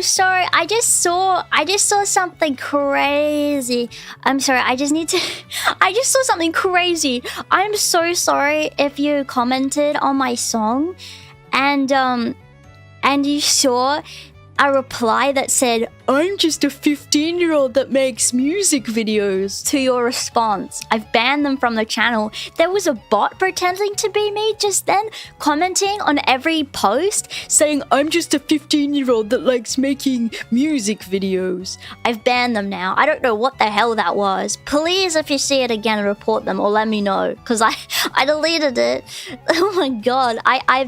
sorry. I just saw something crazy. I'm sorry. I just saw something crazy. I'm so sorry if you commented on my song and you saw a reply that said, "I'm just a 15-year-old that makes music videos," to your response. I've banned them from the channel. There was a bot pretending to be me just then, commenting on every post, saying, "I'm just a 15-year-old that likes making music videos." I've banned them now. I don't know what the hell that was. Please, if you see it again, report them or let me know, because I deleted it. Oh my god. I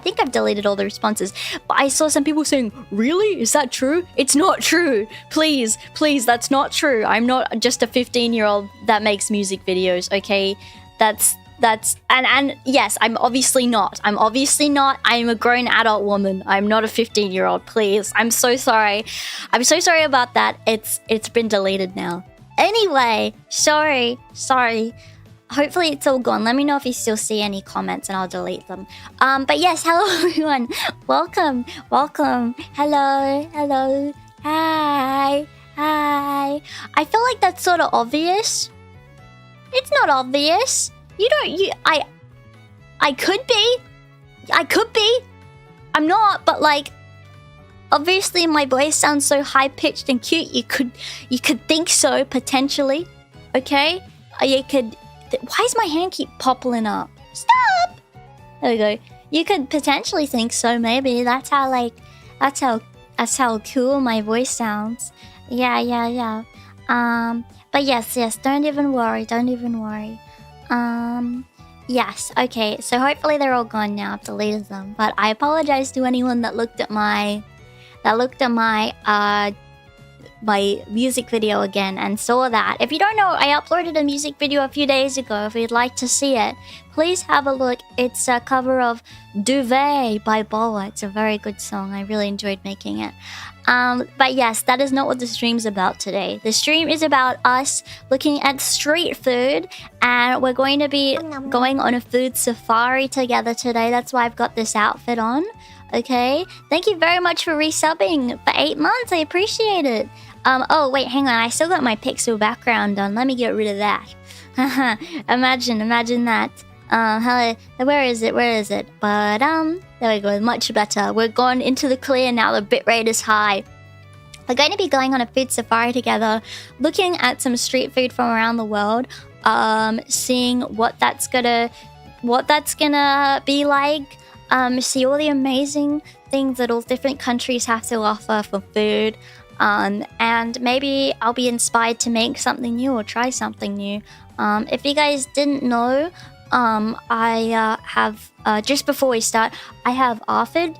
think I've deleted all the responses, but I saw some people saying, "Really? Is that true?" It's not true. Please, that's not true. I'm not just a 15-year-old that makes music videos, okay? That's and yes, I'm obviously not. I'm a grown adult woman. I'm not a 15-year-old, please. I'm so sorry. I'm so sorry about that. It's been deleted now. Anyway, sorry. Hopefully it's all gone. Let me know if you still see any comments and I'll delete them. But yes, hello everyone. Welcome. Hello. Hi. I feel like that's sort of obvious. It's not obvious. I could be. I'm not, but like, obviously my voice sounds so high-pitched and cute. You could think so, potentially. Okay? You could... Why does my hand keep popping up? Stop! There we go. You could potentially think so, maybe. That's how cool my voice sounds. Yeah. But yes, don't even worry. Yes, okay. So hopefully they're all gone now. I've deleted them. But I apologize to anyone that looked at my my music video again and saw that. If you don't know, I uploaded a music video a few days ago. If you'd like to see it, please have a look. It's a cover of Duvet by Boa. It's a very good song. I really enjoyed making it. But yes, that is not what the stream's about today. The stream is about us looking at street food, and we're going to be going on a food safari together today. That's why I've got this outfit on. Okay, thank you very much for resubbing for 8 months. I appreciate it. Oh wait, hang on. I still got my pixel background on. Let me get rid of that. imagine that. Hello. Where is it? But there we go. Much better. We're going into the clear now. The bitrate is high. We're going to be going on a food safari together, looking at some street food from around the world, seeing what that's gonna be like. See all the amazing things that all different countries have to offer for food. And maybe I'll be inspired to make something new or try something new. If you guys didn't know, I have just before we start, I have ARFID.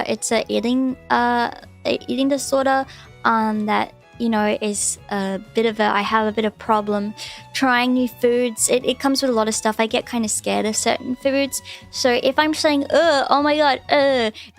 It's a eating disorder that, you know, is I have a bit of problem trying new foods. It comes with a lot of stuff. I get kind of scared of certain foods. So if I'm saying, oh my god,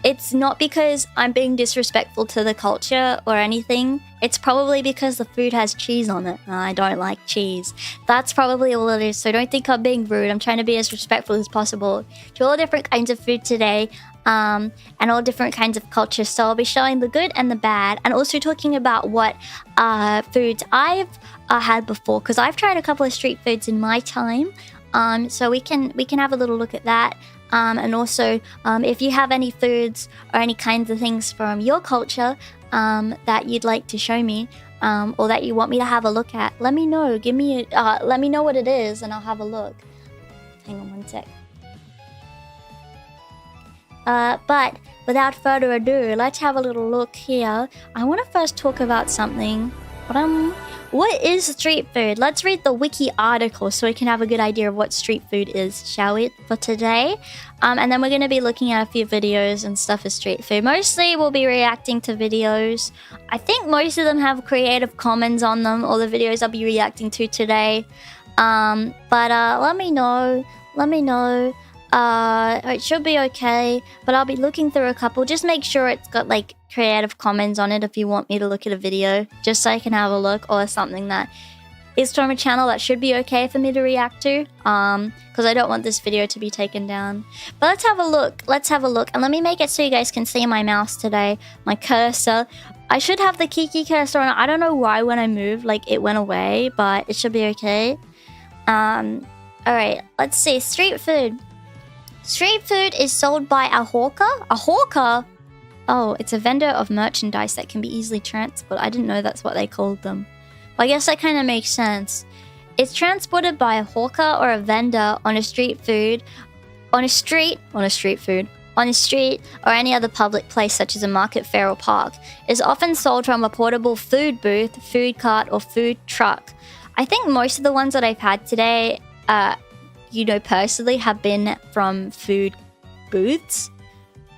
it's not because I'm being disrespectful to the culture or anything. It's probably because the food has cheese on it. I don't like cheese. That's probably all it is. So don't think I'm being rude. I'm trying to be as respectful as possible to all different kinds of food today. And all different kinds of cultures. So I'll be showing the good and the bad, and also talking about what foods I've had before, because I've tried a couple of street foods in my time. So we can have a little look at that. And also, if you have any foods or any kinds of things from your culture that you'd like to show me, or that you want me to have a look at, let me know. Let me know what it is, and I'll have a look. Hang on one sec. But without further ado, let's have a little look here. I want to first talk about something. What is street food? Let's read the wiki article so we can have a good idea of what street food is, shall we, for today? And then we're going to be looking at a few videos and stuff as street food. Mostly we'll be reacting to videos. I think most of them have Creative Commons on them, all the videos I'll be reacting to today. But let me know. It should be okay, but I'll be looking through a couple. Just make sure it's got like Creative Commons on it if you want me to look at a video, just so I can have a look, or something that is from a channel that should be okay for me to react to. Because I don't want this video to be taken down. But let's have a look. Let's have a look. And let me make it so you guys can see my mouse today. My cursor. I should have the Kiki cursor on. I don't know why when I moved, like, it went away. But it should be okay. Alright, let's see. Street food. Street food is sold by a hawker? A hawker? Oh, it's a vendor of merchandise that can be easily transported. I didn't know that's what they called them. Well, I guess that kind of makes sense. It's transported by a hawker or a vendor on a street food, on a street or any other public place such as a market, fair or park. It's often sold from a portable food booth, food cart or food truck. I think most of the ones that I've had today, you know, personally have been from food booths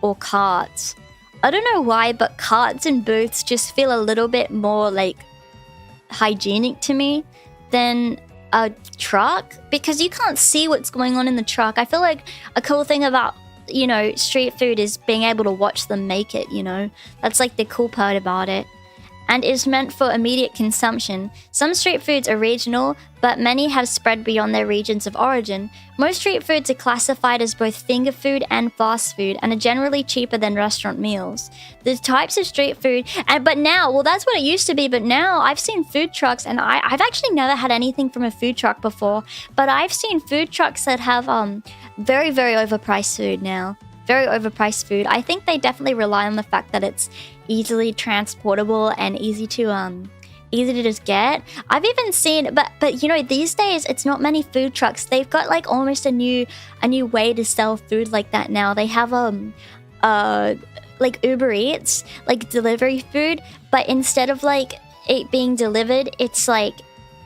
or carts. I don't know why, but carts and booths just feel a little bit more like hygienic to me than a truck, because you can't see what's going on in the truck. I feel like a cool thing about, you know, street food is being able to watch them make it, you know. That's like the cool part about it. And is meant for immediate consumption. Some street foods are regional, but many have spread beyond their regions of origin. Most street foods are classified as both finger food and fast food, and are generally cheaper than restaurant meals. The types of street food, but now, well, that's what it used to be, but now I've seen food trucks, and I've actually never had anything from a food truck before, but I've seen food trucks that have very, very overpriced food now. Very overpriced food. I think they definitely rely on the fact that it's easily transportable and easy to just get. I've even seen, but you know, these days it's not many food trucks. They've got like almost a new way to sell food like that now. They have like Uber Eats, like delivery food, but instead of like it being delivered, it's like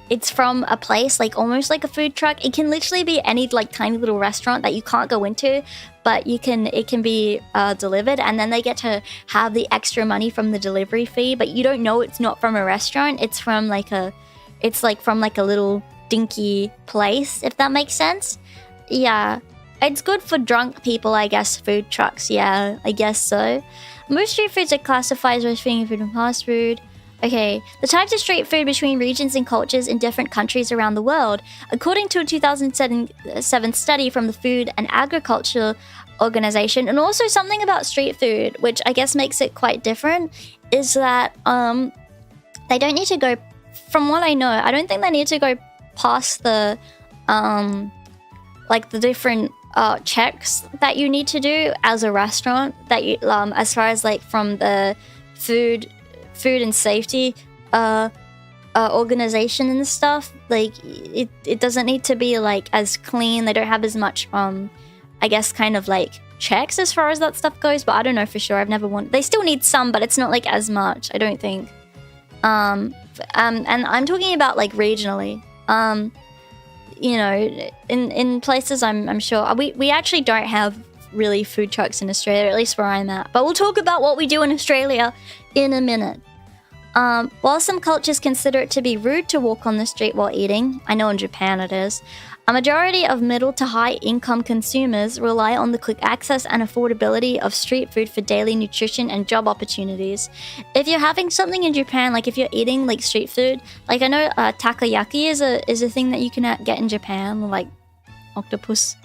it's from a place, like almost like a food truck. It can literally be any like tiny little restaurant that you can't go into, but it can be delivered, and then they get to have the extra money from the delivery fee. But you don't know it's not from a restaurant. It's from like a little dinky place, if that makes sense. Yeah, it's good for drunk people, I guess. Food trucks, yeah, I guess so. Most street foods are classified as finger food and fast food. Okay, the types of street food between regions and cultures in different countries around the world. According to a 2007 study from the Food and Agriculture Organization, and also something about street food, which I guess makes it quite different, is that they don't need to go, from what I know, I don't think they need to go past the like the different checks that you need to do as a restaurant, that you as far as like from the food and safety organization and stuff. Like it doesn't need to be like as clean. They don't have as much I guess kind of like checks as far as that stuff goes, but I don't know for sure. I've never they still need some, but it's not like as much, I don't think. And I'm talking about like regionally. You know, in places I'm sure we actually don't have really food trucks in Australia, at least where I'm at. But we'll talk about what we do in Australia in a minute. While some cultures consider it to be rude to walk on the street while eating, I know in Japan it is, a majority of middle to high income consumers rely on the quick access and affordability of street food for daily nutrition and job opportunities. If you're having something in Japan, like if you're eating like street food, like I know takoyaki is a thing that you can get in Japan, like octopus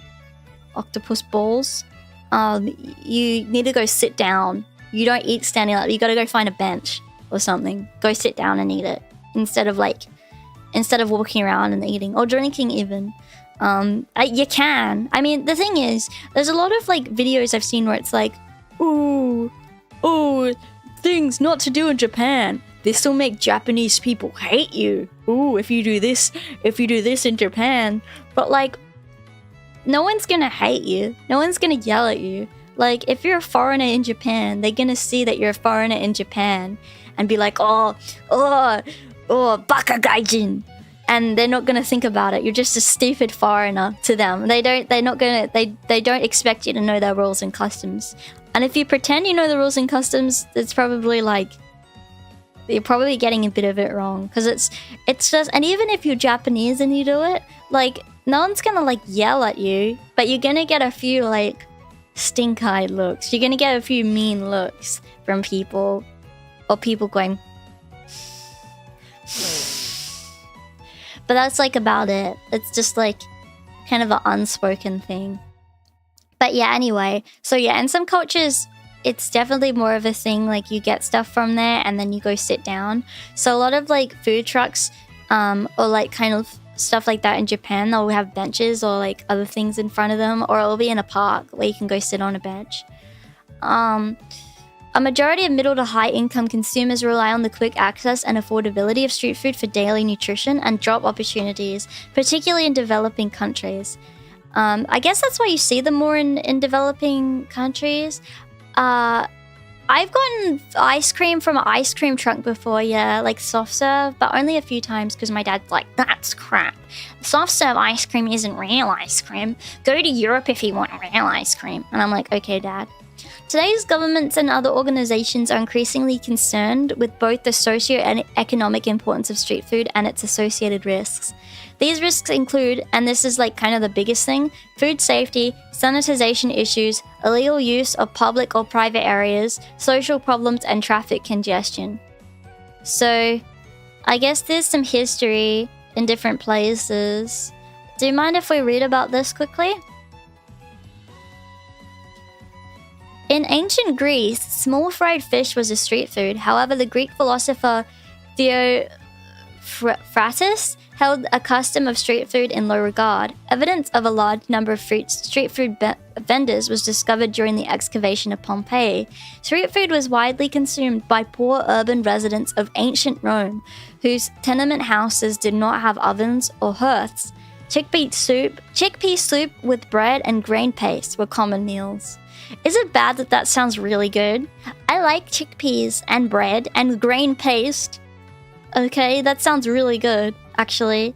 balls. You need to go sit down. You don't eat standing up. You got to go find a bench or something. Go sit down and eat it instead of walking around and eating or drinking even. You can. I mean, the thing is, there's a lot of like videos I've seen where it's like, ooh, things not to do in Japan. This will make Japanese people hate you. Ooh, if you do this in Japan. But like, no one's gonna hate you. No one's gonna yell at you. Like, if you're a foreigner in Japan, they're gonna see that you're a foreigner in Japan and be like, oh, baka gaijin. And they're not gonna think about it. You're just a stupid foreigner to them. They don't expect you to know their rules and customs. And if you pretend you know the rules and customs, it's probably like, you're probably getting a bit of it wrong. Because it's just, and even if you're Japanese and you do it, like, no one's gonna like yell at you, but you're gonna get a few like stink-eyed looks. You're gonna get a few mean looks from people, or people going. But that's like about it. It's just like kind of an unspoken thing. But yeah, anyway. So yeah, in some cultures, it's definitely more of a thing. Like you get stuff from there and then you go sit down. So a lot of like food trucks or like kind of stuff like that in Japan, they'll have benches or like other things in front of them, or it'll be in a park where you can go sit on a bench. A majority of middle to high income consumers rely on the quick access and affordability of street food for daily nutrition and job opportunities, particularly in developing countries. I guess that's why you see them more in developing countries. I've gotten ice cream from an ice cream truck before, yeah, like soft serve, but only a few times because my dad's like, that's crap. Soft serve ice cream isn't real ice cream. Go to Europe if you want real ice cream. And I'm like, okay, Dad. Today's governments and other organizations are increasingly concerned with both the socio and economic importance of street food and its associated risks. These risks include, and this is like kind of the biggest thing, food safety, sanitization issues, illegal use of public or private areas, social problems, and traffic congestion. So, I guess there's some history in different places. Do you mind if we read about this quickly? In ancient Greece, small fried fish was a street food. However, the Greek philosopher Theophrastus held a custom of street food in low regard. Evidence of a large number of street food vendors was discovered during the excavation of Pompeii. Street food was widely consumed by poor urban residents of ancient Rome, whose tenement houses did not have ovens or hearths. Chickpea soup with bread and grain paste were common meals. Is it bad that that sounds really good? I like chickpeas and bread and grain paste. Okay, that sounds really good, actually.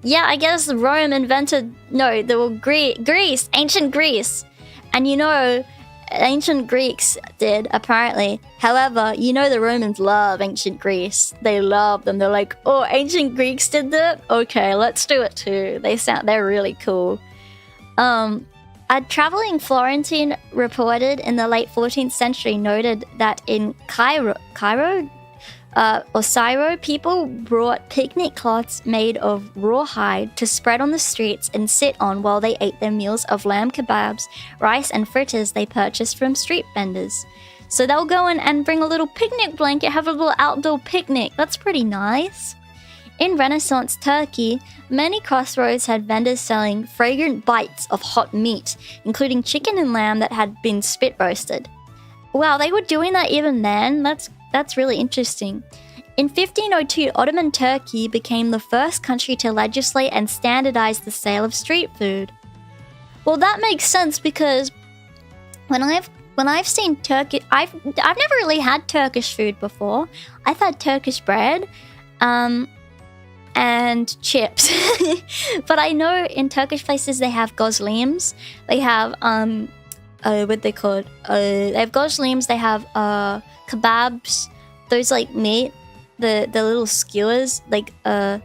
Yeah, I guess Rome invented... No, they were Greece, ancient Greece. And you know, ancient Greeks did, apparently. However, you know the Romans love ancient Greece. They love them. They're like, oh, ancient Greeks did that? Okay, let's do it too. They're really cool. A traveling Florentine reported in the late 14th century noted that in Cairo, people brought picnic cloths made of rawhide to spread on the streets and sit on while they ate their meals of lamb kebabs, rice, and fritters they purchased from street vendors. So they'll go in and bring a little picnic blanket, have a little outdoor picnic. That's pretty nice. In Renaissance Turkey, many crossroads had vendors selling fragrant bites of hot meat, including chicken and lamb that had been spit roasted. Wow, they were doing that even then? That's really interesting. In 1502, Ottoman Turkey became the first country to legislate and standardize the sale of street food. Well, that makes sense because when I've seen Turkey, I've never really had Turkish food before. I've had Turkish bread, and chips. But I know in Turkish places they have gozlims. They have what they called? They have gozlims. They have kebabs. Those like meat, the little skewers, like with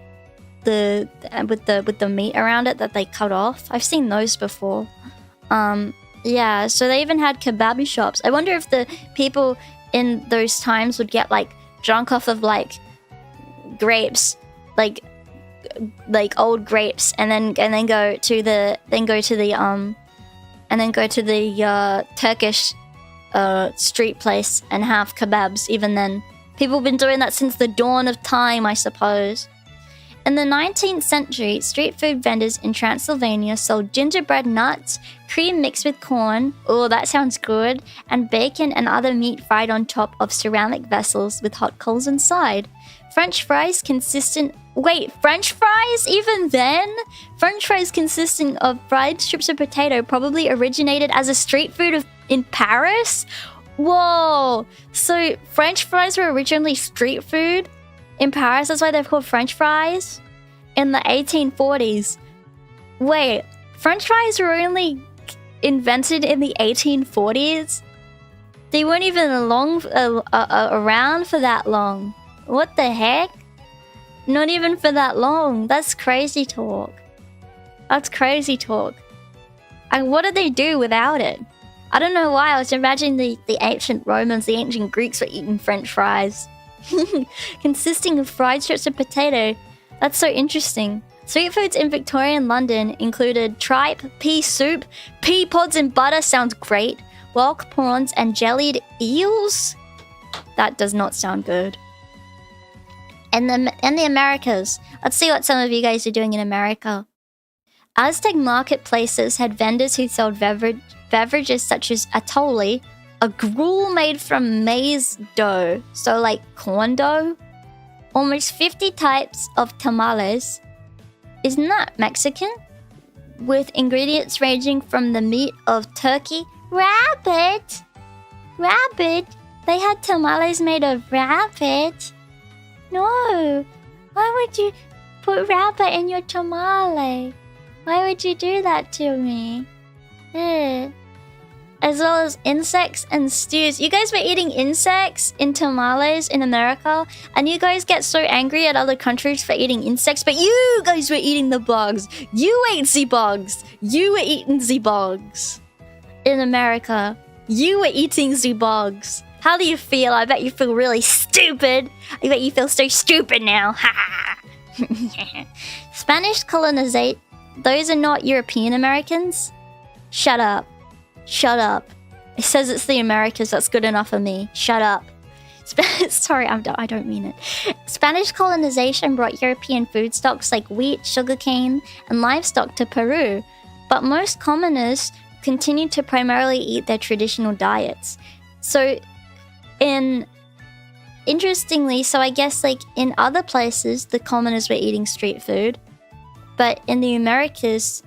the meat around it that they cut off. I've seen those before. Yeah. So they even had kebab shops. I wonder if the people in those times would get like drunk off of like grapes. Like old grapes, and then go to the Turkish street place and have kebabs. Even then, people have been doing that since the dawn of time, I suppose. In the 19th century, street food vendors in Transylvania sold gingerbread nuts, cream mixed with corn, oh that sounds good, and bacon and other meat fried on top of ceramic vessels with hot coals inside. French fries consisting of fried strips of potato probably originated as a street food in Paris? Whoa! So French fries were originally street food in Paris? That's why they're called French fries? In the 1840s. Wait, French fries were only invented in the 1840s? They weren't even around for that long. What the heck? Not even for that long. That's crazy talk. That's crazy talk. And what did they do without it? I don't know why. I was imagining the ancient Romans, the ancient Greeks were eating French fries. Consisting of fried strips of potato. That's so interesting. Street foods in Victorian London included tripe, pea soup, pea pods in butter sounds great, whelk prawns and jellied eels. That does not sound good. And the Americas. Let's see what some of you guys are doing in America. Aztec marketplaces had vendors who sold beverages such as atole, a gruel made from maize dough, so like corn dough. Almost 50 types of tamales. Isn't that Mexican? With ingredients ranging from the meat of turkey. Rabbit! Rabbit! They had tamales made of rabbit. No! Why would you put rabbit in your tamale? Why would you do that to me? Ugh. As well as insects and stews. You guys were eating insects in tamales in America, and you guys get so angry at other countries for eating insects, but you guys were eating the bugs. You ate the bugs. You were eating the bugs. In America, you were eating the bugs. How do you feel? I bet you feel really stupid. I bet you feel so stupid now. Spanish colonization. Those are not European Americans. Shut up. Shut up. It says it's the Americas. That's good enough for me. Shut up. Sorry, I don't mean it. Spanish colonization brought European food stocks like wheat, sugarcane, and livestock to Peru, but most commoners continued to primarily eat their traditional diets. So, interestingly, so I guess like in other places, the commoners were eating street food, but in the Americas,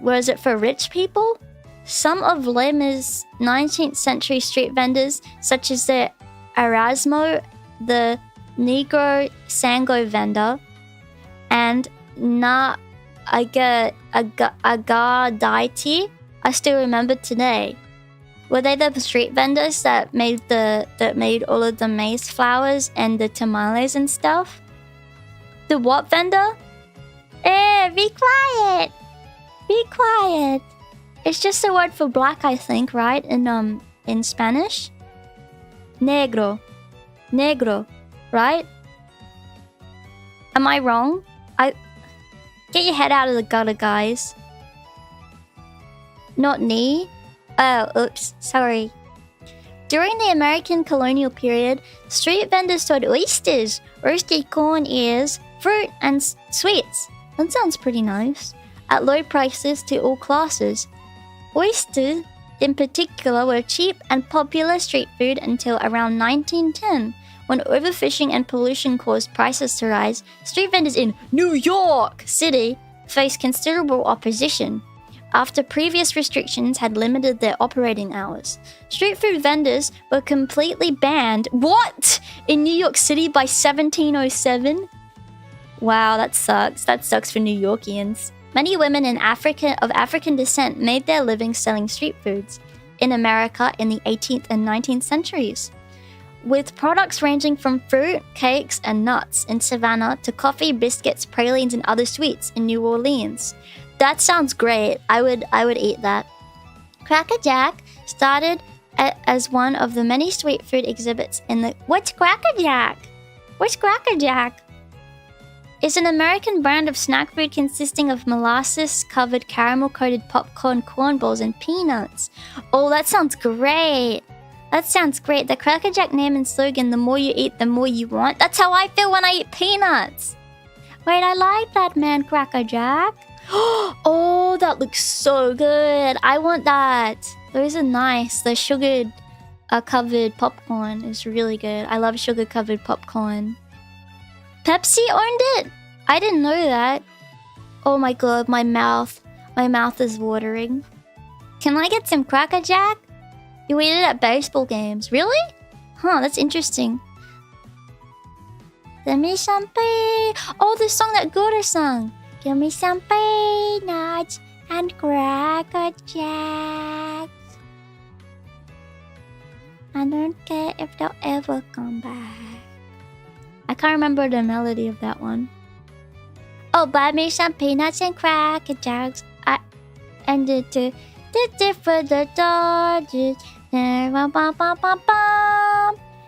was it for rich people? Some of Lima's 19th century street vendors, such as the Erasmo, the Negro Sango vendor, and Na Agadaiti, I still remember today. Were they the street vendors that made all of the maize flours and the tamales and stuff? The what vendor? Be quiet! Be quiet! It's just a word for black, I think, right? In Spanish? Negro. Negro, right? Am I wrong? Get your head out of the gutter, guys. Not knee? Oh, oops, sorry. During the American colonial period, street vendors sold oysters, roasted corn ears, fruit, and sweets. That sounds pretty nice. At low prices to all classes. Oysters, in particular, were cheap and popular street food until around 1910, when overfishing and pollution caused prices to rise. Street vendors in New York City faced considerable opposition after previous restrictions had limited their operating hours. Street food vendors were completely banned. What? In New York City by 1707? Wow, that sucks. That sucks for New Yorkians. Many women of African descent made their living selling street foods in America in the 18th and 19th centuries, with products ranging from fruit, cakes, and nuts in Savannah to coffee, biscuits, pralines, and other sweets in New Orleans. That sounds great. I would eat that. Cracker Jack started as one of the many sweet food exhibits in the... What's Cracker Jack? What's Cracker Jack? It's an American brand of snack food consisting of molasses-covered caramel-coated popcorn, corn balls, and peanuts. Oh, that sounds great. That sounds great. The Cracker Jack name and slogan, the more you eat, the more you want. That's how I feel when I eat peanuts. Wait, I like that, man, Cracker Jack. Oh, that looks so good. I want that. Those are nice. The sugar-covered popcorn is really good. I love sugar-covered popcorn. Pepsi owned it? I didn't know that. Oh my god, my mouth is watering. Can I get some Cracker Jack? You eat it at baseball games. Really? Huh, that's interesting. Give me some Oh, the song that Gura sang. Give me some peanuts and Cracker Jacks. I don't care if they'll ever come back. I can't remember the melody of that one. Oh, buy me some peanuts and Cracker Jacks. And the for the Dodgers.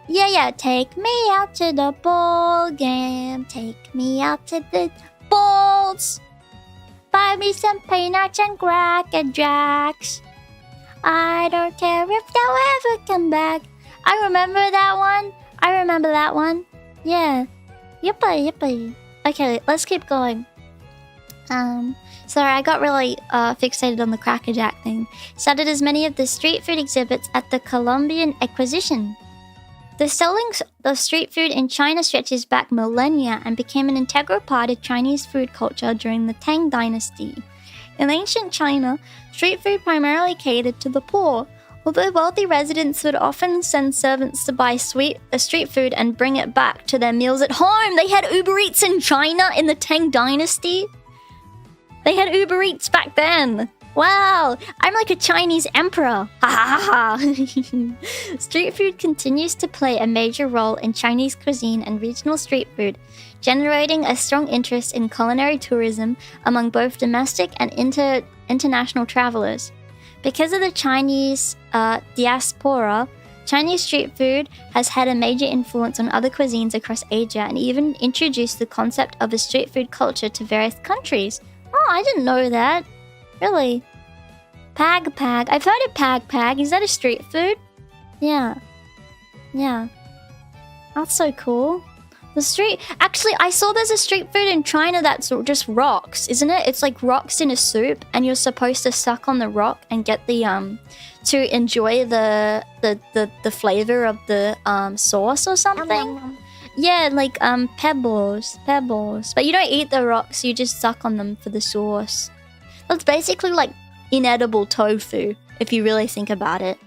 Yeah. Take me out to the ball game. Take me out to the balls. Buy me some peanuts and cracker jacks. I don't care if they'll ever come back. I remember that one. Yeah. Yippee. Okay, let's keep going. Sorry, I got really fixated on the Cracker Jack thing. Started as many of the street food exhibits at the Colombian Exposition. The selling of street food in China stretches back millennia and became an integral part of Chinese food culture during the Tang Dynasty. In ancient China, street food primarily catered to the poor. Although wealthy residents would often send servants to buy street food and bring it back to their meals at home. They had Uber Eats in China in the Tang Dynasty. They had Uber Eats back then. Wow, I'm like a Chinese emperor. Ha ha ha ha. Street food continues to play a major role in Chinese cuisine and regional street food, generating a strong interest in culinary tourism among both domestic and international travelers. Because of the Chinese diaspora, Chinese street food has had a major influence on other cuisines across Asia and even introduced the concept of a street food culture to various countries. Oh, I didn't know that. Really? Pag. I've heard of pag. Is that a street food? Yeah. That's so cool. Actually, I saw there's a street food in China that's just rocks, isn't it? It's like rocks in a soup, and you're supposed to suck on the rock and get the to enjoy the flavor of the sauce or something. Yeah, like pebbles. But you don't eat the rocks, you just suck on them for the sauce. That's basically like inedible tofu, if you really think about it.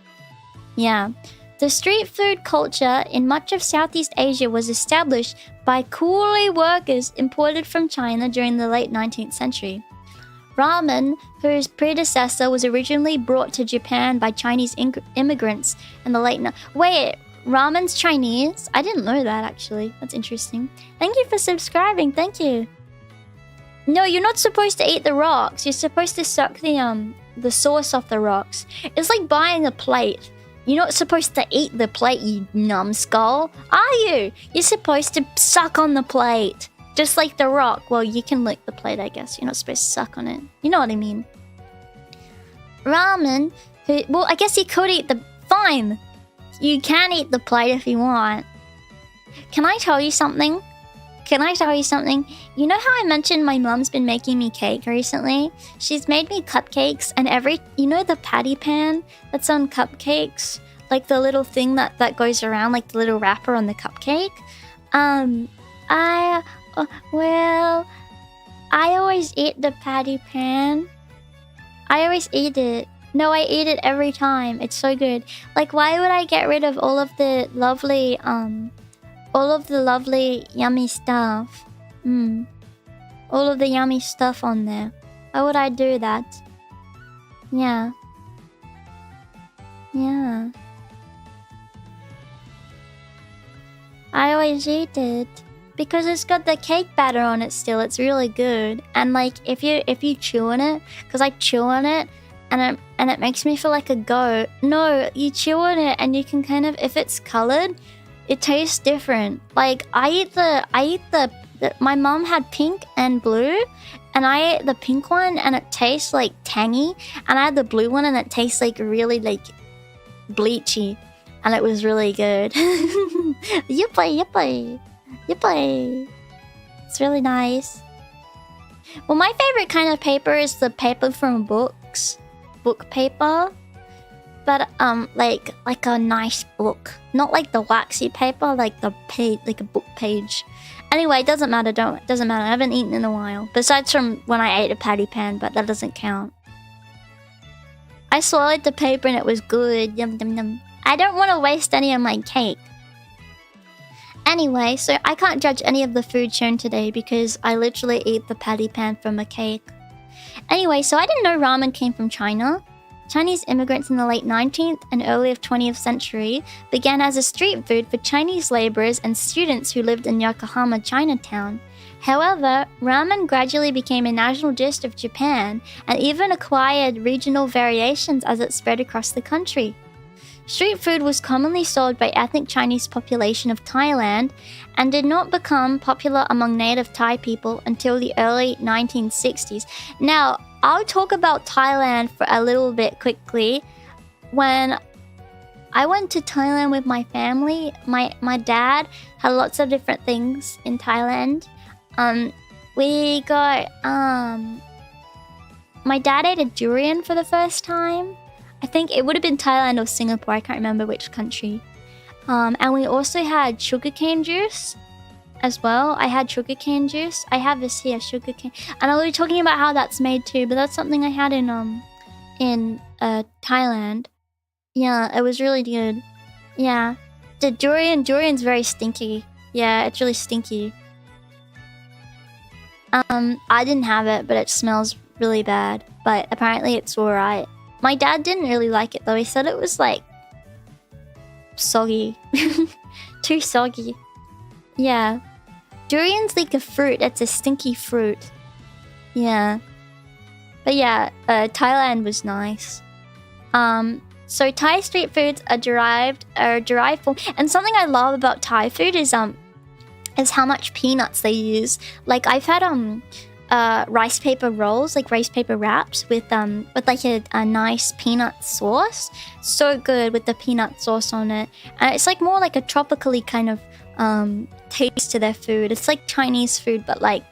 Yeah. The street food culture in much of Southeast Asia was established by coolie workers imported from China during the late 19th century. Ramen, whose predecessor was originally brought to Japan by Chinese immigrants in the late... Wait, ramen's Chinese? I didn't know that, actually. That's interesting. Thank you for subscribing. Thank you. No, you're not supposed to eat the rocks. You're supposed to suck the sauce off the rocks. It's like buying a plate. You're not supposed to eat the plate, you numbskull. Are you? You're supposed to suck on the plate. Just like the rock. Well, you can lick the plate, I guess. You're not supposed to suck on it. You know what I mean. Ramen. Well, I guess you could eat the... Fine. You can eat the plate if you want. Can I tell you something? You know how I mentioned my mum's been making me cake recently? She's made me cupcakes, and you know the patty pan that's on cupcakes? Like the little thing that goes around, like the little wrapper on the cupcake? I always eat the patty pan. I always eat it. No, I eat it every time. It's so good. Like, why would I get rid of all of the lovely yummy stuff? All of the yummy stuff on there. Why would I do that? Yeah. I always eat it because it's got the cake batter on it still. It's really good. And like if you chew on it, because I chew on it and it makes me feel like a goat. No, you chew on it and you can kind of, if it's colored, it tastes different. Like I eat the my mom had pink and blue, and I ate the pink one and it tastes like tangy, and I had the blue one and it tastes like really like bleachy, and it was really good. Yippee. It's really nice. Well, my favorite kind of paper is the paper from books, book paper. But like a nice book, not like the waxy paper, like the page, like a book page. Anyway, it doesn't matter. Doesn't matter. I haven't eaten in a while, besides from when I ate a patty pan, but that doesn't count. I swallowed the paper and it was good. Yum yum yum. I don't want to waste any of my cake. Anyway, so I can't judge any of the food shown today because I literally ate the patty pan from a cake. Anyway, so I didn't know ramen came from China. Chinese immigrants in the late 19th and early 20th century began as a street food for Chinese laborers and students who lived in Yokohama Chinatown. However, ramen gradually became a national dish of Japan and even acquired regional variations as it spread across the country. Street food was commonly sold by ethnic Chinese population of Thailand and did not become popular among native Thai people until the early 1960s. Now, I'll talk about Thailand for a little bit quickly. When I went to Thailand with my family, my dad had lots of different things in Thailand. We got my dad ate a durian for the first time. I think it would have been Thailand or Singapore. I can't remember which country. And we also had sugarcane juice as well. I had sugarcane juice. I have this here, sugarcane. And I'll be talking about how that's made too. But that's something I had in Thailand. Yeah, it was really good. Yeah. The durian's very stinky. Yeah, it's really stinky. I didn't have it, but it smells really bad. But apparently it's alright. My dad didn't really like it though. He said it was like soggy. Too soggy. Yeah. Durian's like a fruit. It's a stinky fruit. Yeah. But yeah, Thailand was nice. So Thai street foods are derived from, and something I love about Thai food is how much peanuts they use. Like I've had rice paper rolls, like rice paper wraps with like a nice peanut sauce. So good with the peanut sauce on it. And it's like more like a tropically kind of taste to their food. It's like Chinese food, but like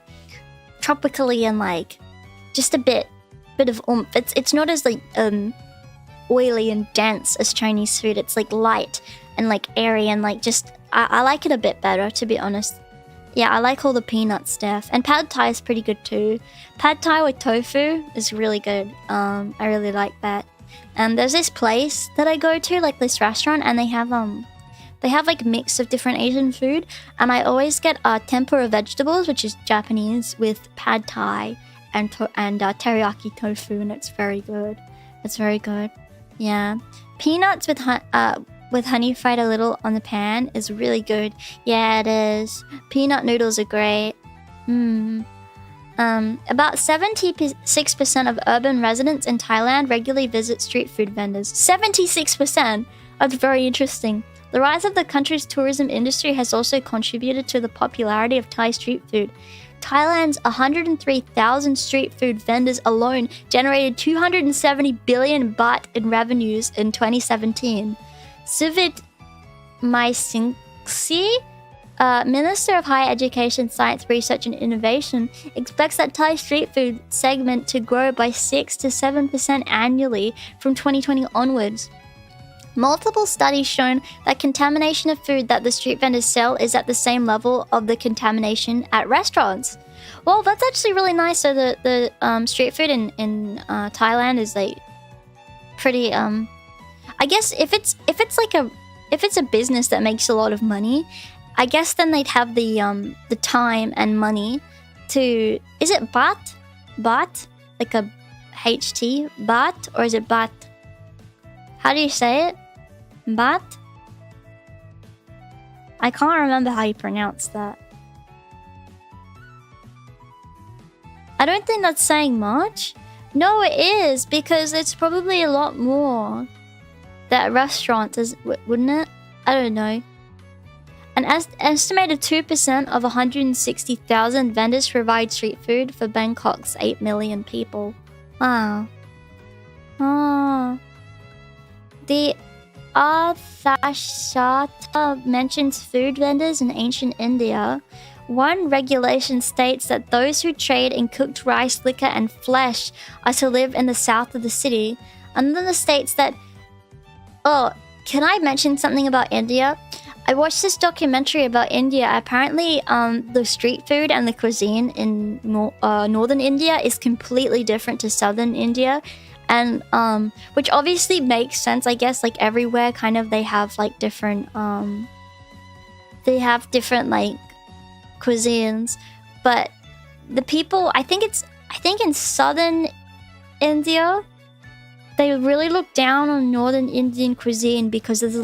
tropically and like just a bit of oomph. It's not as like oily and dense as Chinese food. It's like light and like airy and like just I like it a bit better, to be honest. Yeah, I like all the peanut stuff. And pad thai is pretty good too. Pad thai with tofu is really good. I really like that. And there's this place that I go to, like this restaurant, and they have like mix of different Asian food. And I always get tempura vegetables, which is Japanese, with pad thai and teriyaki tofu, and it's very good. It's very good. Yeah. Peanuts with honey fried a little on the pan is really good. Yeah, it is. Peanut noodles are great. About 76% of urban residents in Thailand regularly visit street food vendors. 76%! That's very interesting. The rise of the country's tourism industry has also contributed to the popularity of Thai street food. Thailand's 103,000 street food vendors alone generated 270 billion baht in revenues in 2017. Suvit Maisingsi, Minister of Higher Education, Science, Research and Innovation, expects that Thai street food segment to grow by 6 to 7% annually from 2020 onwards. Multiple studies shown that contamination of food that the street vendors sell is at the same level of the contamination at restaurants. Well, that's actually really nice. So the street food in Thailand is like pretty I guess if it's a business that makes a lot of money, I guess then they'd have the time and money to, is it baht? Baht? Like a HT? Baht? Or is it baht? How do you say it? Baht? I can't remember how you pronounce that. I don't think that's saying much. No, it is, because it's probably a lot more that restaurant is, wouldn't it? I don't know. An estimated 2% of 160,000 vendors provide street food for Bangkok's 8 million people. Wow. Oh. The Arthashastra mentions food vendors in ancient India. One regulation states that those who trade in cooked rice, liquor, and flesh are to live in the south of the city. Another states that... Oh, can I mention something about India? I watched this documentary about India. Apparently, the street food and the cuisine in northern India is completely different to southern India. And which obviously makes sense, I guess. Like everywhere, kind of, they have like different like cuisines. But the people, I think in southern India, they really look down on northern Indian cuisine because there's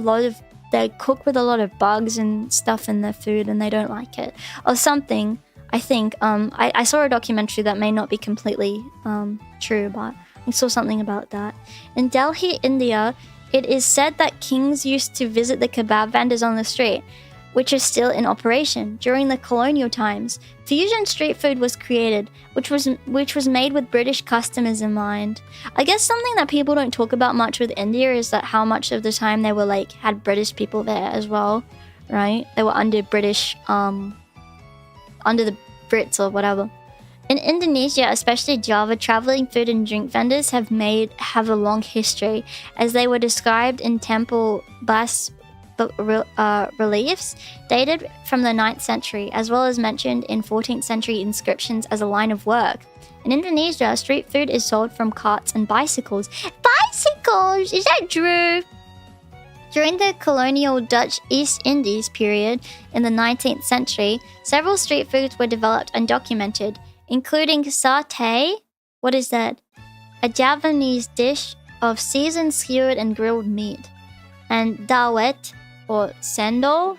they cook with a lot of bugs and stuff in their food, and they don't like it or something. I think I saw a documentary that may not be completely true, but I saw something about that. In Delhi, India, It is said that kings used to visit the kebab vendors on the street, which is still in operation. During the colonial times, fusion street food was created, which was made with British customers in mind. I guess something that people don't talk about much with India is that how much of the time they were like had British people there as well, right? They were under British, under the Brits or whatever. In Indonesia, especially Java, traveling food and drink vendors have a long history, as they were described in temple reliefs dated from the 9th century, as well as mentioned in 14th century inscriptions as a line of work. In Indonesia, street food is sold from carts and bicycles. Bicycles! Is that true? During the colonial Dutch East Indies period in the 19th century, several street foods were developed and documented, including satay. What is that? A Javanese dish of seasoned, skewered, and grilled meat. And dawet, or sendol,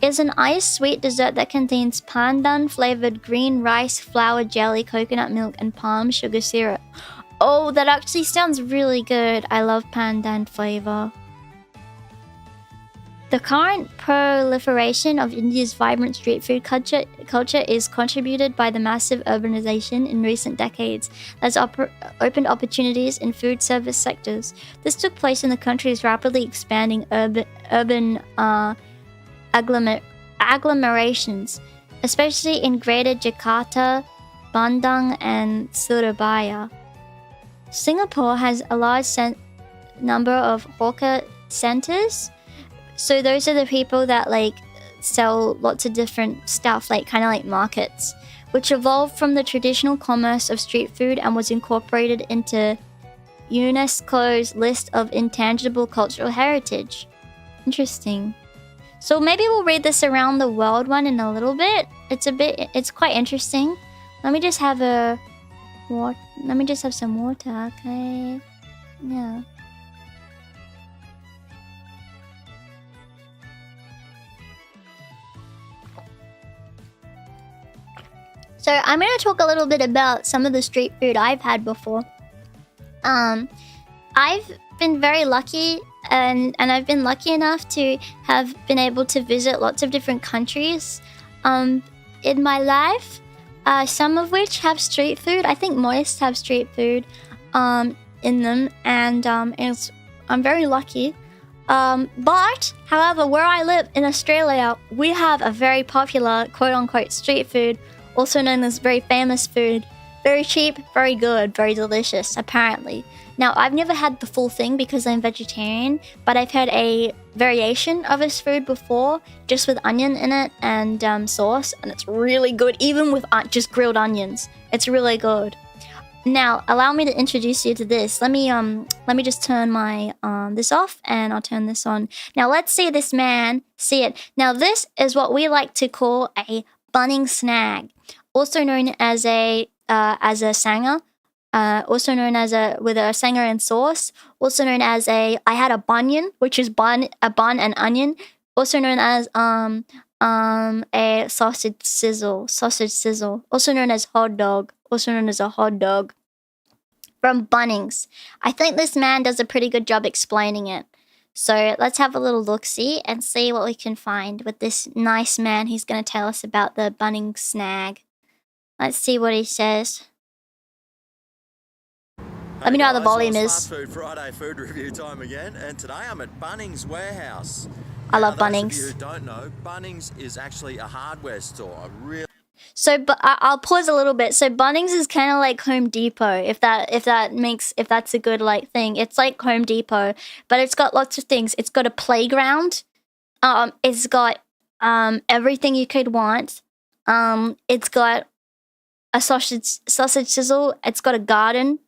is an iced sweet dessert that contains pandan flavored green rice, flour, jelly, coconut milk, and palm sugar syrup. Oh, that actually sounds really good. I love pandan flavor. The current proliferation of India's vibrant street food culture is contributed by the massive urbanization in recent decades that's opened opportunities in food service sectors. This took place in the country's rapidly expanding urban agglomerations, especially in Greater Jakarta, Bandung, and Surabaya. Singapore has a large number of hawker centers. So those are the people that like sell lots of different stuff, like kind of like markets, which evolved from the traditional commerce of street food and was incorporated into UNESCO's list of intangible cultural heritage. Interesting. So maybe we'll read this around the world one in a little bit. It's quite interesting. Let me just have some water, okay? Yeah. So I'm going to talk a little bit about some of the street food I've had before. I've been very lucky and I've been lucky enough to have been able to visit lots of different countries in my life, some of which have street food. I think most have street food in them, and I'm very lucky. But, however, where I live in Australia, we have a very popular quote-unquote street food, also known as very famous food. Very cheap, very good, very delicious, apparently. Now, I've never had the full thing because I'm vegetarian, but I've had a variation of this food before, just with onion in it and sauce, and it's really good, even with just grilled onions. It's really good. Now, allow me to introduce you to this. Let me just turn my this off, and I'll turn this on. Now, let's see this man. See it. Now, this is what we like to call a bunning snag, also known as a sanger, also known as with a sanger and sauce, also known as I had a bunion, which is a bun and onion, also known as a sausage sizzle, also known as hot dog, also known as a hot dog, from Bunnings. I think this man does a pretty good job explaining it. So let's have a little look-see and see what we can find with this nice man. He's going to tell us about the bunning snag. Let's see what he says. Let me know how the volume is. Fast Food Friday food review time again, and today I'm at Bunnings Warehouse. I love Bunnings. Those of you who don't know, Bunnings is actually a hardware store. So, but I'll pause a little bit. So Bunnings is kind of like Home Depot, if that's a good like thing. It's like Home Depot, but it's got lots of things. It's got a playground. It's got everything you could want. It's got a sausage sizzle. It's got a garden.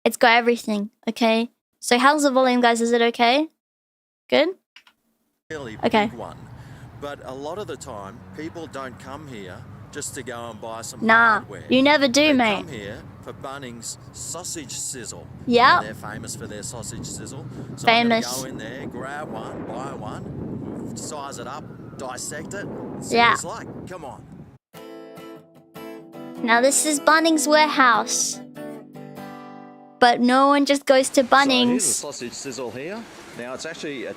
It's got everything. Okay. So how's the volume, guys? Is it okay? Good. Really okay. Big one, but a lot of the time people don't come here just to go and buy some hardware. You never do, they mate. Come here for Bunnings sausage sizzle. Yeah. They're famous for their sausage sizzle. So famous. I'm gonna go in there, grab one, buy one, size it up, dissect it, see yeah. what it's like. Come on. Now this is Bunnings Warehouse. but no one just goes to So here's a Bunnings. sausage sizzle here. Now it's actually a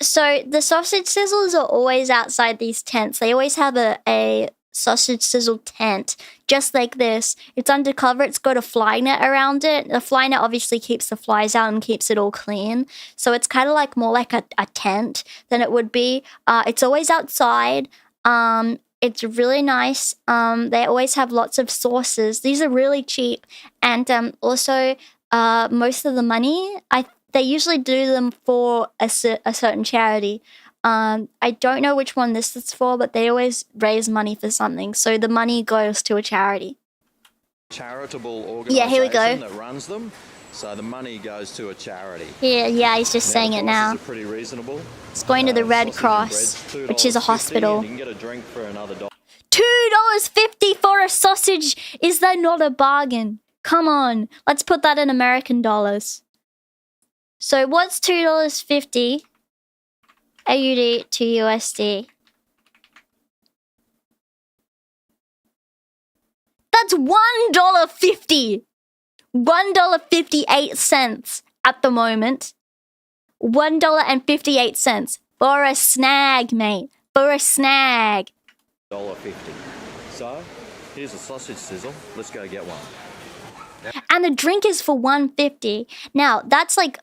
So the sausage sizzles are always outside these tents. They always have a sausage sizzle tent, just like this. It's undercover. It's got a fly net around it. The fly net obviously keeps the flies out and keeps it all clean. So it's kind of like more like a tent than it would be. It's always outside. It's really nice. They always have lots of sauces. These are really cheap. And also, most of the money, they usually do them for a certain charity. I don't know which one this is for, but they always raise money for something. So the money goes to a charity. charitable organisation here we go. that runs them. So the money goes to a charity. Yeah, he's just saying it now. Prices are pretty reasonable. It's going to the Red Sausage and Cross, bread's which is a $2.50, hospital. and you can get a drink for another $1. $2.50 for a sausage. Is that not a bargain? Come on, let's put that in American dollars. So what's $2.50 AUD to USD? That's $1.50. $1.58 at the moment. $1.58 for a snag, mate. For a snag. $1.50. So here's a sausage sizzle. Let's go get one. And the drink is for $1.50. Now, that's like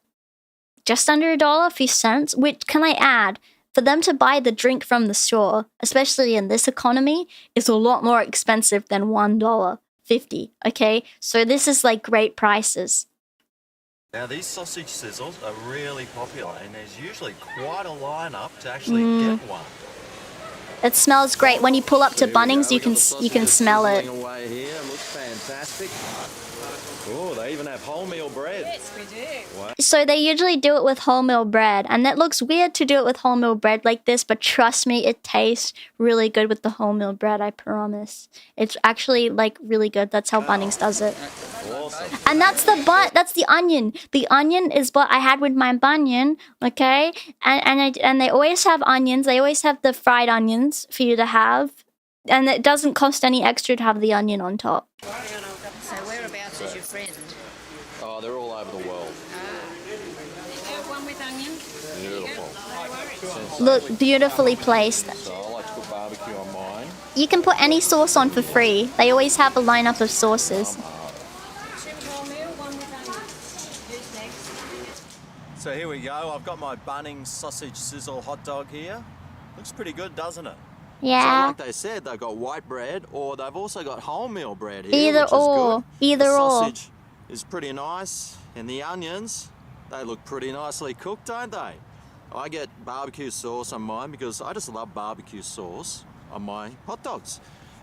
just under $1, a few cents, which, can I add, for them to buy the drink from the store, especially in this economy, is a lot more expensive than $1.50, okay? So this is like great prices. Now these sausage sizzles are really popular, and there's usually quite a lineup to actually get one. It smells great. When you pull up to Bunnings, you can smell it. Away here. Looks fantastic. Oh, they even have wholemeal bread. Yes, we do. Wow. So they usually do it with wholemeal bread, and that looks weird to do it with wholemeal bread like this, but trust me, it tastes really good with the wholemeal bread, I promise. It's actually like really good. That's how Bunnings does it. Awesome. And that's the onion. The onion is what I had with my bunion, okay? And they always have onions. They always have the fried onions for you to have. And it doesn't cost any extra to have the onion on top. So whereabouts is your friend? Oh, they're all over the world. One with onion? Beautiful. Look, beautifully placed. So I like to put barbecue on mine. You can put any sauce on for free. They always have a lineup of sauces. So here we go. I've got my Bunnings sausage sizzle hot dog here. Looks pretty good, doesn't it? So Yeah. like they said, they've got white bread, or they've also got wholemeal bread here, Either which is or. good. Either the or. sausage is pretty nice, and the onions, they look pretty nicely cooked, don't they? I get barbecue sauce on mine because I just love barbecue sauce on my hot dogs.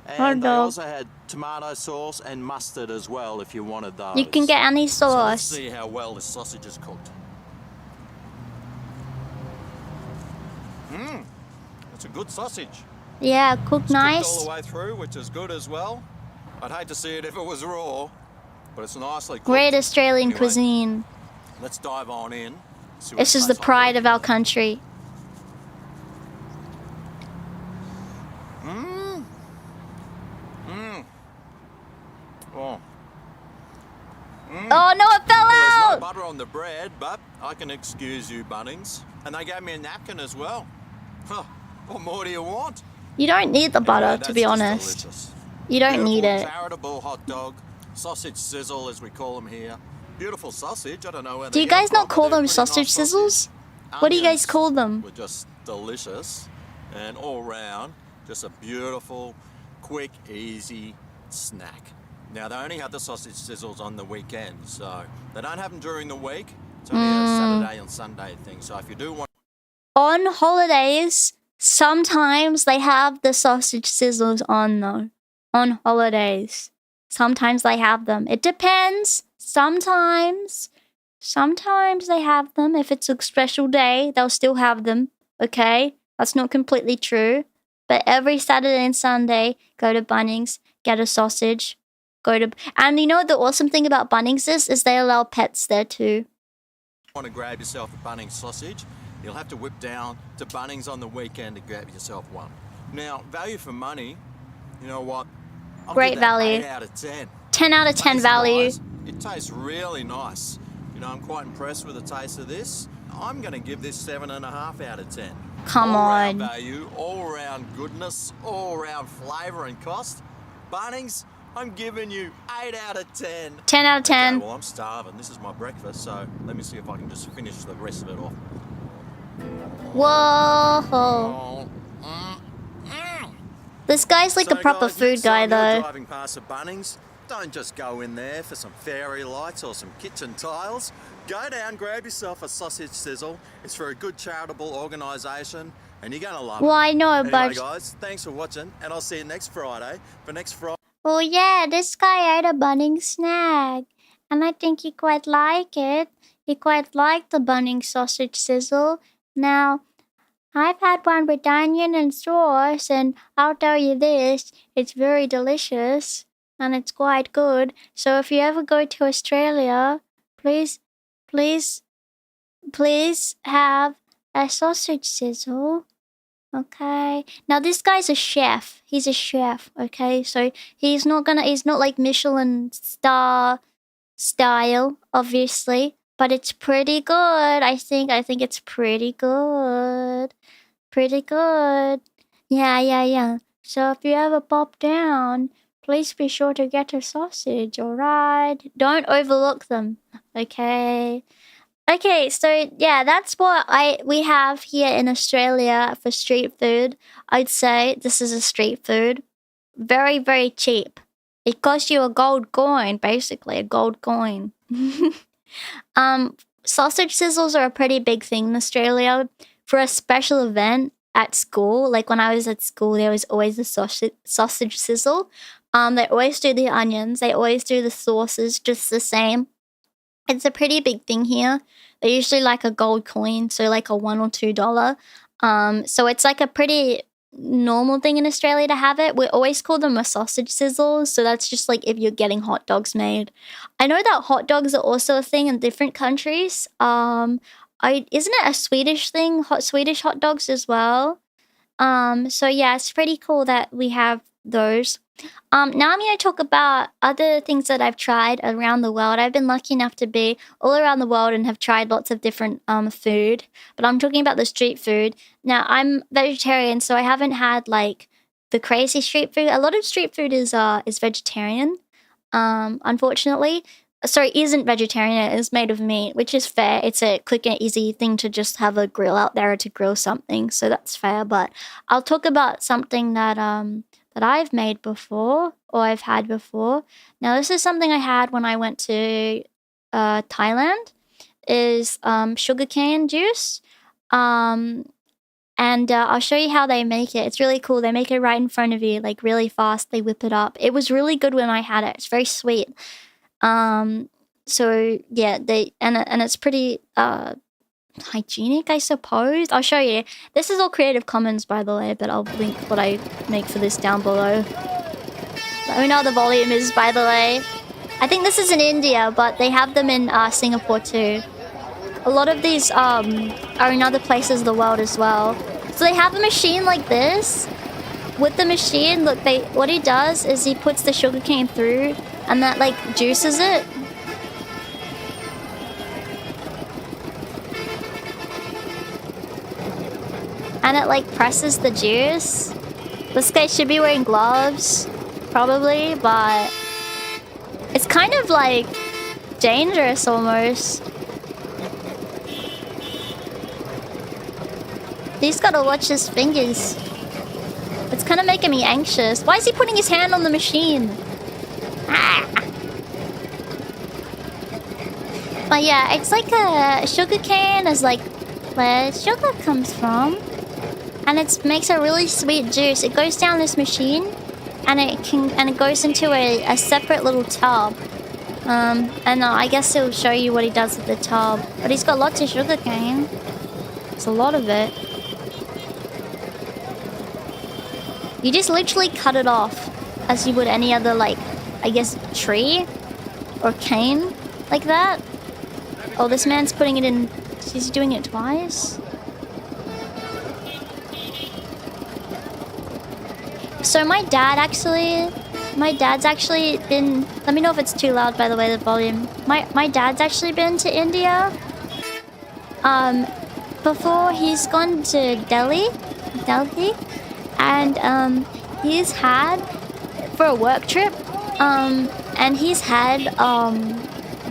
And Hot they dog. also had tomato sauce and mustard as well if you wanted those. You can get any So let's sauce. see how well this sausage is cooked. It's a good sausage. Yeah, cooked Cooked all nice. the way through, which is good as well. I'd hate to see it if it was raw, but it's nicely cooked. Great Australian Anyway, cuisine. Let's dive on in. See what This it is the tastes like. pride of our country. Oh. Oh no, it fell Well, there's no out! butter on the bread, but I can excuse you, Bunnings. And they gave me a napkin as well. Huh. What more do you want? You don't need the butter, Anyway, to be that's just honest. delicious. You don't need Beautiful, it. Charitable hot dog, sausage sizzle as we call them here. Beautiful sausage. I don't know where Do they you get guys them not from, call but they're them pretty sausage nice sizzles? What do you guys Onions call them? Were just delicious, and all round, just a beautiful, quick, easy snack. Now they only have the sausage sizzles on the weekend, so they don't have them during the week. It's only a Saturday and Sunday thing. So if you do want, On holidays, sometimes they have the sausage sizzles on though. On holidays. Sometimes they have them. It depends. Sometimes they have them. If it's a special day, they'll still have them. Okay? That's not completely true. But every Saturday and Sunday, go to Bunnings, get a sausage. And you know what the awesome thing about Bunnings is they allow pets there too. to grab yourself a Bunnings sausage, you'll have to whip down to Bunnings on the weekend to grab yourself one. Now, value for money, you know what? I'll Great give that value. 8 out of 10. 10 out of 10 value. Price-wise, It tastes really nice. You know, I'm quite impressed with the taste of this. I'm going to give this 7.5 out of 10. Come all-round on. value, all-round goodness, all-round flavour and cost. Bunnings, I'm giving you 8 out of 10. 10 out of 10. Okay, well, I'm starving. This is my breakfast, so let me see if I can just finish the rest of it off. Whoa. Oh, This guy's like a proper guys, food next guy time you're though. driving past a Bunnings, don't just go in there for some fairy lights or some kitchen tiles. Go down, grab yourself a sausage sizzle. It's for a good charitable organisation, and you're gonna love Well, it. I know, Anyway, but guys, thanks for watching, and I'll see you next Friday. For next Friday. oh yeah, this guy ate a Bunnings snack, and I think he quite liked it. He quite liked the Bunnings sausage sizzle. Now, I've had one with onion and sauce, and I'll tell you this, it's very delicious, and it's quite good. So if you ever go to Australia, please have a sausage sizzle. Okay. Now this guy's a chef. He's a chef, okay? So he's not like Michelin star style, obviously, but it's pretty good. I think it's pretty good. Pretty good. Yeah. So if you ever pop down, please be sure to get a sausage, alright? Don't overlook them, okay? Okay, so yeah, that's what we have here in Australia for street food. I'd say this is a street food. Very, very cheap. It costs you a gold coin, basically, a gold coin. Sausage sizzles are a pretty big thing in Australia. For a special event at school, like when I was at school, there was always a sausage sizzle. They always do the onions. They always do the sauces just the same. It's a pretty big thing here. They're usually like a gold coin, so like a $1 or $2. So it's like a pretty normal thing in Australia to have it. We always call them a sausage sizzle, so that's just like if you're getting hot dogs made. I know that hot dogs are also a thing in different countries. Isn't it a Swedish thing? Swedish hot dogs as well. So yeah, it's pretty cool that we have those. Now I'm going to talk about other things that I've tried around the world. I've been lucky enough to be all around the world and have tried lots of different food. But I'm talking about the street food. Now, I'm vegetarian, so I haven't had like the crazy street food. A lot of street food is vegetarian, unfortunately. Sorry, isn't vegetarian. It is made of meat, which is fair. It's a quick and easy thing to just have a grill out there to grill something, so that's fair. But I'll talk about something that I've made before or I've had before. Now, this is something I had when I went to Thailand. Is sugarcane juice. And I'll show you how they make it. It's really cool. They make it right in front of you, like really fast. They whip it up. It was really good when I had it. It's very sweet. So yeah, and it's pretty hygienic, I suppose. I'll show you. This is all Creative Commons, by the way, but I'll link what I make for this down below. Let me know what the volume is, by the way. I think this is in India, but they have them in Singapore too. A lot of these are in other places of the world as well. So they have a machine like this. With the machine, look, what he does is he puts the sugarcane through, and that like juices it. And it like presses the juice. This guy should be wearing gloves, probably, but it's kind of like dangerous almost. He's gotta watch his fingers. It's kind of making me anxious. Why is he putting his hand on the machine? Ah. But yeah, it's like a sugarcane is like where sugar comes from. And it makes a really sweet juice. It goes down this machine, and it goes into a separate little tub. And I guess he'll show you what he does with the tub. But he's got lots of sugarcane. It's a lot of it. You just literally cut it off as you would any other, like, I guess, tree or cane like that. Oh, this man's putting it in. He's doing it twice. So my dad actually my dad's actually been... Let me know if it's too loud, by the way, the volume. My dad's actually been to India. Before he's gone to Delhi. And he's had... For a work trip. And he's had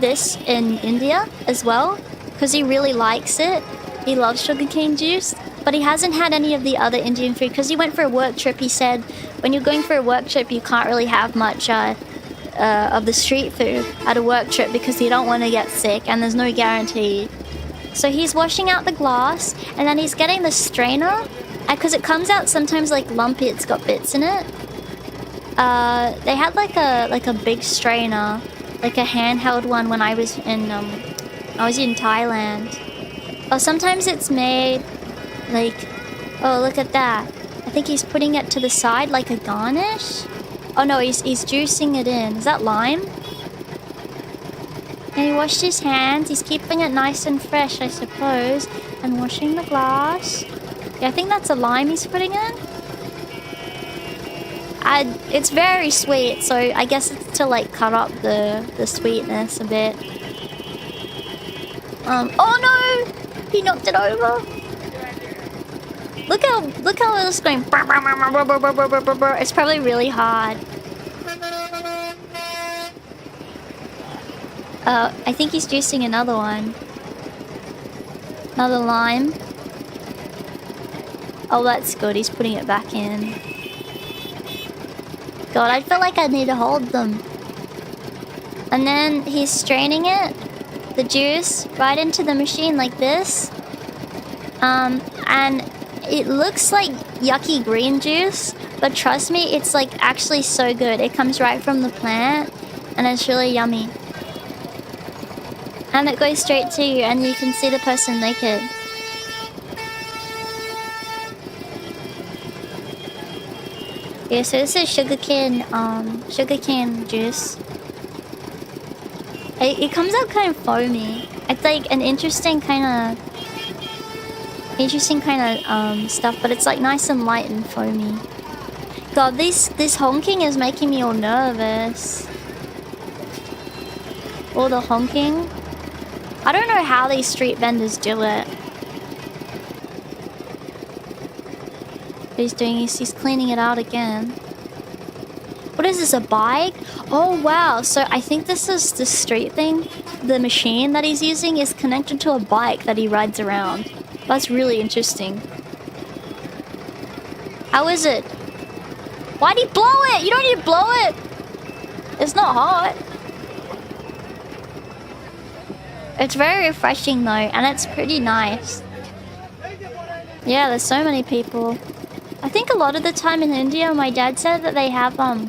this in India as well. Because he really likes it. He loves sugarcane juice. But he hasn't had any of the other Indian food. Because he went for a work trip, he said... When you're going for a work trip, you can't really have much of the street food at a work trip because you don't want to get sick and there's no guarantee. So he's washing out the glass and then he's getting the strainer because it comes out sometimes like lumpy. It's got bits in it. They had like a big strainer, like a handheld one when I was in Thailand. Or sometimes it's made like, oh look at that. I think he's putting it to the side like a garnish. Oh no, he's juicing it in. Is that lime? And he washed his hands. He's keeping it nice and fresh, I suppose. And washing the glass. Yeah, I think that's a lime he's putting in. It's very sweet, so I guess it's to like cut up the sweetness a bit. Oh no! He knocked it over. Look how it's going. It's probably really hard. I think he's juicing another one. Another lime. Oh, that's good. He's putting it back in. God, I feel like I need to hold them. And then he's straining it, the juice, right into the machine like this. And it looks like yucky green juice, but trust me, it's like actually so good. It comes right from the plant, and it's really yummy. And it goes straight to you, and you can see the person naked. Yeah, so this is sugarcane juice. It comes out kind of foamy. It's like an interesting kind of stuff, but it's like nice and light and foamy. God, this honking is making me all nervous. All the honking. I don't know how these street vendors do it. What he's doing is he's cleaning it out again. What is this, a bike? Oh wow, so I think this is the street thing. The machine that he's using is connected to a bike that he rides around. That's really interesting. How is it? Why'd he blow it? You don't need to blow it. It's not hot. It's very refreshing though, and it's pretty nice. Yeah, there's so many people. I think a lot of the time in India, my dad said that they have all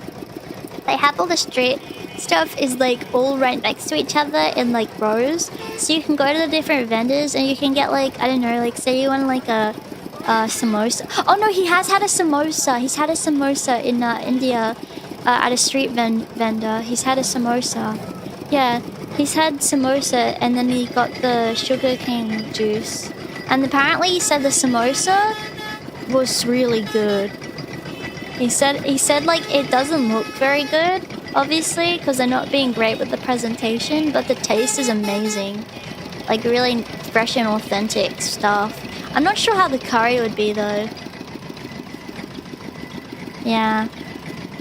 the street stuff is like all right next to each other in like rows, so you can go to the different vendors and you can get like, I don't know, like say you want like a samosa. Oh no, he has had a samosa. He's had a samosa in India at a street vendor. He's had a samosa. Yeah, he's had samosa and then he got the sugarcane juice. And apparently he said the samosa was really good. He said like it doesn't look very good, obviously, because they're not being great with the presentation, but the taste is amazing. Like really fresh and authentic stuff. I'm not sure how the curry would be though. Yeah.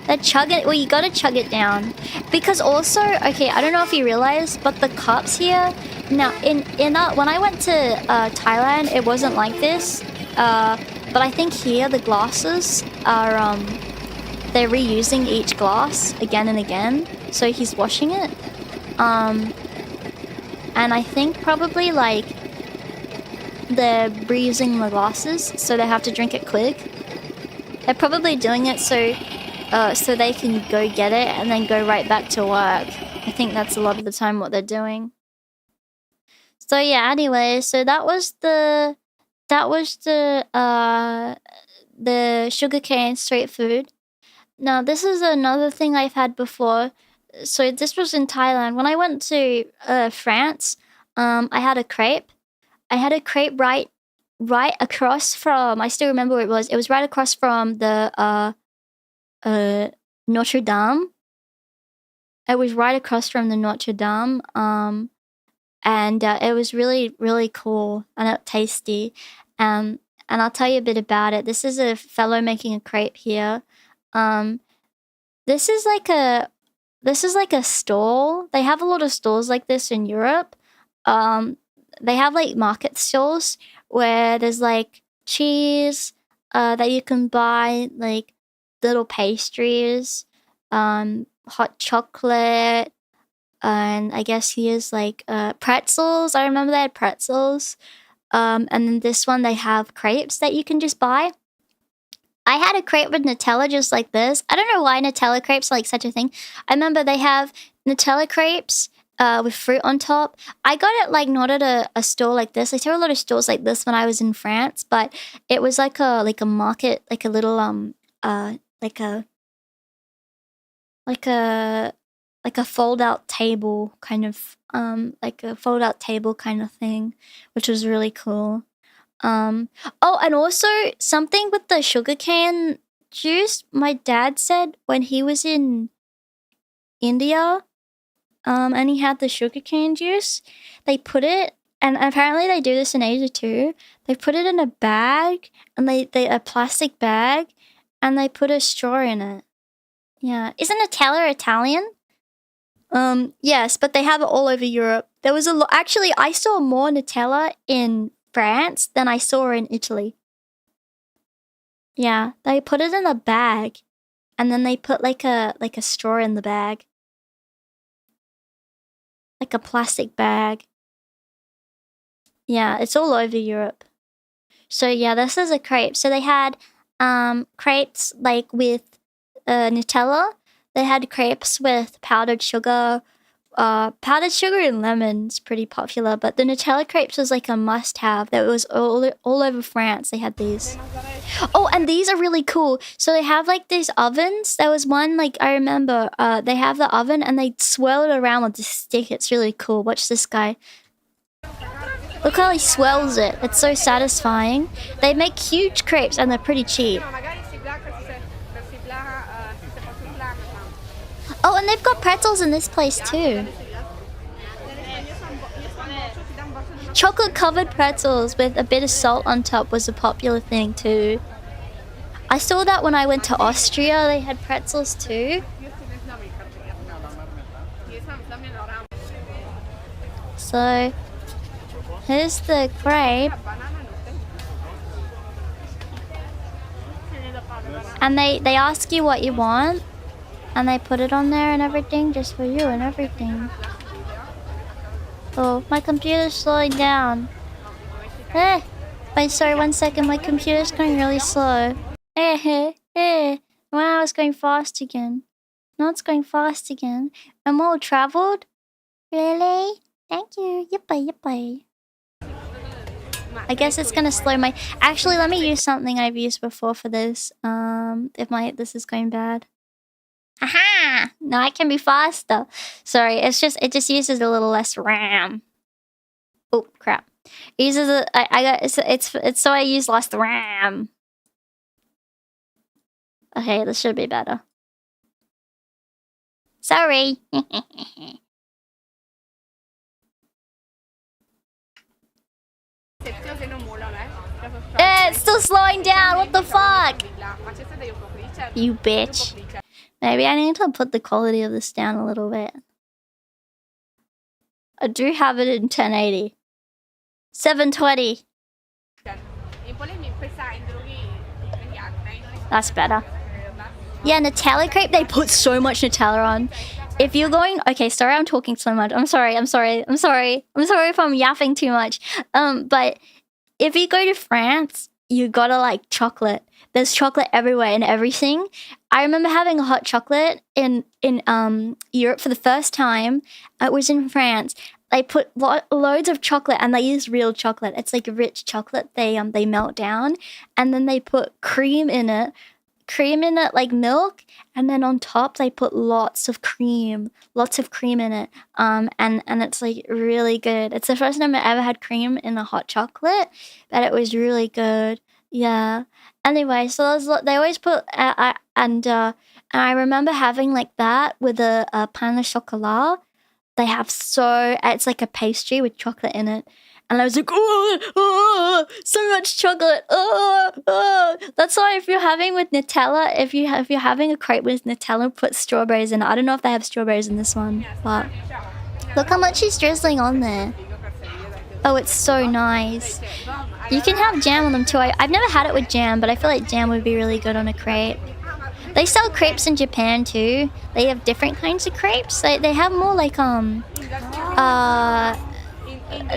They chug it, well you gotta chug it down. Because also, okay, I don't know if you realize, but the cups here, now when I went to Thailand, it wasn't like this. But I think here the glasses are they're reusing each glass again and again. So he's washing it. And I think probably like they're reusing the glasses, so they have to drink it quick. They're probably doing it so they can go get it and then go right back to work. I think that's a lot of the time what they're doing. So yeah, anyway, so that was the sugarcane street food. Now this is another thing I've had before. So this was in Thailand. When I went to France, I had a crêpe. I had a crêpe right across from, I still remember where it was. It was right across from the Notre Dame. It was right across from the Notre Dame. And it was really, really cool and tasty. And I'll tell you a bit about it. This is a fellow making a crepe here. This is like a stall. They have a lot of stalls like this in Europe. They have like market stalls where there's like cheese that you can buy, like little pastries, hot chocolate, and I guess here's like pretzels. I remember they had pretzels. And then this one they have crepes that you can just buy. I had a crepe with Nutella just like this. I don't know why Nutella crepes are like such a thing. I remember they have Nutella crepes with fruit on top. I got it like not at a store like this. I saw a lot of stores like this when I was in France, but it was like a market, like a little like a fold out table kind of thing, which was really cool. Oh, and also something with the sugarcane juice. My dad said when he was in India, and he had the sugarcane juice, they put it, and apparently they do this in Asia too. They put it in a bag, and they a plastic bag, and they put a straw in it. Yeah, isn't Nutella Italian? Yes, but they have it all over Europe. There was a lot. Actually, I saw more Nutella in France than I saw in Italy. Yeah, they put it in a bag, and then they put like a straw in the bag, like a plastic bag. Yeah, it's all over Europe. So yeah, this is a crepe. So they had crepes like with Nutella. They had crepes with powdered sugar. Powdered sugar and lemon's pretty popular, but the Nutella crepes was like a must-have. That was all over France. They had these. Oh, and these are really cool. So they have like these ovens. There was one, like I remember, they have the oven and they swirl it around with the stick. It's really cool. Watch this guy. Look how he swirls it. It's so satisfying. They make huge crepes and they're pretty cheap. Oh, and they've got pretzels in this place too. Chocolate covered pretzels with a bit of salt on top was a popular thing too. I saw that when I went to Austria. They had pretzels too. So here's the crepe. And they ask you what you want. And they put it on there and everything, just for you and everything. Oh, my computer's slowing down. Wait, sorry, 1 second. My computer's going really slow. Wow, it's going fast again. No, it's going fast again. I'm all traveled? Really? Thank you. Yippee. I guess it's gonna slow my... Actually, let me use something I've used before for this. If this is going bad. Aha! No, I can be faster. Sorry, it just uses a little less RAM. Oh crap! It uses it's so I use less RAM. Okay, this should be better. Sorry. It's still slowing down. What the fuck? You bitch. Maybe I need to put the quality of this down a little bit. I do have it in 1080. 720. That's better. Yeah, Nutella crepe, they put so much Nutella on. If you're going... Okay, sorry I'm talking so much. I'm sorry if I'm yapping too much. But if you go to France, you gotta like chocolate. There's chocolate everywhere and everything. I remember having a hot chocolate in Europe for the first time. It was in France. They put loads of chocolate and they use real chocolate. It's like rich chocolate. They melt down and then they put cream in it like milk, and then on top they put lots of cream in it. And it's like really good. It's the first time I ever had cream in a hot chocolate, but it was really good. Yeah. Anyway, so they always put and I remember having like that with a pain au chocolat. They have it's like a pastry with chocolate in it. And I was like, oh, so much chocolate. Oh. That's why if you're having with Nutella, if you're having a crepe with Nutella, put strawberries in it. I don't know if they have strawberries in this one, but look how much is drizzling on there. Oh, it's so nice. You can have jam on them too. I've never had it with jam, but I feel like jam would be really good on a crepe. They sell crepes in Japan too. They have different kinds of crepes. They have more like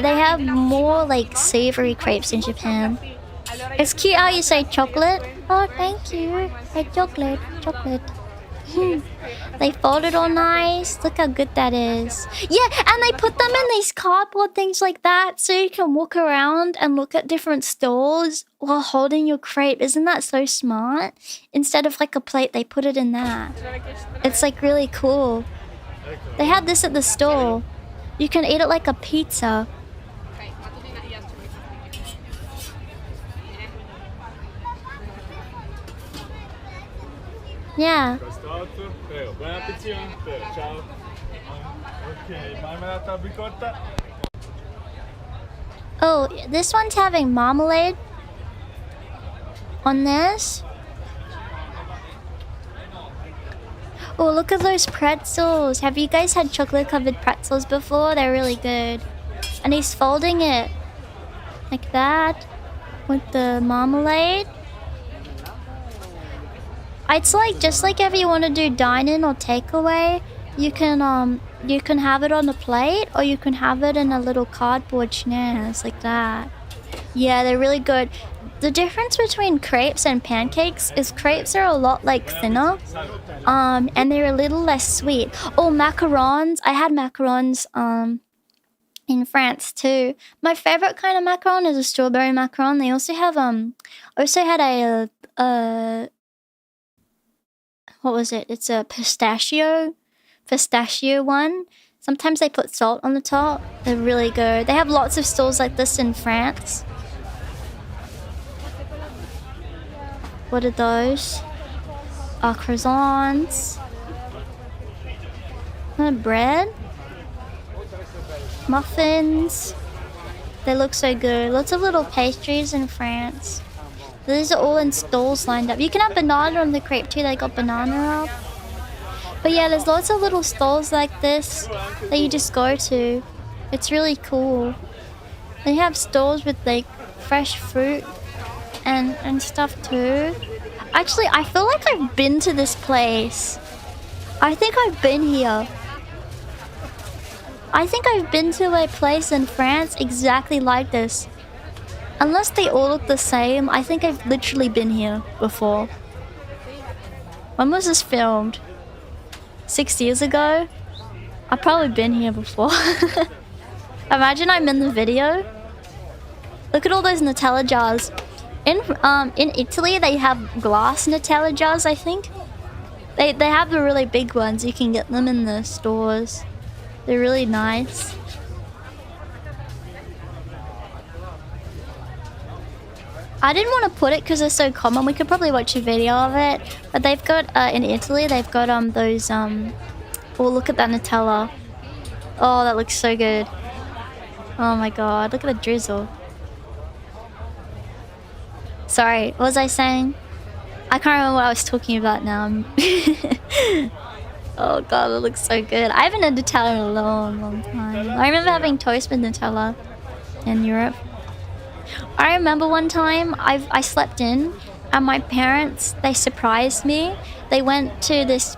they have more like savory crepes in Japan. It's cute how you say chocolate. Oh, thank you. Hey, chocolate. They fold it all nice. Look how good that is. Yeah, and they put them in these cardboard things like that so you can walk around and look at different stalls while holding your crepe. Isn't that so smart? Instead of like a plate, they put it in that. It's like really cool. They had this at the store. You can eat it like a pizza. Yeah. Oh, this one's having marmalade on this. Oh, look at those pretzels. Have you guys had chocolate covered pretzels before? They're really good. And he's folding it like that with the marmalade. It's like just like if you want to do dine-in or takeaway, you can have it on a plate or you can have it in a little cardboard schnauz like that. Yeah, they're really good. The difference between crepes and pancakes is crepes are a lot like thinner, and they're a little less sweet. Oh, macarons! I had macarons in France too. My favorite kind of macaron is a strawberry macaron. They also have had a what was it? It's a pistachio one. Sometimes they put salt on the top. They're really good. They have lots of stalls like this in France. What are those? Croissants. Bread. Muffins. They look so good. Lots of little pastries in France. These are all in stalls lined up. You can have banana on the crepe too. They got banana up. But yeah, there's lots of little stalls like this that you just go to. It's really cool. They have stalls with like fresh fruit and stuff too. Actually, I feel like I've been to this place. I think I've been here. I think I've been to a place in France exactly like this. Unless they all look the same, I think I've literally been here before. When was this filmed? 6 years ago? I've probably been here before. Imagine I'm in the video. Look at all those Nutella jars. In Italy, they have glass Nutella jars, I think. They have the really big ones. You can get them in the stores. They're really nice. I didn't want to put it because they're so common. We could probably watch a video of it. But they've got, in Italy, they've got those, oh, look at that Nutella. Oh, that looks so good. Oh my god, look at the drizzle. Sorry, what was I saying? I can't remember what I was talking about now. Oh god, that looks so good. I haven't had Nutella in a long time. I remember having toast with Nutella in Europe. I remember one time I slept in and my parents, they surprised me. They went to this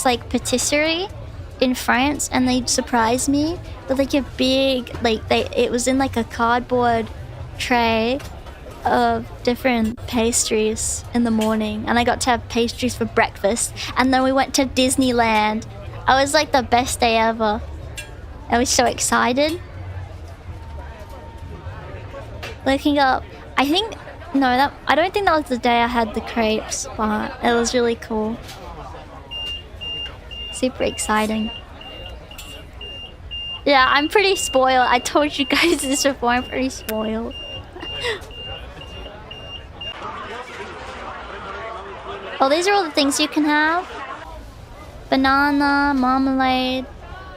like patisserie in France and they surprised me with like a big, like it was in like a cardboard tray of different pastries in the morning, and I got to have pastries for breakfast, and then we went to Disneyland. It was like the best day ever. I was so excited. Looking up, I don't think that was the day I had the crepes, but it was really cool. Super exciting. Yeah, I'm pretty spoiled. I told you guys this before, I'm pretty spoiled. Oh, these are all the things you can have. Banana, marmalade.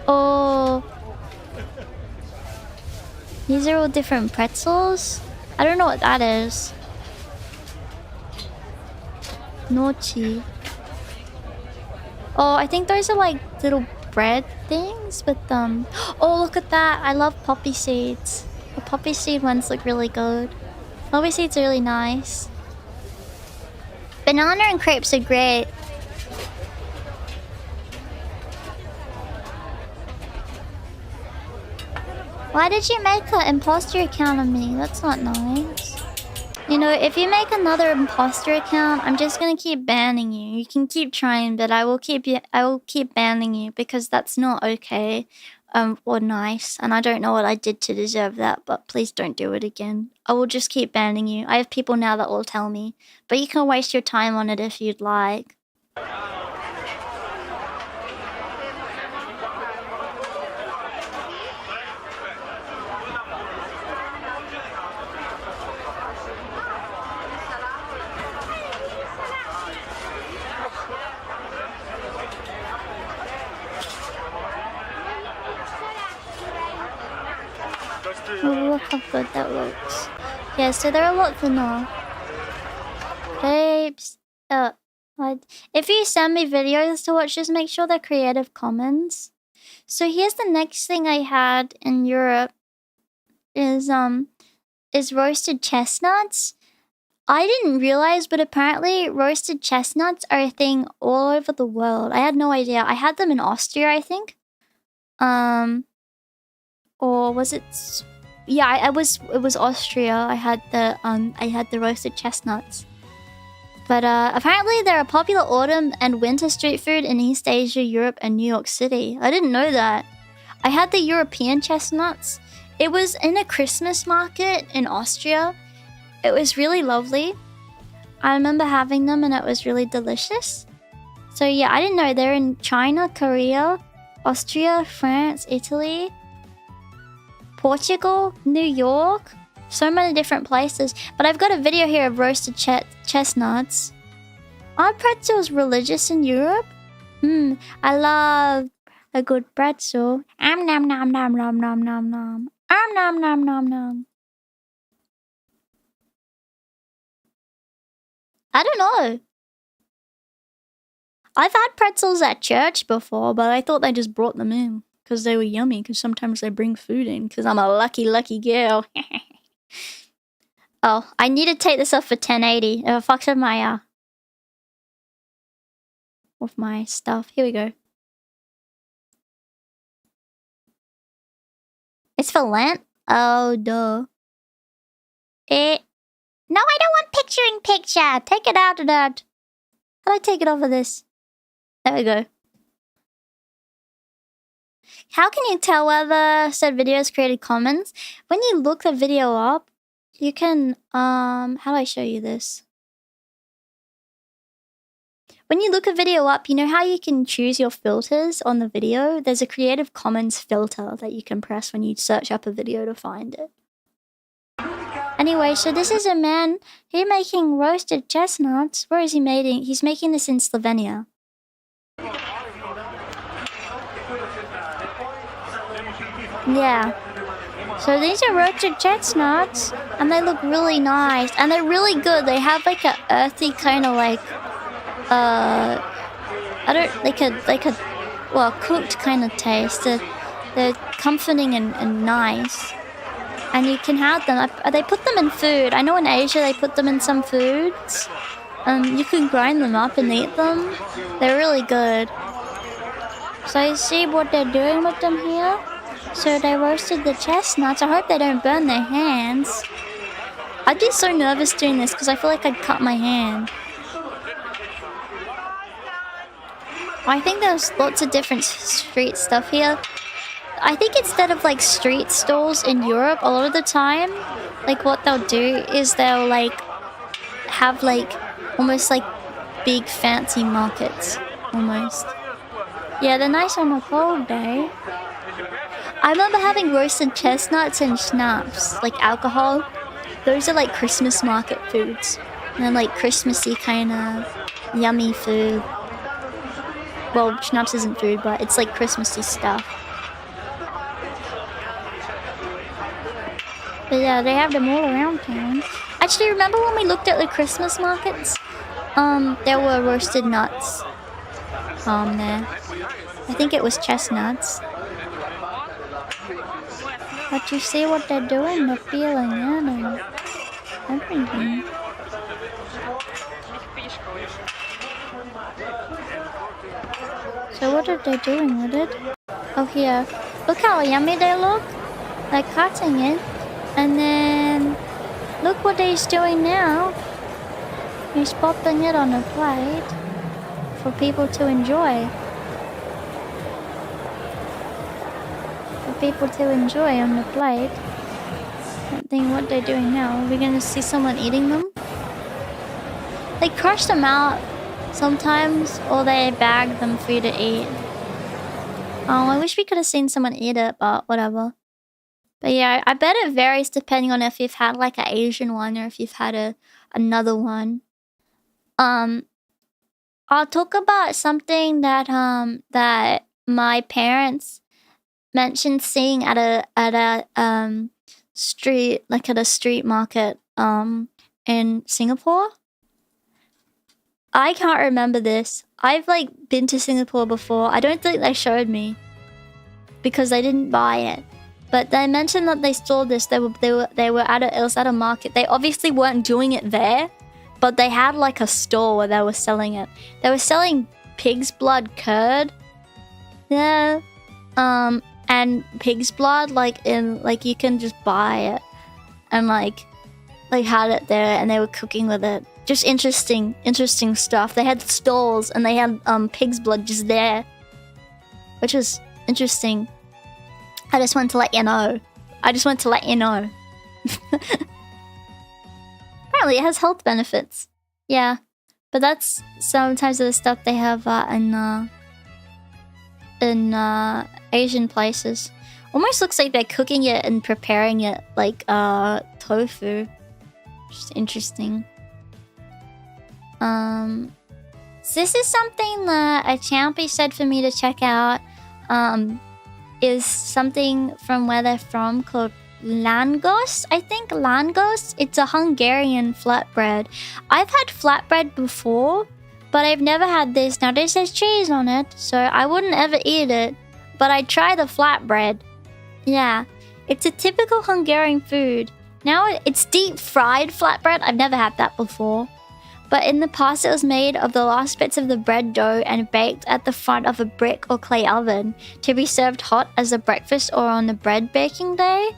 Oh. These are all different pretzels. I don't know what that is. Nochi. Oh, I think those are like little bread things with them. Oh, look at that. I love poppy seeds. The poppy seed ones look really good. Poppy seeds are really nice. Banana and crepes are great. Why did you make an imposter account of me? That's not nice. You know, if you make another imposter account, I'm just gonna keep banning you. You can keep trying, but I will keep banning you because that's not okay, or nice. And I don't know what I did to deserve that, but please don't do it again. I will just keep banning you. I have people now that will tell me, but you can waste your time on it if you'd like. Oh, look how good that looks. Yeah, so there are lots of now. Crepes. If you send me videos to watch, just make sure they're Creative Commons. So here's the next thing I had in Europe is roasted chestnuts. I didn't realize, but apparently roasted chestnuts are a thing all over the world. I had no idea. I had them in Austria, I think. Or was it? Yeah, it was Austria. I had the roasted chestnuts. But apparently they're a popular autumn and winter street food in East Asia, Europe, and New York City. I didn't know that. I had the European chestnuts. It was in a Christmas market in Austria. It was really lovely. I remember having them and it was really delicious. So yeah, I didn't know they're in China, Korea, Austria, France, Italy, Portugal, New York. So many different places. But I've got a video here of roasted chestnuts. Are pretzels religious in Europe? I love a good pretzel. Nom nom nom nom nom nom nom. Nom nom nom nom nom. I don't know. I've had pretzels at church before, but I thought they just brought them in because they were yummy, because sometimes they bring food in because I'm a lucky, lucky girl. Oh, I need to take this off for 1080. If it fucks with my stuff. Here we go. It's for Lent? Oh, duh. No, I don't want picture. Take it out of that. How do I take it off of this? There we go. How can you tell whether said video is Creative Commons? When you look the video up, you can, how do I show you this? When you look a video up, you know how you can choose your filters on the video? There's a Creative Commons filter that you can press when you search up a video to find it. Anyway, so this is a man. He's making roasted chestnuts. Where is he making? He's making this in Slovenia. Yeah. So these are roasted chestnuts, and they look really nice, and they're really good. They have like a earthy kind of like, cooked kind of taste. They're comforting and nice. And you can have them. They put them in food. I know in Asia they put them in some foods. You can grind them up and eat them. They're really good. So you see what they're doing with them here? So they roasted the chestnuts. I hope they don't burn their hands. I'd be so nervous doing this because I feel like I'd cut my hand. I think there's lots of different street stuff here. I think instead of like street stalls in Europe, a lot of the time, like what they'll do is they'll like have like almost like big fancy markets, almost. Yeah, they're nice on a cold day. I remember having roasted chestnuts and schnapps, like alcohol. Those are like Christmas market foods. And they're like Christmassy kind of yummy food. Well, schnapps isn't food, but it's like Christmassy stuff. But yeah, they have them all around town. Actually, remember when we looked at the Christmas markets? There were roasted nuts. There. I think it was chestnuts. But you see what they're doing? They're peeling it and everything. So what are they doing with it? Oh, here. Look how yummy they look. They're cutting it. And then look what he's doing now. He's popping it on a plate for people to enjoy. For people to enjoy on the plate. I don't think what they're doing now. Are we gonna see someone eating them? They crush them out sometimes, or they bag them for you to eat. Oh, I wish we could have seen someone eat it, but whatever. But yeah, I bet it varies depending on if you've had like an Asian one or if you've had another one. I'll talk about something that that my parents mentioned seeing at a street, like at a street market in Singapore. I can't remember this. I've like been to Singapore before. I don't think they showed me because I didn't buy it. But they mentioned that they saw this. They were at it was at a market. They obviously weren't doing it there, but they had like a store where they were selling it. They were selling pig's blood curd. Yeah. And pig's blood like you can just buy it. And like had it there and they were cooking with it. Just interesting stuff. They had stalls and they had pig's blood just there. Which was interesting. I just wanted to let you know. Apparently it has health benefits. Yeah. But that's sometimes the stuff they have in Asian places. Almost looks like they're cooking it and preparing it like tofu. Just interesting. So this is something that a champy said for me to check out. Is something from where they're from called lángos. I think lángos. It's a Hungarian flatbread. I've had flatbread before, but I've never had this. Now this has cheese on it, so I wouldn't ever eat it. But I'd try the flatbread. Yeah, it's a typical Hungarian food. Now it's deep fried flatbread. I've never had that before. But in the past, it was made of the last bits of the bread dough and baked at the front of a brick or clay oven to be served hot as a breakfast or on the bread baking day.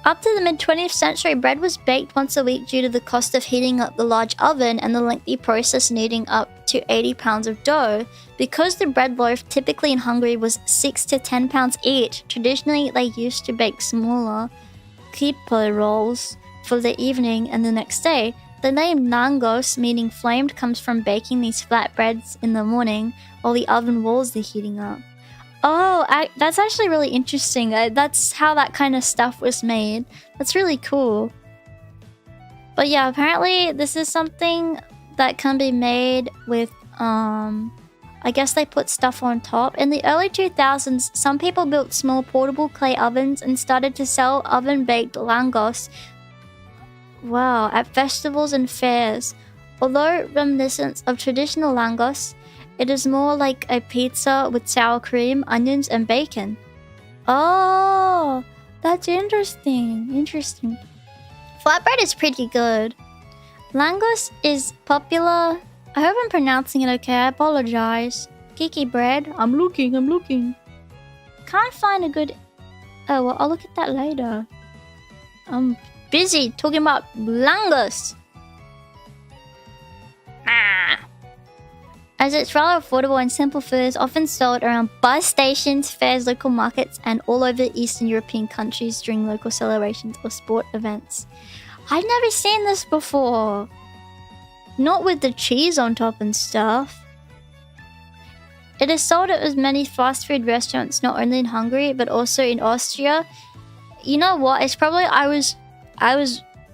Up to the mid-20th century, bread was baked once a week due to the cost of heating up the large oven and the lengthy process needing up to 80 pounds of dough. Because the bread loaf typically in Hungary was 6 to 10 pounds each, traditionally they used to bake smaller crêpe rolls for the evening and the next day. The name lángos, meaning flamed, comes from baking these flatbreads in the morning while the oven walls are heating up. Oh, that's actually really interesting. That's how that kind of stuff was made. That's really cool. But yeah, apparently this is something that can be made with, I guess they put stuff on top. In the early 2000s, some people built small portable clay ovens and started to sell oven-baked lángos. Wow, at festivals and fairs. Although reminiscent of traditional lángos, it is more like a pizza with sour cream, onions, and bacon. Oh, that's interesting. Interesting. Flatbread is pretty good. Lángos is popular. I hope I'm pronouncing it okay. I apologize. Kiki bread. I'm looking. Can't find a good... Oh, well, I'll look at that later. I'm busy talking about lángos. As it's rather affordable and simple food, is often sold around bus stations, fairs, local markets, and all over Eastern European countries during local celebrations or sport events. I've never seen this before. Not with the cheese on top and stuff. It is sold at as many fast food restaurants, not only in Hungary, but also in Austria. You know what? It's probably I was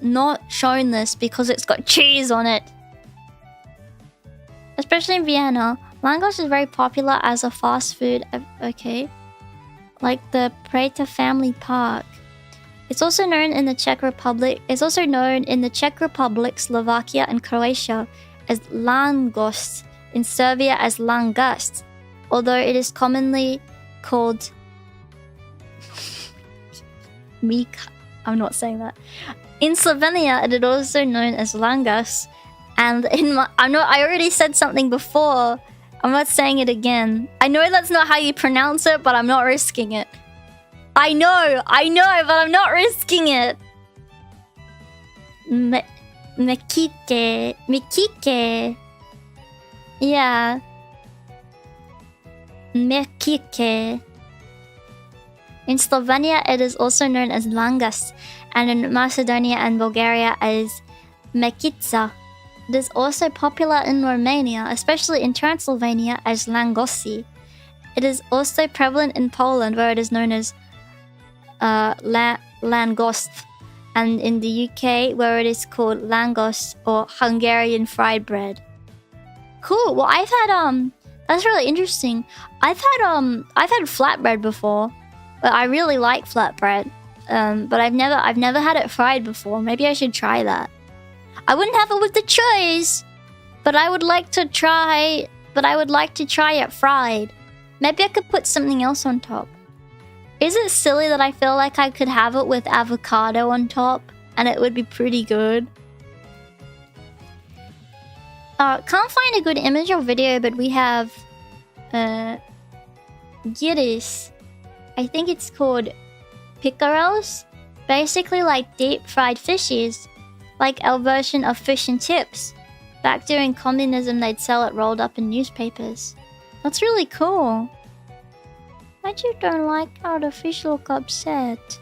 not shown this because it's got cheese on it. Especially in Vienna, lángos is very popular as a fast food. Okay, like the Preta Family Park. It's also known in the Czech Republic. It's also known in the Czech Republic, Slovakia, and Croatia as lángos. In Serbia as lángos, although it is commonly called I'm not saying that. In Slovenia, it is also known as lángos, and I already said something before. I'm not saying it again. I know that's not how you pronounce it, but I'm not risking it. I know, but I'm not risking it. Mekike. Yeah. Mekike. In Slovenia, it is also known as lángos, and in Macedonia and Bulgaria as mekica. It is also popular in Romania, especially in Transylvania, as langosi. It is also prevalent in Poland, where it is known as langost, and in the UK, where it is called lángos or Hungarian fried bread. Cool. Well, I've had that's really interesting. I've had flatbread before, but I really like flatbread. But I've never had it fried before. Maybe I should try that. I wouldn't have it with the cheese, but I would like to try it fried. Maybe I could put something else on top. Is it silly that I feel like I could have it with avocado on top and it would be pretty good? Can't find a good image or video, but we have gyros. I think it's called picaros. Basically like deep fried fishes. Like our version of fish and chips. Back during communism, they'd sell it rolled up in newspapers. That's really cool. I just don't like how the fish look upset.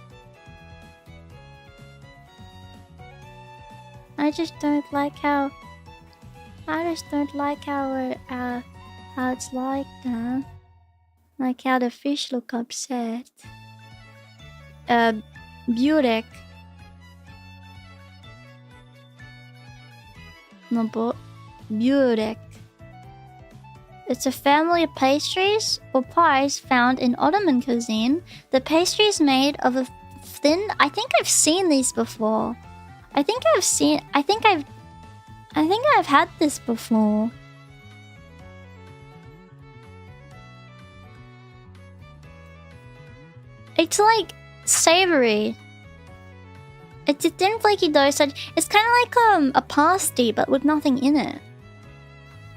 I just don't like how it's like that. Like how the fish look upset. Burek. No, but burek. It's a family of pastries or pies found in Ottoman cuisine. The pastry is made of a thin... I think I've seen these before. I think I've had this before. It's like savory. It's a thin flaky dough. So it's kind of like a pasty, but with nothing in it.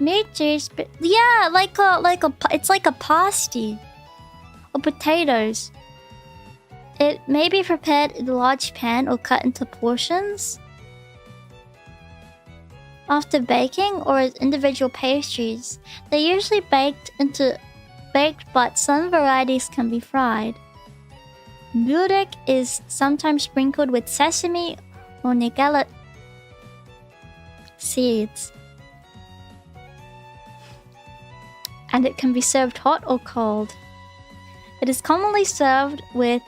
Meat juice, but yeah, it's like a pasty or potatoes. It may be prepared in a large pan or cut into portions after baking or as individual pastries. They're usually baked, but some varieties can be fried. Burek is sometimes sprinkled with sesame or nigella seeds. And it can be served hot or cold. It is commonly served with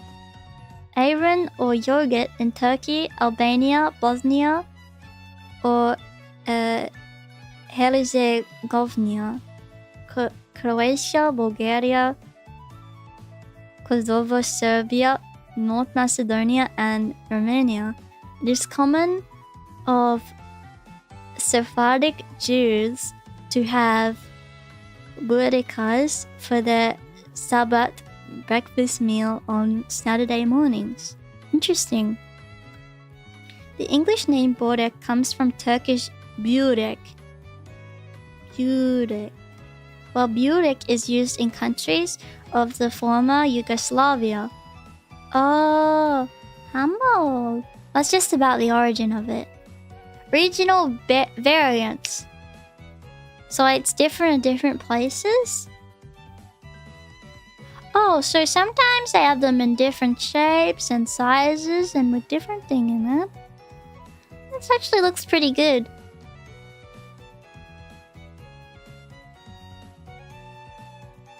ayran or yogurt in Turkey, Albania, Bosnia, or Herzegovina, Croatia, Bulgaria, Kosovo, Serbia, North Macedonia, and Romania. It is common of Sephardic Jews to have burekas for their Sabbath breakfast meal on Saturday mornings. Interesting. The English name burek comes from Turkish burek. While burek is used in countries of the former Yugoslavia. Oh, Hamburg. That's just about the origin of it. Regional variants. So it's different in different places? Oh, so sometimes they have them in different shapes and sizes and with different thing in it. This actually looks pretty good.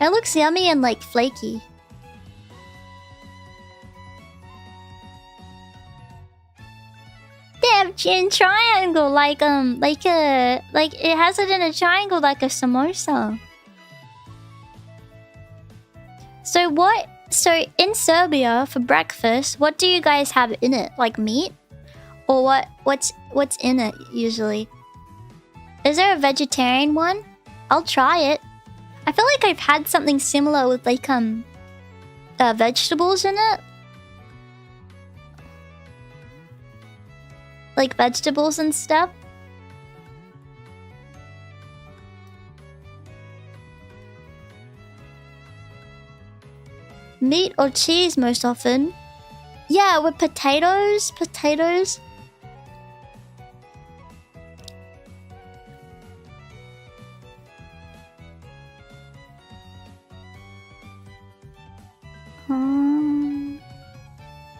It looks yummy and like flaky. in triangle, like it has it in a triangle like a samosa. So in Serbia for breakfast, what do you guys have in it? Like meat? Or what's in it usually? Is there a vegetarian one? I'll try it. I feel like I've had something similar with like vegetables in it. Like vegetables and stuff. Meat or cheese most often. Yeah, with potatoes.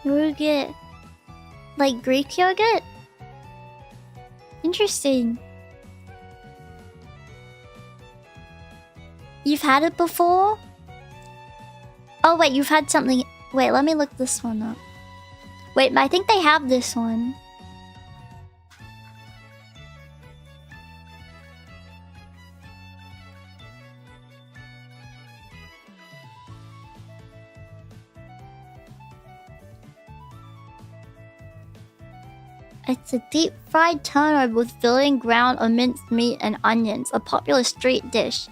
Yogurt. Like Greek yogurt? Interesting. You've had it before? Oh wait, you've had something... Wait, let me look this one up. Wait, I think they have this one. It's a deep fried turnip with filling ground or minced meat and onions, a popular street dish.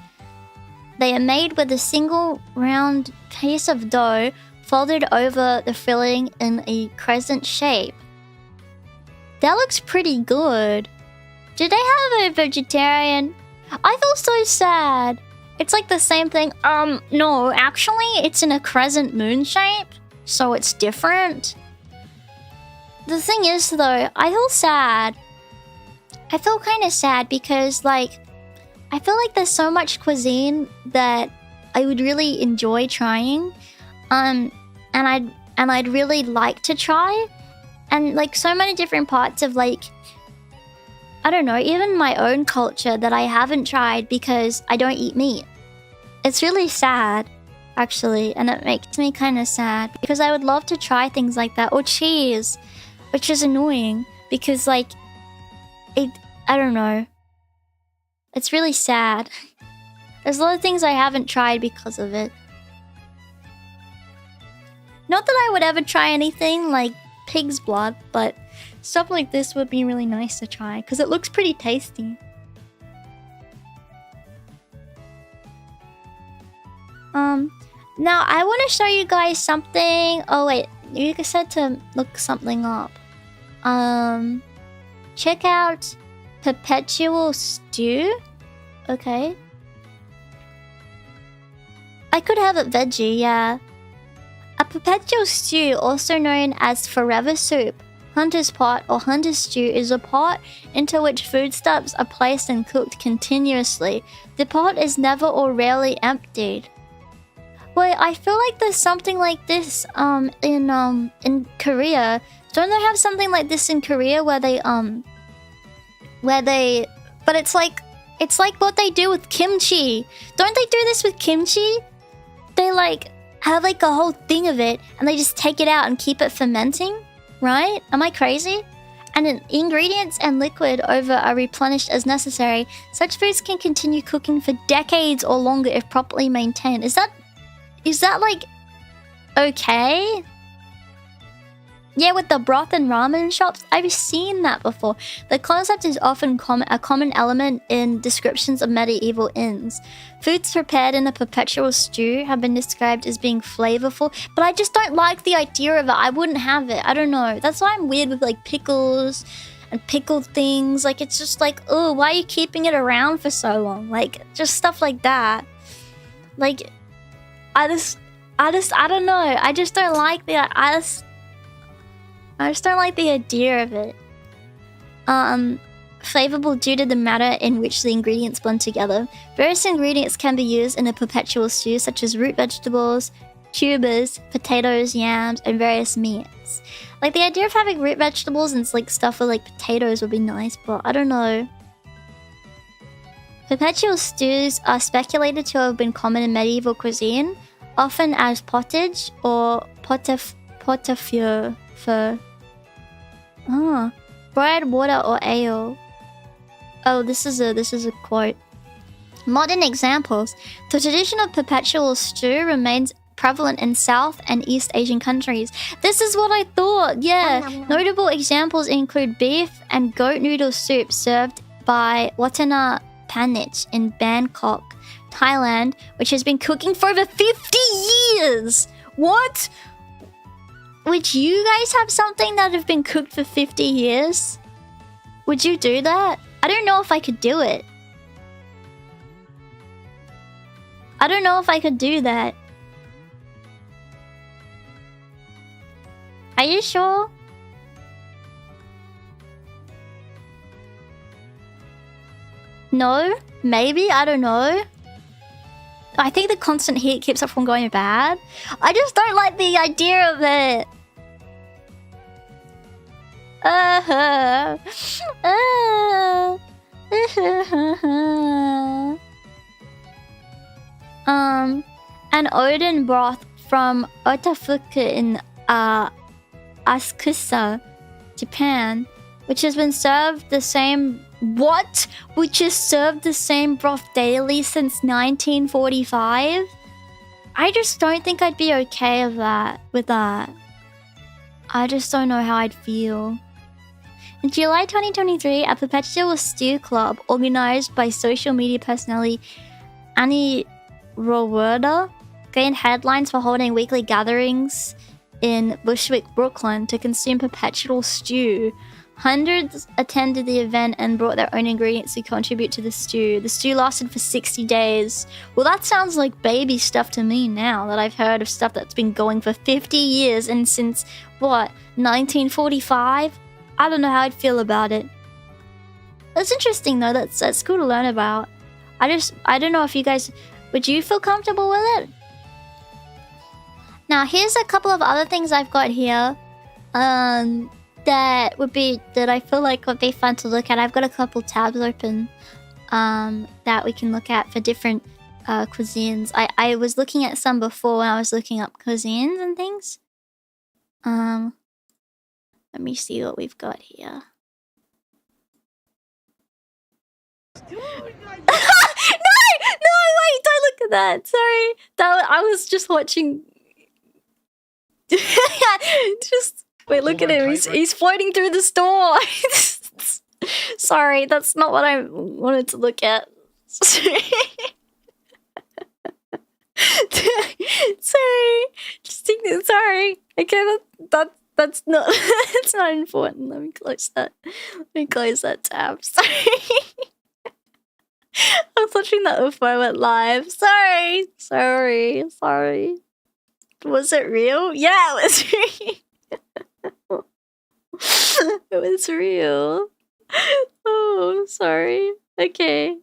They are made with a single round piece of dough folded over the filling in a crescent shape. That looks pretty good. Do they have a vegetarian? I feel so sad. It's like the same thing. No, actually, it's in a crescent moon shape, so it's different. The thing is, though, I feel sad. I feel kind of sad because, like, I feel like there's so much cuisine that I would really enjoy trying, and I'd really like to try, and like so many different parts of like, I don't know, even my own culture that I haven't tried because I don't eat meat. It's really sad, actually, and it makes me kind of sad because I would love to try things like that, or cheese, which is annoying because like, I don't know. It's really sad. There's a lot of things I haven't tried because of it. Not that I would ever try anything like pig's blood, but stuff like this would be really nice to try because it looks pretty tasty. Now I want to show you guys something. Oh wait, you said to look something up. Check out perpetual stew. Okay. I could have it veggie, yeah. A perpetual stew, also known as forever soup, hunter's pot, or hunter's stew, is a pot into which foodstuffs are placed and cooked continuously. The pot is never or rarely emptied. Wait, I feel like there's something like this in Korea. Don't they have something like this in Korea where they but it's like what they do with kimchi. Don't they do this with kimchi? They like have like a whole thing of it and they just take it out and keep it fermenting, right? Am I crazy? And ingredients and liquid over are replenished as necessary. Such foods can continue cooking for decades or longer if properly maintained. Is that like okay? Yeah, with the broth and ramen shops, I've seen that before. The concept is often a common element in descriptions of medieval inns. Foods prepared in a perpetual stew have been described as being flavorful, but I just don't like the idea of it. I wouldn't have it. I don't know. That's why I'm weird with like pickles and pickled things. Like it's just like, oh, why are you keeping it around for so long? Like just stuff like that. Like I don't know. I just don't like the I just don't like the idea of it. Flavorful due to the manner in which the ingredients blend together. Various ingredients can be used in a perpetual stew, such as root vegetables, tubers, potatoes, yams, and various meats. Like the idea of having root vegetables and like stuff with like potatoes would be nice, but I don't know. Perpetual stews are speculated to have been common in medieval cuisine, often as pottage or potafio. Bread, water, or ale. Oh, this is a quote. Modern examples. The tradition of perpetual stew remains prevalent in South and East Asian countries. This is what I thought. Yeah. Notable examples include beef and goat noodle soup served by Watana Panich in Bangkok, Thailand, which has been cooking for over 50 years. What? Would you guys have something that have been cooked for 50 years? Would you do that? I don't know if I could do it. I don't know if I could do that. Are you sure? No? Maybe? I don't know. I think the constant heat keeps it from going bad. I just don't like the idea of it. An Odin broth from Otafuku in Asukusa, Japan, which has been served the same... What? Which has served the same broth daily since 1945? I just don't think I'd be okay with that. I just don't know how I'd feel. In July 2023, a perpetual stew club organized by social media personality Annie Rowerda gained headlines for holding weekly gatherings in Bushwick, Brooklyn to consume perpetual stew. Hundreds attended the event and brought their own ingredients to contribute to the stew. The stew lasted for 60 days. Well, that sounds like baby stuff to me now that I've heard of stuff that's been going for 50 years and since, what, 1945? I don't know how I'd feel about it. That's interesting though, that's cool to learn about. I don't know if you guys, would you feel comfortable with it? Now, here's a couple of other things I've got here. That I feel like would be fun to look at. I've got a couple tabs open that we can look at for different cuisines. I was looking at some before when I was looking up cuisines and things. Let me see what we've got here. No, wait, don't look at that. Sorry. I was just watching. Just wait, look at him. He's floating through the store. Sorry, that's not what I wanted to look at. Sorry. Sorry. Okay, that's not that's not important. Let me close that. Let me close that tab. Sorry. I was watching that before I went live. Sorry. Was it real? Yeah, it was real. It was real. Oh, sorry. Okay.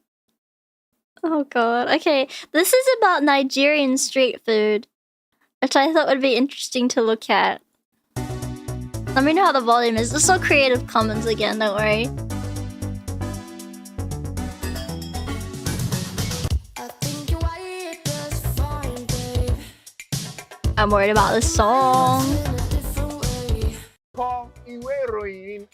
Oh god. Okay, this is about Nigerian street food, which I thought would be interesting to look at. Let me know how the volume is. This is all Creative Commons again, don't worry. I'm worried about this song. Flying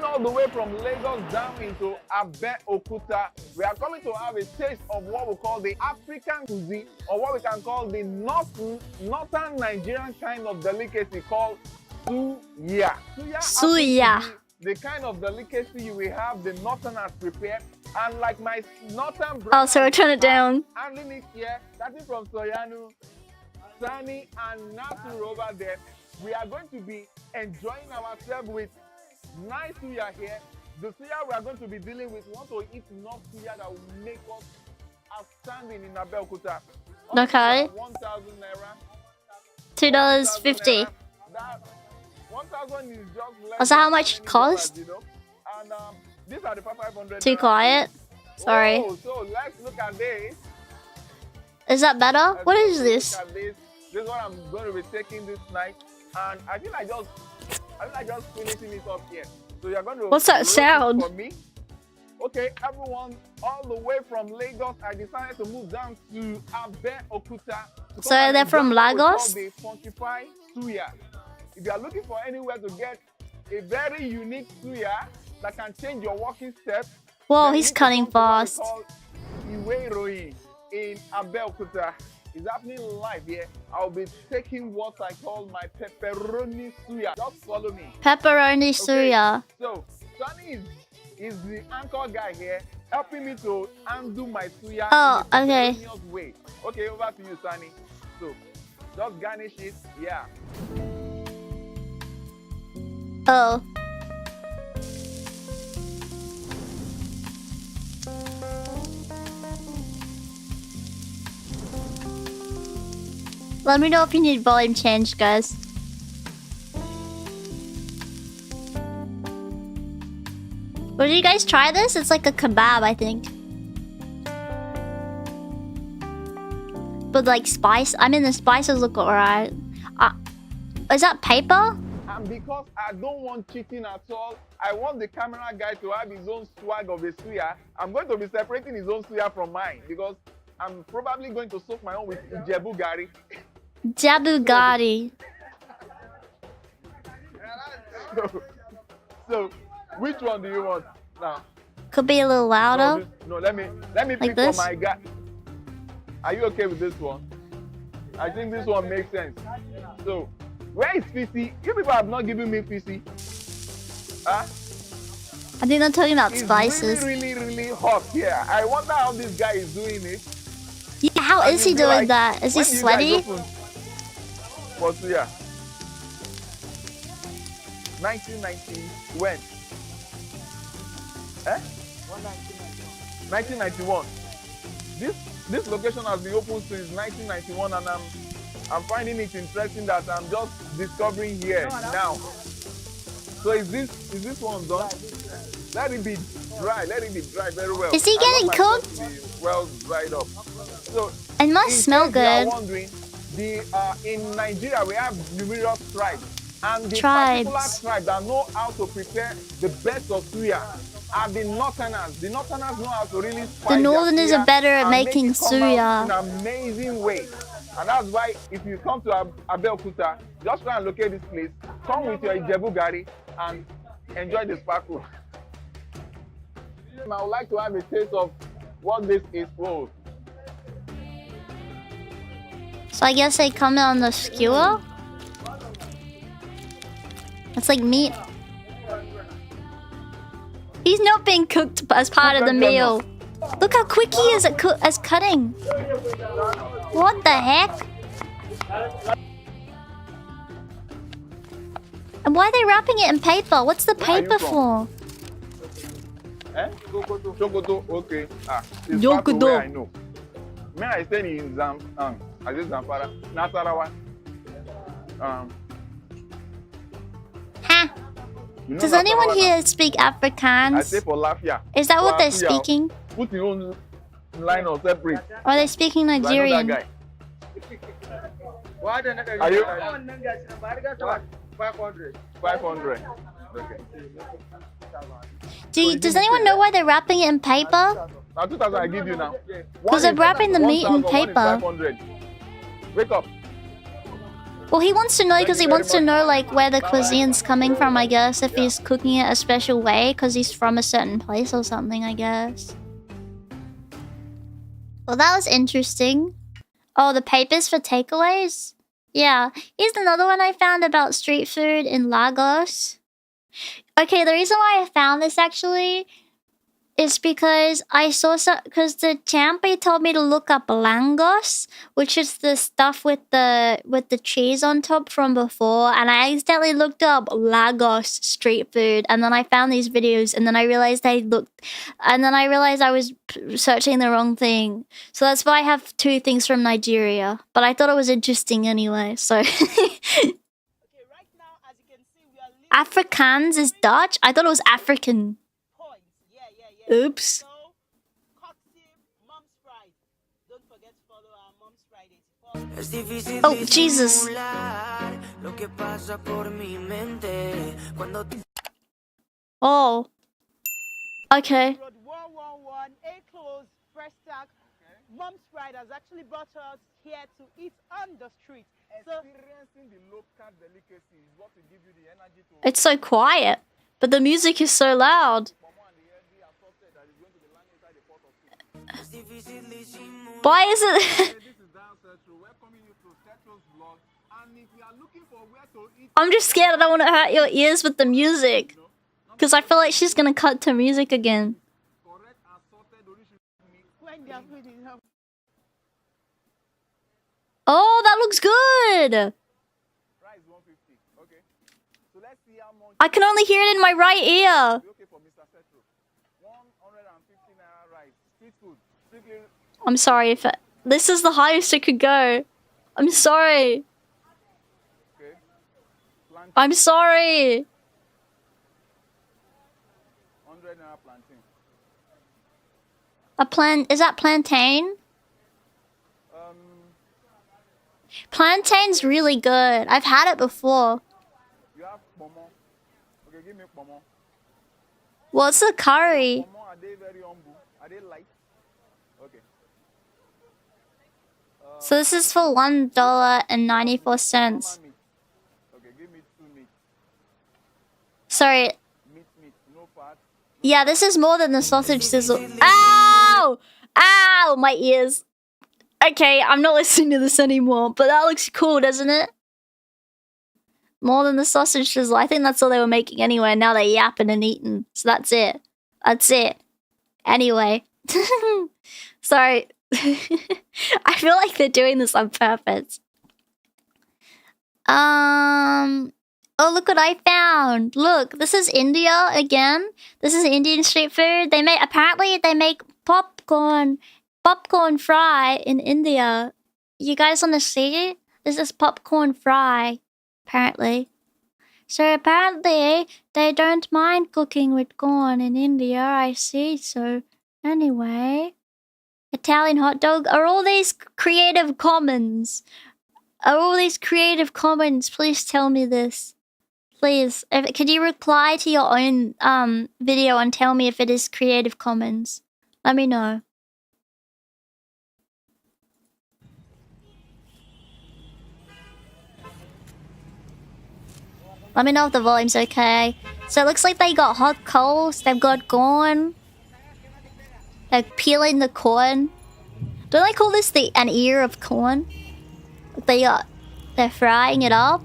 all the way from Lagos down into Abeokuta, we are coming to have a taste of what we call the African cuisine, or what we can call the northern Nigerian kind of delicacy called suya. Suya. The kind of delicacy you will have the northerners prepare, and like my northern brother. Oh, sorry, turn it down. Handling it here, starting from Soyanu, Sani, and Nasu over there. We are going to be enjoying ourselves with nice suya here. The suya we are going to be dealing with, we want to eat enough suya that will make us outstanding in Abeokuta. Okay. 1,000 naira. $2.50. That 1,000 is just less. Was that how much it cost? You know? And these are the 500. Too quiet. Sorry. Oh, so let's look at this. Is that better? What is this? This is what I'm going to be taking this night. And I feel like just finishing it up here. So you're going to. What's that sound? For me. Okay, everyone, all the way from Lagos, I decided to move down to Abeokuta. So they're from Lagos? The Funkify Suya. If you are looking for anywhere to get a very unique suya that can change your walking steps. Whoa, Then he's you need to cutting come to what we fast. call Iwe in Abeokuta. It's happening live here. I'll be taking what I call my pepperoni suya. Just follow me. Pepperoni suya. So, Sunny is the anchor guy here, helping me to undo my suya Oh, in a okay. pepperonious way. Okay, over to you, Sunny. So, just garnish it. Yeah. Oh. Let me know if you need volume change, guys. Would you guys try this? It's like a kebab, I think. But like spice, I mean the spices look alright. Is that paper? And because I don't want cheating at all, I want the camera guy to have his own swag of a suya. I'm going to be separating his own suya from mine because I'm probably going to soak my own with Ijebu Gari. Jabu Gari. So, which one do you want now? Could be a little louder. No, let me Like pick this? for my guy. Are you okay with this one? I think this one makes sense. So, where is Fisi? You people have not given me Fisi. Huh? I think they're talking about It's spices. really hot here. I wonder how this guy is doing it. Yeah, how is he doing that? Is he when do you sweaty? guys open for suya? 1990 when? Eh? 1991. This location has been open since 1991, and I'm finding it interesting that I'm just discovering here now. So is this one done? Let it be dry. Let it be dry very well. Is he getting cooked? Well dried up. So It must smell case you are good. wondering, in Nigeria we have numerous tribes, and the Tribes. particular tribe that know how to prepare the best of suya are the northerners. The northerners know how to really spice The northerners their are suya better at and making make it come out suya. in an amazing way. And that's why if you come to Abeokuta, just try and locate this place. Come with your Ijebu Gari and enjoy the sparkle. I would like to have a taste of what this is for. So I guess they come on the skewer? It's like meat. He's not being cooked as part of the meal. Look how quick he is at cutting. What the heck? And why are they wrapping it in paper? What's the paper for? Eh? Chokoto, okay. It's Yokodo. far from where I know. May I stay in Zamfara, Nasarawa. Huh? You know Does anyone Nasarawa here speak now? I Afrikaans? say for Lafia. Is that what For they're Asuya, speaking? Put your own line or separate. Or are they speaking So I know that Nigerian? guy. Are you? 500. Okay. Does anyone know why they're wrapping it in paper? Now 2,000 I give you now. Because they're wrapping the meat in 1,000, one is paper. 500. Wake up. Well, he wants to know because he wants to know like where the cuisine's coming from, I guess. If he's cooking it a special way because he's from a certain place or something, I guess. Well, that was interesting. Oh, the papers for takeaways? Yeah. Here's another one I found about street food in Lagos. Okay, the reason why I found this actually is because I saw because the Champy told me to look up lángos, which is the stuff with the cheese on top from before, and I accidentally looked up Lagos street food, and then I found these videos, and then I realized I was searching the wrong thing. So that's why I have two things from Nigeria, but I thought it was interesting anyway. So Afrikaans is Dutch. I thought it was African. Oops. Oh, Jesus. Oh. Okay. Road 111, A close, fresh stack. Mom's Pride has actually brought us here to eat on the street. experiencing the local delicacy is what will give you the energy to. It's so quiet, but the music is so loud. Why is it? This is Dan Setro, welcoming you to Setro's vlog. And if you are looking for where to eat, I'm just scared I don't want to hurt your ears with the music. Because I feel like she's going to cut to music again. correct assorted original meat. When they are food is not Oh, that looks good. Rice 150. Okay. So let's see how much. I can only hear it in my right ear. Okay for Mr. Setro. 150 naira rice. Street food. Strictly. I'm sorry if this is the highest it could go. I'm sorry. Okay. Plantain. I'm sorry. 100 naira plantain. Is that plantain? Plantain's really good. I've had it before. You have pomo. Okay, give me pomo. What's the curry? Pomo, are they very humble? Are they light? Okay. So this is for $1.94. Normal meat. Okay, give me 2 meat. Sorry. Meat, no fat. Yeah, this is more than the sausage sizzle. Ow! Ow! My ears. Okay, I'm not listening to this anymore, but that looks cool, doesn't it? More than the sausage sizzle. I think that's all they were making anyway. Now they're yapping and eating. So that's it. That's it. Anyway. Sorry. I feel like they're doing this on purpose. Oh, look what I found. Look, this is India again. This is Indian street food. Apparently they make popcorn fry in India. You guys want to see? This is popcorn fry, apparently. So apparently they don't mind cooking with corn in India. I see. So anyway, Italian hot dog. Are all these Creative Commons? Please tell me this. Please, could you reply to your own video and tell me if it is Creative Commons? Let me know. Let me know if the volume's okay. So it looks like they got hot coals. They've got corn. They're peeling the corn. Don't they call this an ear of corn? They're frying it up.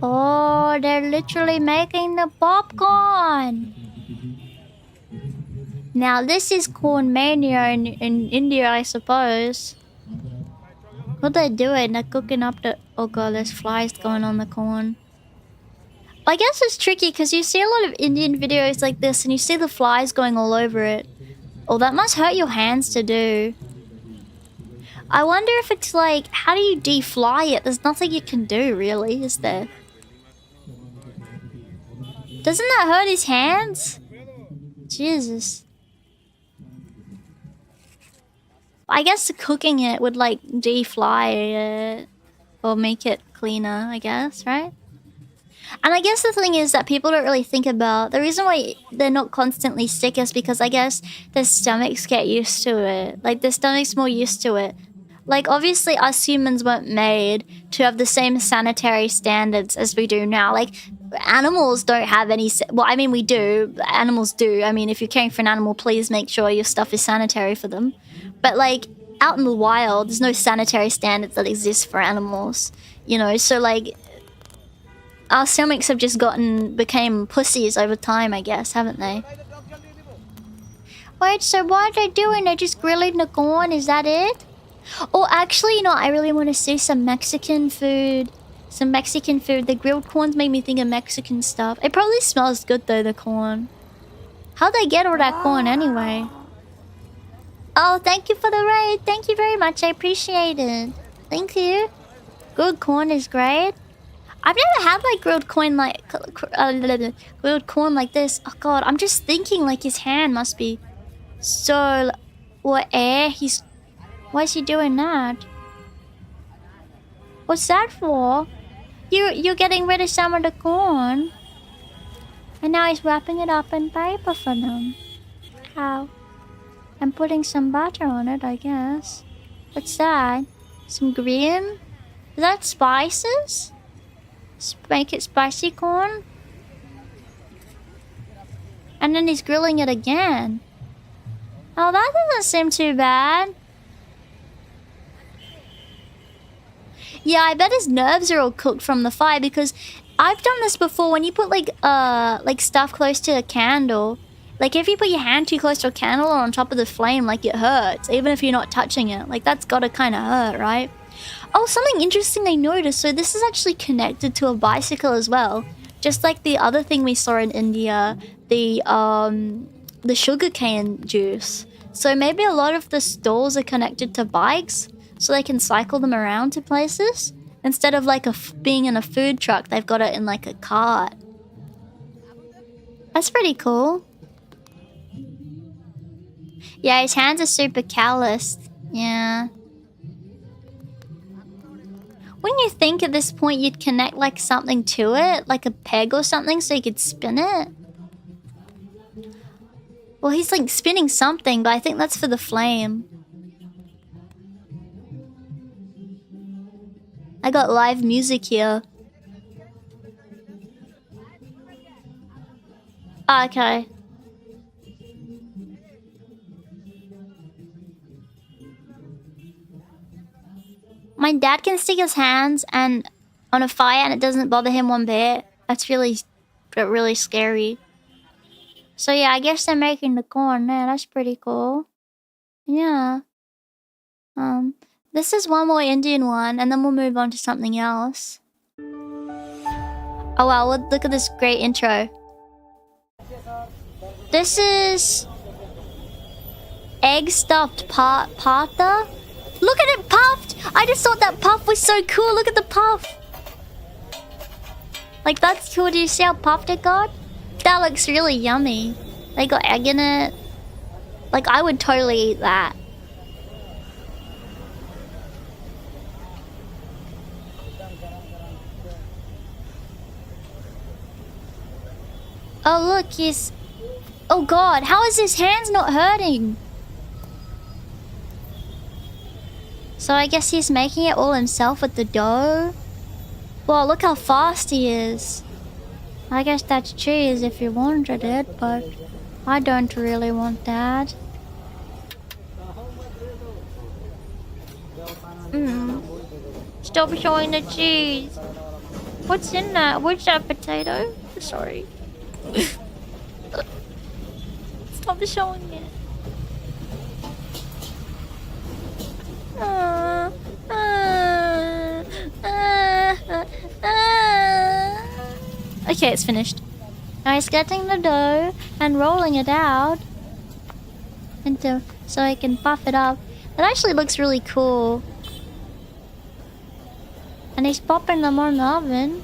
Oh, they're literally making the popcorn. Now this is corn mania in India, I suppose. What they're doing, they're cooking up the... Oh god, there's flies going on the corn. I guess it's tricky because you see a lot of Indian videos like this and you see the flies going all over it. Oh, that must hurt your hands to do. I wonder if it's like, how do you defly it? There's nothing you can do, really, is there? Doesn't that hurt his hands? Jesus. I guess cooking it would like defly it or make it cleaner, I guess, right? And I guess the thing is that people don't really think about the reason why they're not constantly sick is because I guess their stomachs get used to it. Like their stomach's more used to it. Like obviously us humans weren't made to have the same sanitary standards as we do now. Like animals don't have any... Well, I mean we do. Animals do. I mean if you're caring for an animal, please make sure your stuff is sanitary for them. But like out in the wild, there's no sanitary standards that exist for animals. You know, so like... Our stomachs have just became pussies over time, I guess, haven't they? Wait, so what are they doing? They're just grilling the corn, is that it? Oh, actually, you know, I really want to see some Mexican food. Some Mexican food. The grilled corns make me think of Mexican stuff. It probably smells good, though, the corn. How'd they get all that corn, anyway? Oh, thank you for the raid. Thank you very much. I appreciate it. Thank you. Good corn is great. I've never had like grilled corn like this. Oh god, I'm just thinking like his hand must be so... What air? Why is he doing that? What's that for? You're getting rid of some of the corn. And now he's wrapping it up in paper for them. How? And putting some butter on it, I guess. What's that? Some green? Is that spices? Make it spicy corn? And then he's grilling it again. Oh, that doesn't seem too bad. Yeah, I bet his nerves are all cooked from the fire because I've done this before when you put like stuff close to a candle. Like if you put your hand too close to a candle or on top of the flame, like it hurts, even if you're not touching it. Like that's gotta kinda hurt, right? Oh, something interesting I noticed. So this is actually connected to a bicycle as well. Just like the other thing we saw in India, the sugarcane juice. So maybe a lot of the stalls are connected to bikes, so they can cycle them around to places. Instead of like being in a food truck, they've got it in like a cart. That's pretty cool. Yeah, his hands are super calloused. Yeah. Wouldn't you think at this point you'd connect like something to it? Like a peg or something so you could spin it? Well, he's like spinning something, but I think that's for the flame. I got live music here. Okay. My dad can stick his hands and on a fire and it doesn't bother him one bit. That's really scary. So yeah, I guess they're making the corn there. That's pretty cool. Yeah. This is one more Indian one, and then we'll move on to something else. Oh wow, look at this great intro. This is egg stuffed pata. Look at it puffed! I just thought that puff was so cool. Look at the puff. Like that's cool. Do you see how puffed it got? That looks really yummy. They got egg in it. Like I would totally eat that. Oh look, he's... Oh god, how is his hands not hurting? So I guess he's making it all himself with the dough. Well, look how fast he is. I guess that's cheese if you wanted it, but I don't really want that. Stop showing the cheese. What's in that? What's that, potato? Sorry. Stop showing it. Okay, it's finished. Now he's getting the dough and rolling it out so I can puff it up. It actually looks really cool. And he's popping them on the oven,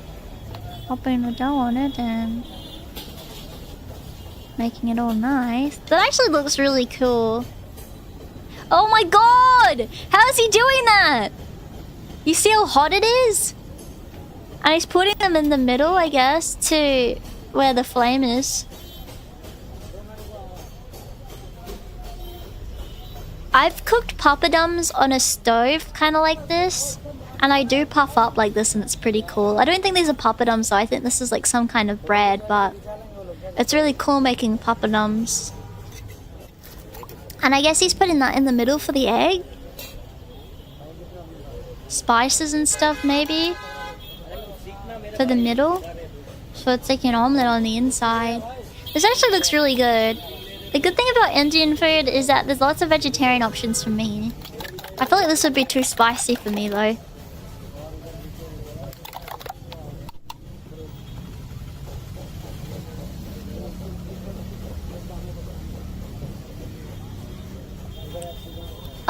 popping the dough on it and making it all nice. That actually looks really cool. Oh my god! How is he doing that? You see how hot it is? And he's putting them in the middle, I guess, to where the flame is. I've cooked papadums on a stove, kind of like this. And I do puff up like this and it's pretty cool. I don't think these are papadums though. I think this is like some kind of bread, but it's really cool making papadums. And I guess he's putting that in the middle for the egg. Spices and stuff, maybe. For the middle. So it's like an omelette on the inside. This actually looks really good. The good thing about Indian food is that there's lots of vegetarian options for me. I feel like this would be too spicy for me though.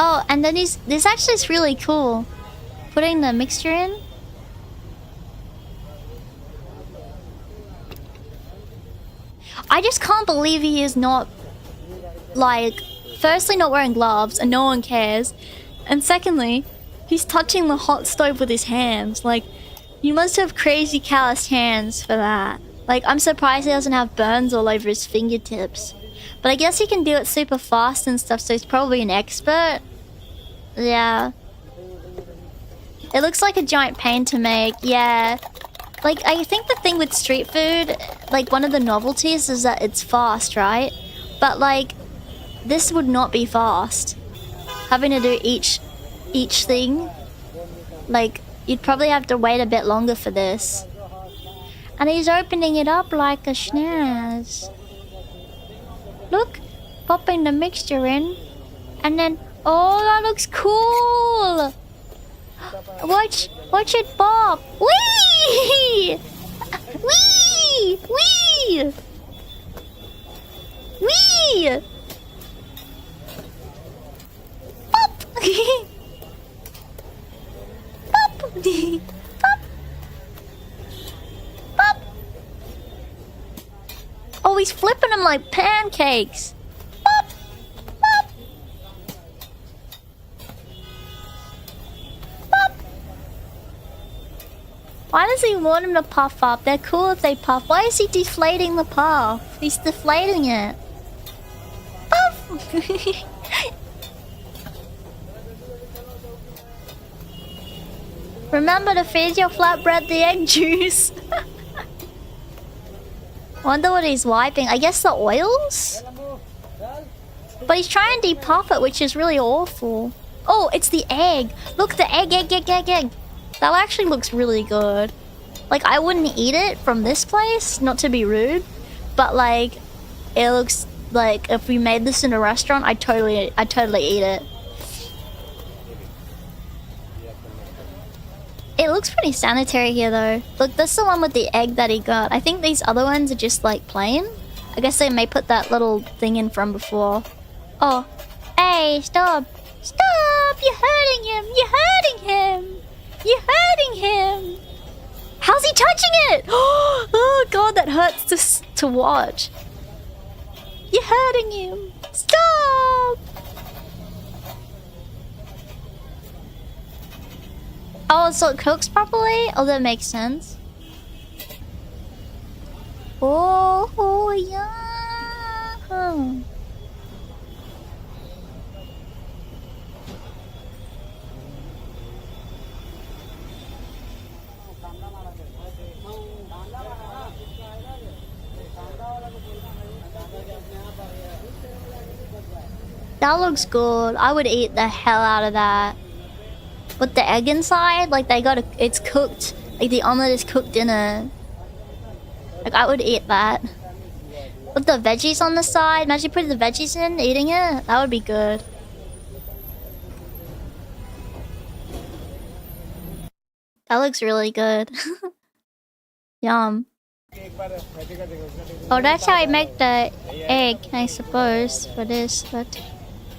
Oh, and then this actually is really cool. Putting the mixture in. I just can't believe he is not, like, firstly not wearing gloves and no one cares. And secondly, he's touching the hot stove with his hands. Like, you must have crazy calloused hands for that. Like, I'm surprised he doesn't have burns all over his fingertips. But I guess he can do it super fast and stuff, so he's probably an expert. Yeah. It looks like a giant pain to make, yeah. Like, I think the thing with street food, like, one of the novelties is that it's fast, right? But, like, this would not be fast. Having to do each thing. Like, you'd probably have to wait a bit longer for this. And he's opening it up like a schnaz. Look, popping the mixture in. And then, oh, that looks cool! Watch it pop! Whee! Whee! Whee! Whee! Pop! Pop! Pop! Pop! Oh, he's flipping them like pancakes! Pop! Pop! Pop! Why does he want him to puff up? They're cool if they puff. Why is he deflating the puff? He's deflating it. Puff! Remember to feed your flatbread the egg juice. Wonder what he's wiping. I guess the oils? But he's trying to depuff it, which is really awful. Oh, it's the egg. Look, the egg. That actually looks really good. Like, I wouldn't eat it from this place, not to be rude. But, like, it looks like if we made this in a restaurant, I'd totally eat it. It looks pretty sanitary here, though. Look, that's the one with the egg that he got. I think these other ones are just, like, plain. I guess they may put that little thing in from before. Oh. Hey, stop. Stop! You're hurting him! You're hurting him! You're hurting him! How's he touching it? Oh, God, that hurts to watch. You're hurting him. Stop! Oh, so it cooks properly? Oh, that makes sense. Oh, yeah. That looks good. I would eat the hell out of that. With the egg inside, like it's cooked. Like the omelet is cooked in it. Like I would eat that. With the veggies on the side, imagine putting the veggies in, eating it. That would be good. That looks really good. Yum. Oh, that's how I make the egg, I suppose, for this, but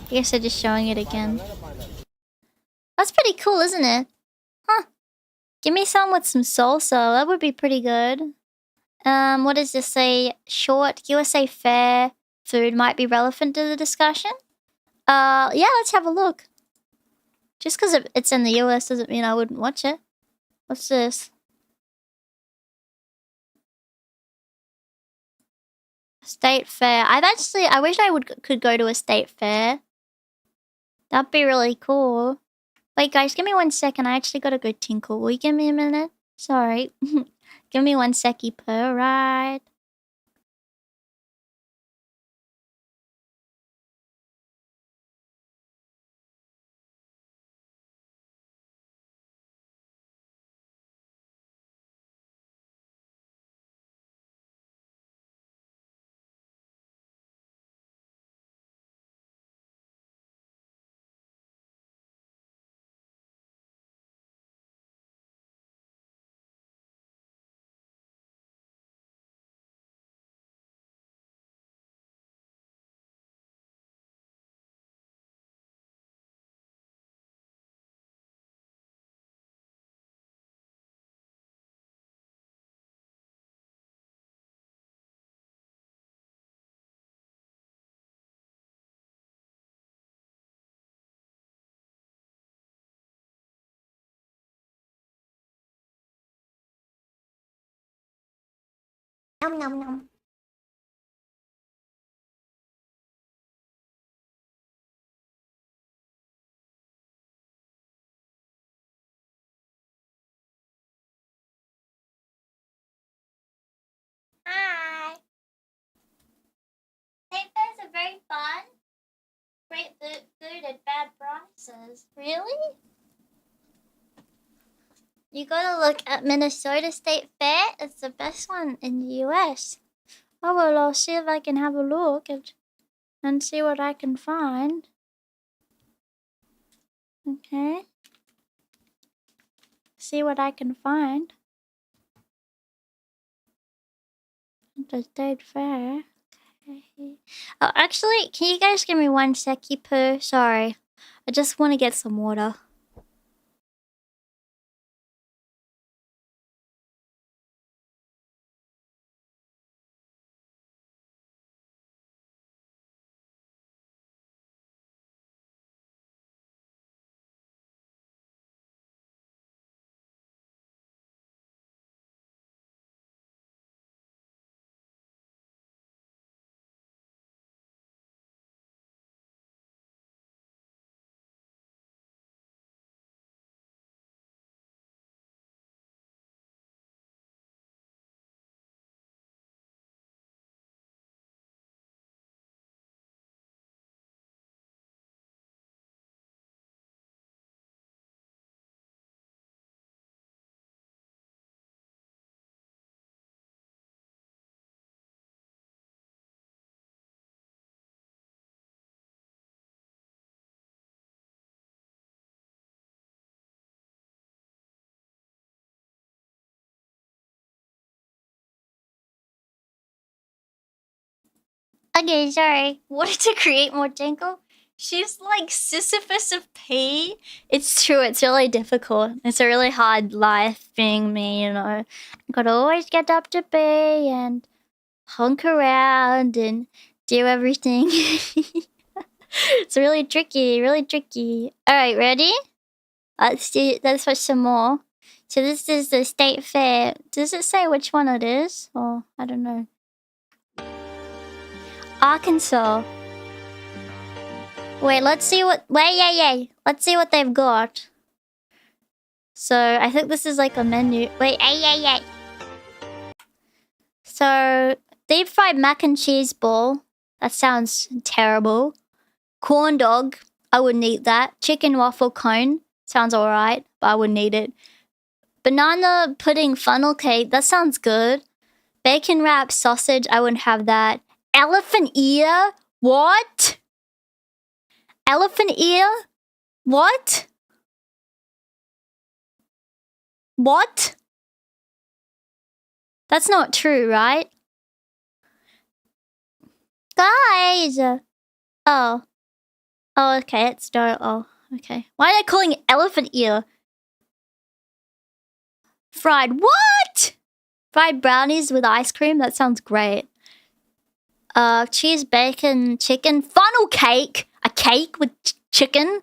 I guess I'm just showing it again. That's pretty cool, isn't it? Huh. Give me some with some salsa. That would be pretty good. What does this say? Short USA Fair food might be relevant to the discussion. Yeah, let's have a look. Just because it's in the US doesn't mean I wouldn't watch it. What's this? State fair. I wish I could go to a state fair. That'd be really cool. Wait, guys, give me 1 second. I actually gotta go tinkle. Will you give me a minute? Sorry. Give me 1 seckie per ride. Nom nom nom. very fun. Great food at bad prices. Really? You gotta look at Minnesota State Fair. It's the best one in the US. Oh well, I'll see if I can have a look and see what I can find. Okay. See what I can find. The State Fair. Okay. Oh, actually, can you guys give me 1 seckie, poo? Sorry. I just want to get some water. Okay, sorry. Wanted to create more jingle. She's like Sisyphus of P. It's true, it's really difficult. It's a really hard life being me, you know. Gotta always get up to B and hunk around and do everything. It's really tricky, really tricky. Alright, ready? Let's watch some more. So this is the State Fair. Does it say which one it is? Or I don't know. Arkansas. Wait, let's see what... Wait. Let's see what they've got. So, I think this is like a menu. Wait, So, deep fried mac and cheese ball. That sounds terrible. Corn dog. I wouldn't eat that. Chicken waffle cone. Sounds alright, but I wouldn't eat it. Banana pudding funnel cake. That sounds good. Bacon wrapped sausage. I wouldn't have that. Elephant ear? What? Elephant ear? What? What? That's not true, right? Guys! Oh. Oh, okay, it's no. Oh, okay. Why are they calling it elephant ear? Fried what? Fried brownies with ice cream? That sounds great. Cheese, bacon, chicken, funnel cake. A cake with chicken?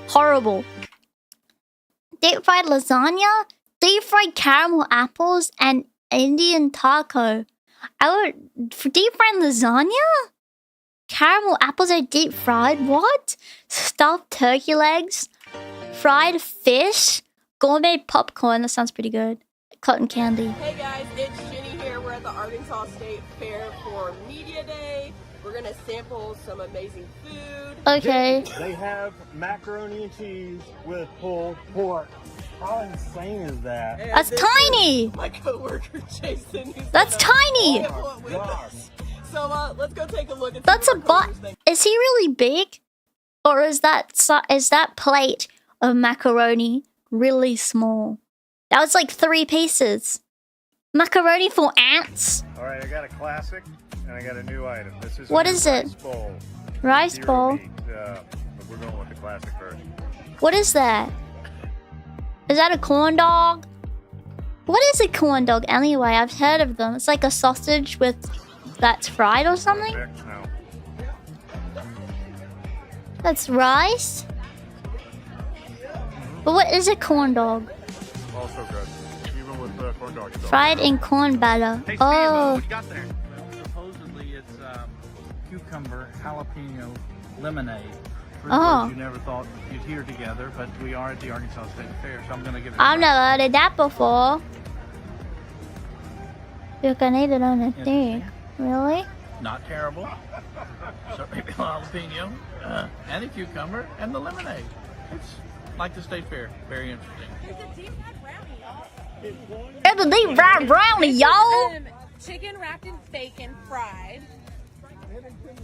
Horrible. Deep fried lasagna, deep fried caramel apples, and Indian taco. For deep fried lasagna? Caramel apples are deep fried? What? Stuffed turkey legs? Fried fish? Gourmet popcorn? That sounds pretty good. Cotton candy. Hey guys, it's Ginny here. We're at the Arkansas State Fair for Media Day. We're gonna sample some amazing food. Okay. They have macaroni and cheese with pulled pork. How insane is that? And That's tiny! My coworker Jason. That's tiny! Oh my God. So let's go take a look at. That's a butt. Is he really big? Or is that plate of macaroni really small? That was like 3 pieces. Macaroni for ants? All right, I got a classic and I got a new item. This is What is it? rice bowl. Rice Zero bowl? meat, but we're going with the classic first. What is that? Is that a corn dog? What is a corn dog anyway? I've heard of them. It's like a sausage with that's fried or something? Perfect. No. That's rice? But what is a corn dog? Also good. Even with the corn dog. Fried in corn batter. Hey, Steve, Oh. what you got there? Well, supposedly it's cucumber jalapeno lemonade. Three Oh. words you never thought you'd hear together, but we are at the Arkansas State Fair, so I'm going to give it I've a never heard of that before. You can eat it on a stick. Really? Not terrible. So maybe jalapeno, and a cucumber, and the lemonade. It's like the state fair. Very interesting. It's a deep fried brownie, y'all. Chicken wrapped in bacon, fried.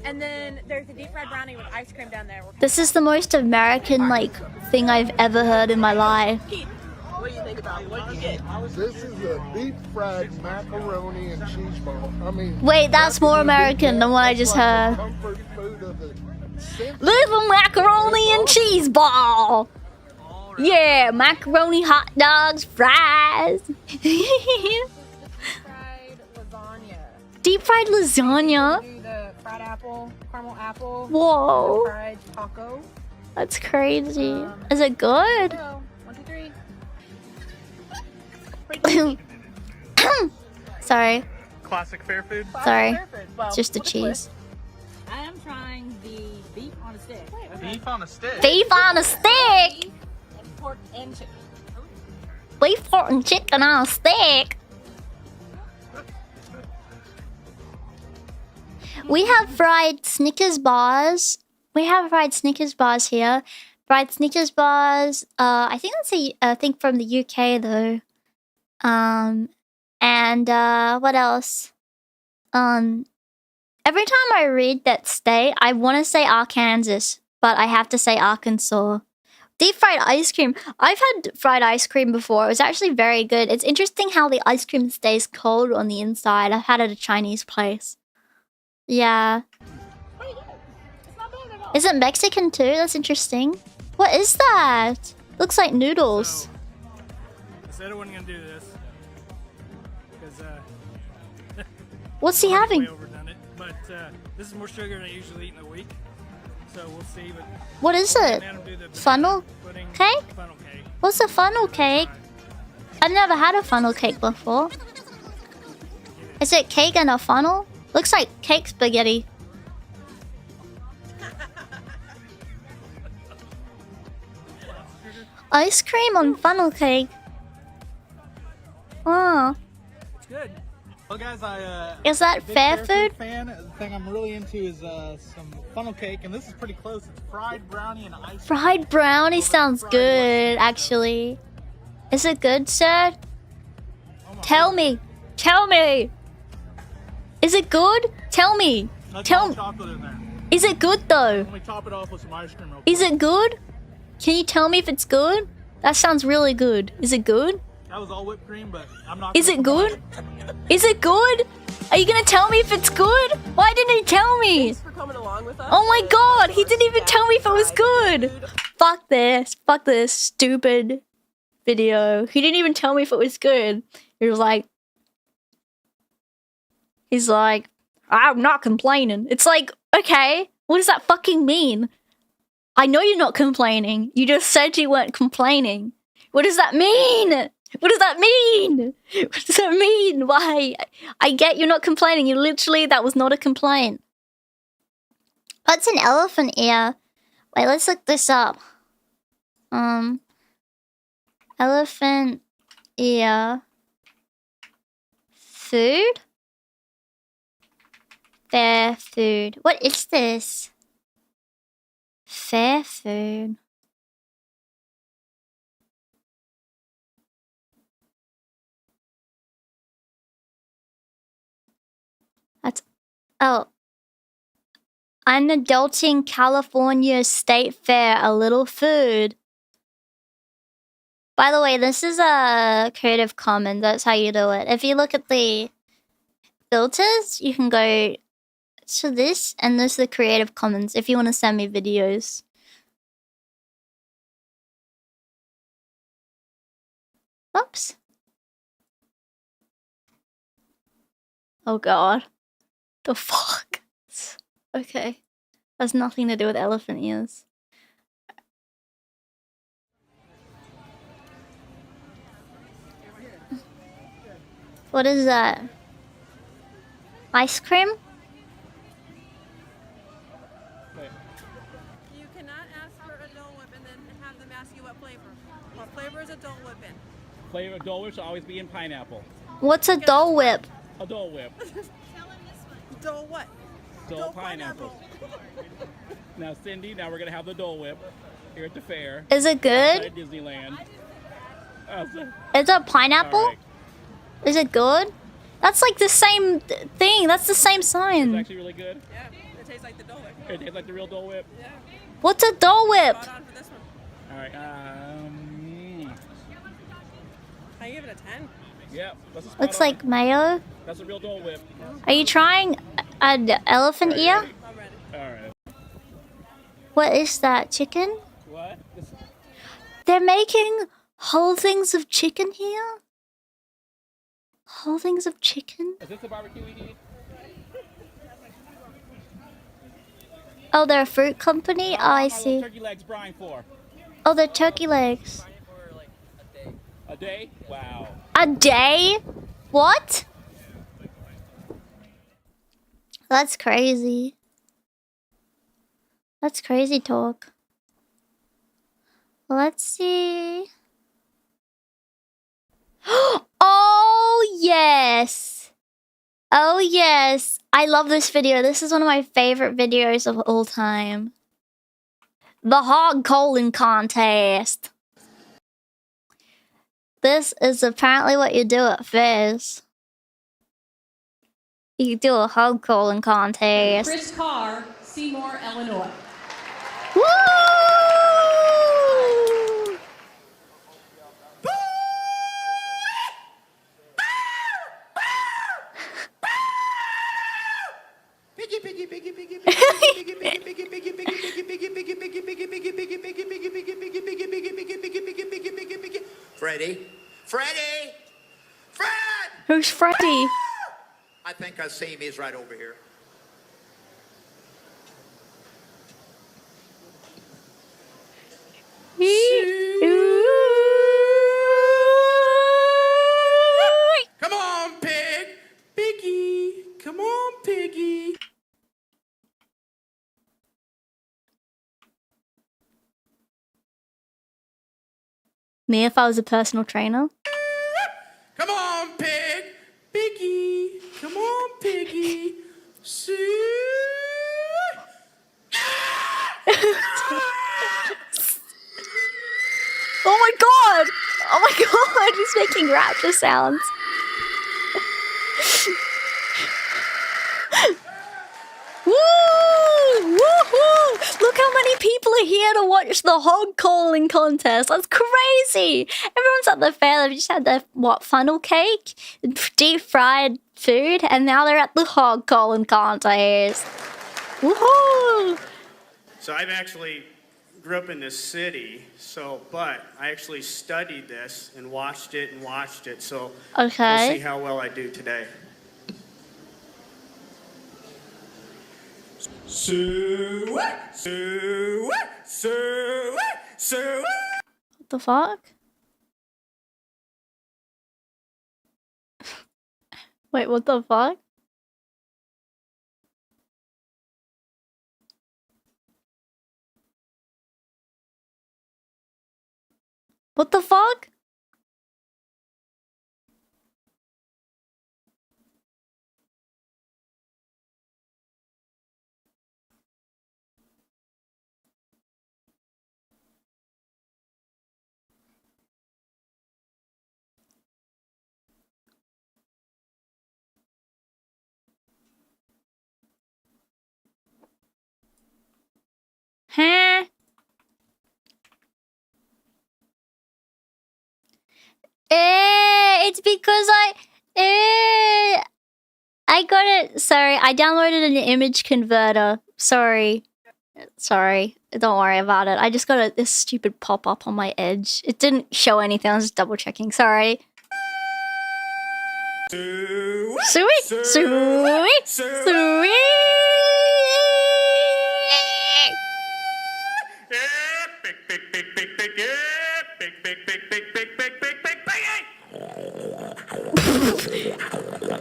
And then there's a deep fried brownie with ice cream down there. This is the most American like thing I've ever heard in my life. What do you think about it? What did you get? This is a deep fried macaroni and cheese ball. I mean, Wait, that's more American than what I just heard. Comfort food of the Little macaroni and cheese ball. Yeah, macaroni, hot dogs, fries. Fried lasagna. Deep fried lasagna. Do the fried apple, caramel apple. Whoa. Fried taco. That's crazy. Is it good? So, 1, 2, 3. Sorry. Classic fair food. Sorry. It's just the cheese. I am trying the beef on a stick. Beef on a stick. Beef on a stick. Pork and chicken. Beef, pork, and chicken on a stick. We have fried Snickers bars. We have fried Snickers bars here. Fried Snickers bars. I think that's a thing from the UK though. And what else? Every time I read that state, I want to say Arkansas, but I have to say Arkansas. Deep fried ice cream. I've had fried ice cream before. It was actually very good. It's interesting how the ice cream stays cold on the inside. I've had it at a Chinese place. Yeah. Is it Mexican too? That's interesting. What is that? Looks like noodles. So, I said I wasn't gonna do this because What's he having? way overdone it. But this is more sugar than I usually eat in a week, so we'll see. But What is it? Funnel cake? Funnel cake. What's a funnel cake? I've never had a funnel cake before. Is it cake and a funnel? Looks like cake spaghetti. Ice cream on funnel cake. Oh. It's good. Well, guys, Is that big fair food? fan. The thing I'm really into is some funnel cake, and this is pretty close. It's fried brownie and ice. Fried brownie sounds good, actually. Is it good, sir? Tell me. Tell me. Is it good? Tell me. Tell me. Chocolate in there. Is it good though? Let me top it off with some ice cream. Is it good? Can you tell me if it's good? That sounds really good. Is it good? That was all whipped cream, but I'm not. Is it good? Is it good? Are you gonna tell me if it's good? Why didn't he tell me? Thanks for coming along with us. Oh my god, he didn't even tell me if it was good. Fuck this. Fuck this stupid video. He didn't even tell me if it was good. He was like... He's like, I'm not complaining. It's like, okay, what does that fucking mean? I know you're not complaining. You just said you weren't complaining. What does that mean? What does that mean? What does that mean? Why? I get you're not complaining. You literally, that was not a complaint. What's an elephant ear? Wait, let's look this up. Elephant ear. Food? Fair food. What is this? Fair food. That's... Oh. An adulting California State Fair, a little food. By the way, this is a Creative Commons. That's how you do it. If you look at the filters, you can go to this, and this is the Creative Commons if you want to send me videos. Oops. Oh god. The fuck? Okay. Has nothing to do with elephant ears. What is that? Ice cream? You cannot ask for a Dole Whip and then have them ask you what flavor. What flavor is a Dole Whip in? Flavor of Dole Whip should always be in pineapple. What's a Dole Whip? A Dole Whip. Tell him this one. Dole what? Dole pineapple. Now, Cindy, now we're gonna have the Dole Whip here at the fair. Is it good? At Disneyland. Is it pineapple? Right. Is it good? That's like the same thing. That's the same sign. It's actually really good. Yeah, it tastes like the Dole Whip. It tastes like the real Dole Whip. Yeah. What's a Dole Whip? Spot on for this one. All right. I give it a 10. Yeah. That's Looks like mayo. That's a real Dole Whip. Are you trying an elephant ear? I'm ready. All right. What is that? Chicken? What? They're making whole things of chicken here? Whole things of chicken? Is this the barbecue we need? Oh, they're a fruit company? Oh, I see. Turkey legs brine for? Oh, they're turkey legs. A day? Wow. A day? What? That's crazy. That's crazy talk. Let's see. Oh, yes. Oh, yes. I love this video. This is one of my favorite videos of all time. The hog colon contest. This is apparently what you do at fairs. You do a hog colon contest. Chris Carr, Seymour, Illinois. Woo! Freddie? Freddie! Fred! Who's Freddie? I think I see him. He's right over here. Come on, pig! Piggy! Come on, piggy! Me if I was a personal trainer? Come on, pig! Piggy! Come on, piggy! Oh my god! Oh my god! He's making rapture sounds. Woo! Woohoo! Look how many people are here to watch the hog calling contest. That's crazy! Everyone's at the fair. They've just had their, what, funnel cake? Deep fried food? And now they're at the hog calling contest. Woohoo! So I've actually grew up in this city, but I actually studied this and watched it, so okay. We'll see how well I do today. What the fuck? Wait, what the fuck? What the fuck? Huh? It's because I got it. Sorry, I downloaded an image converter. Sorry. Don't worry about it. I just got this stupid pop-up on my edge. It didn't show anything. I was just double checking. Sorry. Sweet.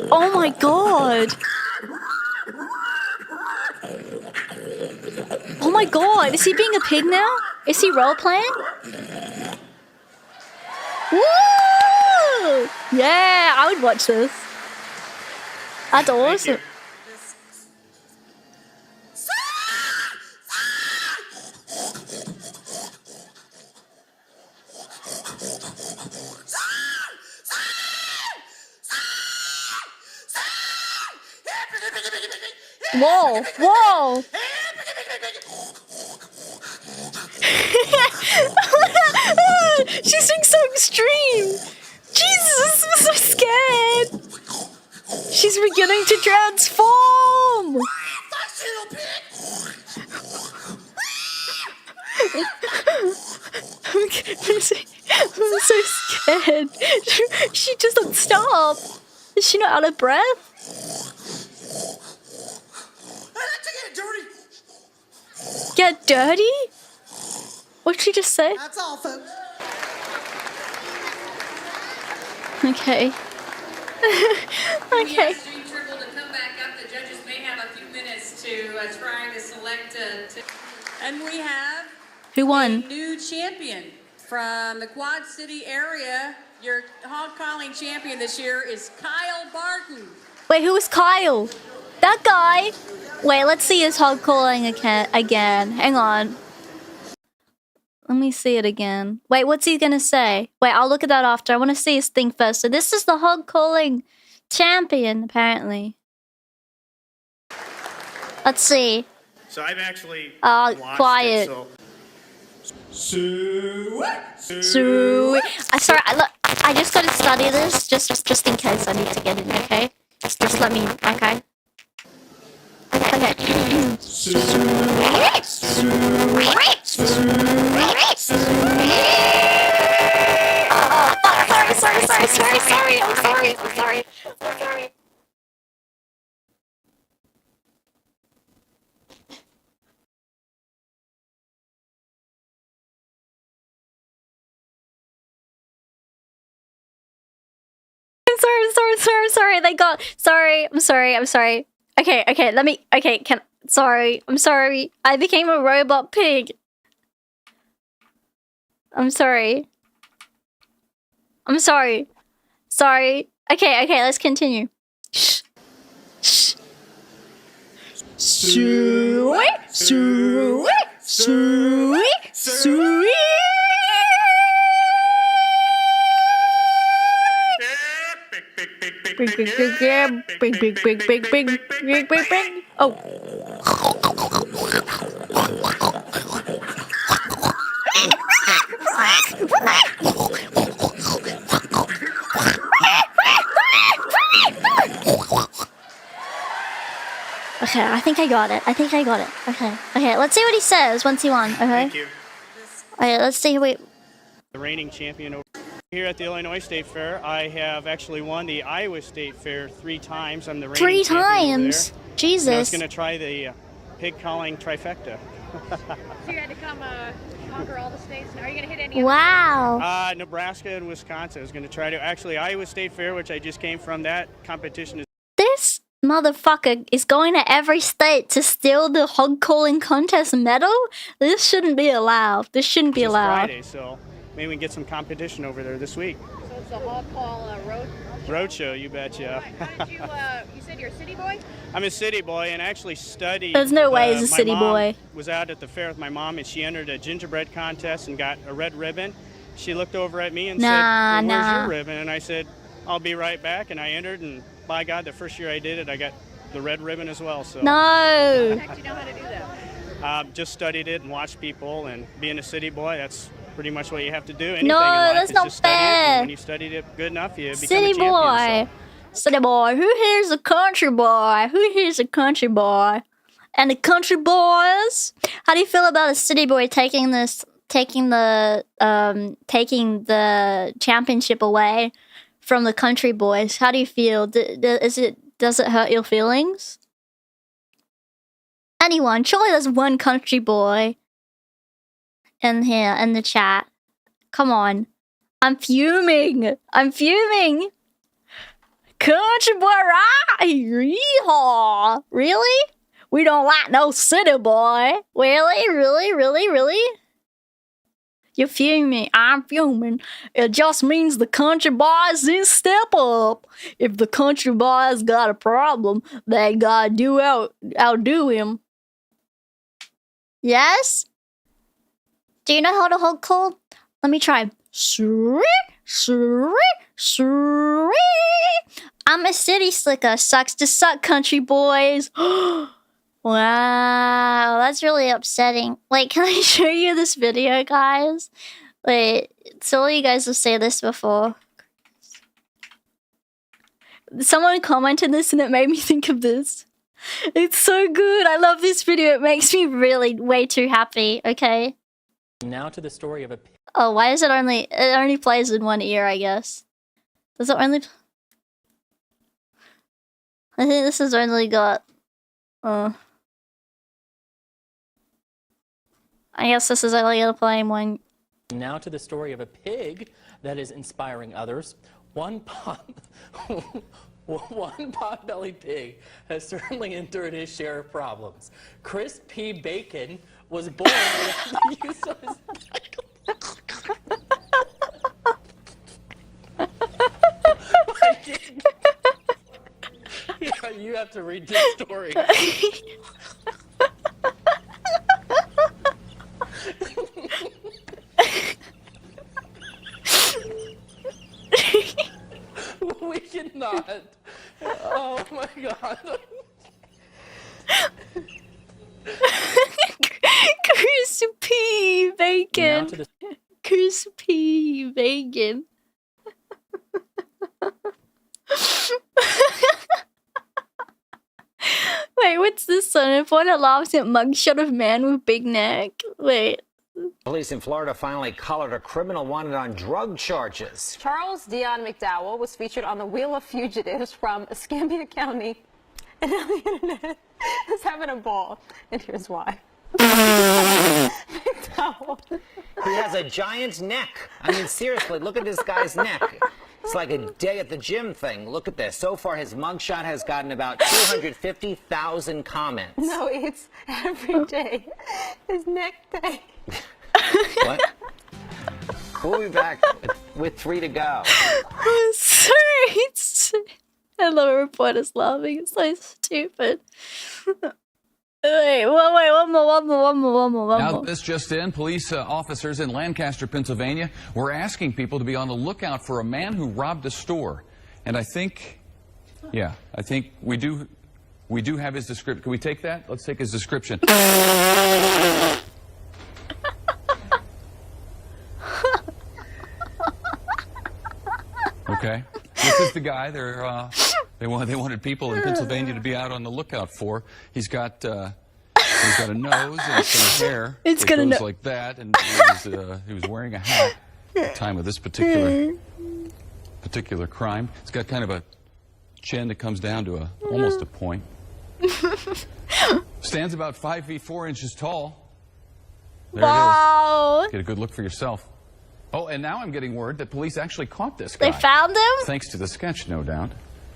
Oh my god! Oh my god, is he being a pig now? Is he role-playing? Woo! Yeah, I would watch this. That's awesome. Whoa, whoa. She's being so extreme. Jesus, I'm so scared. She's beginning to transform. I'm so scared. She just doesn't stop. Is she not out of breath? Get dirty? What did she just say? That's all, folks. Okay. Okay. Stream triple to come back up. The judges may have a few minutes to try to select. And we have Who won? a new champion from the Quad City area. Your hog calling champion this year is Kyle Barton. Wait, who was Kyle? That guy? Wait, let's see his hog calling again. Hang on. Let me see it again. Wait, what's he gonna say? Wait, I'll look at that after. I want to see his thing first. So this is the hog calling champion, apparently. Let's see. So I've actually watched quiet. it, so. Sorry, I just gotta study this just in case I need to get in. Okay, just let me. Okay. Okay. Sorry. I'm sorry. Sorry. They got. I'm sorry. Okay. Let me. Okay. I'm sorry. I became a robot pig. I'm sorry. Sorry. Okay. Let's continue. Shh. Big. Oh. Okay, I think I got it. Okay, let's see what he says once he won. Okay. Thank you. Okay, let's see. Wait. The reigning champion over here at the Illinois State Fair. I have actually won the Iowa State Fair 3 times. I'm the reigning 3 champion over times? there. Jesus. And I was going to try the pig calling trifecta. So you had to come conquer all the states. Are you going to hit any? Wow. Nebraska and Wisconsin. I was going to try to actually Iowa State Fair, which I just came from. That competition is. This motherfucker is going to every state to steal the hog calling contest medal? This shouldn't be allowed. Friday, so maybe we can get some competition over there this week. So it's the hog call Roadshow, you betcha. How did you said you're a city boy? I'm a city boy and actually studied. There's no way he's a city boy. My mom was out at the fair with my mom and she entered a gingerbread contest and got a red ribbon. She looked over at me and said, well, where's your ribbon? And I said, I'll be right back. And I entered, and by God, the first year I did it, I got the red ribbon as well. So. No. How the heck do you know how to do that? Just studied it and watched people, and being a city boy, that's pretty much what you have to do. Anything No, in life that's is not just study it, fair. and when you studied it good enough, you become City a champion. boy. City boy. Who here's a country boy? And the country boys? How do you feel about a city boy taking the championship away from the country boys? How do you feel? Does it hurt your feelings? Anyone? Surely there's one country boy in here in the chat. Come on. I'm fuming. Country boy, right? Yeehaw. Really? We don't like no city boy. Really? You're fuming. I'm fuming. It just means the country boys didn't step up. If the country boys got a problem, they gotta outdo him. Yes? Do you know how to hold call? Let me try. I'm a city slicker. Sucks to suck, country boys. Wow, that's really upsetting. Like, can I show you this video, guys? Wait, so all you guys have seen this before. Someone commented this and it made me think of this. It's so good. I love this video. It makes me really way too happy. Okay. Now to the story of a... Oh, why is it only plays in one ear, I guess? Does it only... I think this has only got... I guess this is only gonna play in one... Now to the story of a pig that is inspiring others. One pot-bellied pig has certainly endured his share of problems. Chris P. Bacon was born with the use of his... Yeah, you have to read this story. We cannot. Oh my god. Crispy bacon. Crispy bacon. Wait, what's this one? If one laughs at mugshot of man with big neck. Wait. Police in Florida finally collared a criminal wanted on drug charges. Charles Dion McDowell was featured on the Wheel of Fugitives from Escambia County. And now the internet is having a ball. And here's why. McDowell. He has a giant neck. I mean, seriously, look at this guy's neck. It's like a day at the gym thing. Look at this. So far, his mugshot has gotten about 250,000 comments. No, it's every day. His neck day. What? We'll be back with 3 to go. I'm sorry. I love a reporter's laughing. It's so stupid. Wait, one more. Now, this just in, police officers in Lancaster, Pennsylvania, were asking people to be on the lookout for a man who robbed a store. And I think we do have his description. Can we take that? Let's take his description. Okay, this is the guy they wanted people in Pennsylvania to be out on the lookout for. He's got a nose and some hair. It's that got a goes like that, and he was wearing a hat at the time of this particular crime. It's got kind of a chin that comes down to almost a point. Stands about 5 feet 4 inches tall. There it is. Get a good look for yourself. Oh, and now I'm getting word that police actually caught this guy. They found him? Thanks to the sketch, no doubt.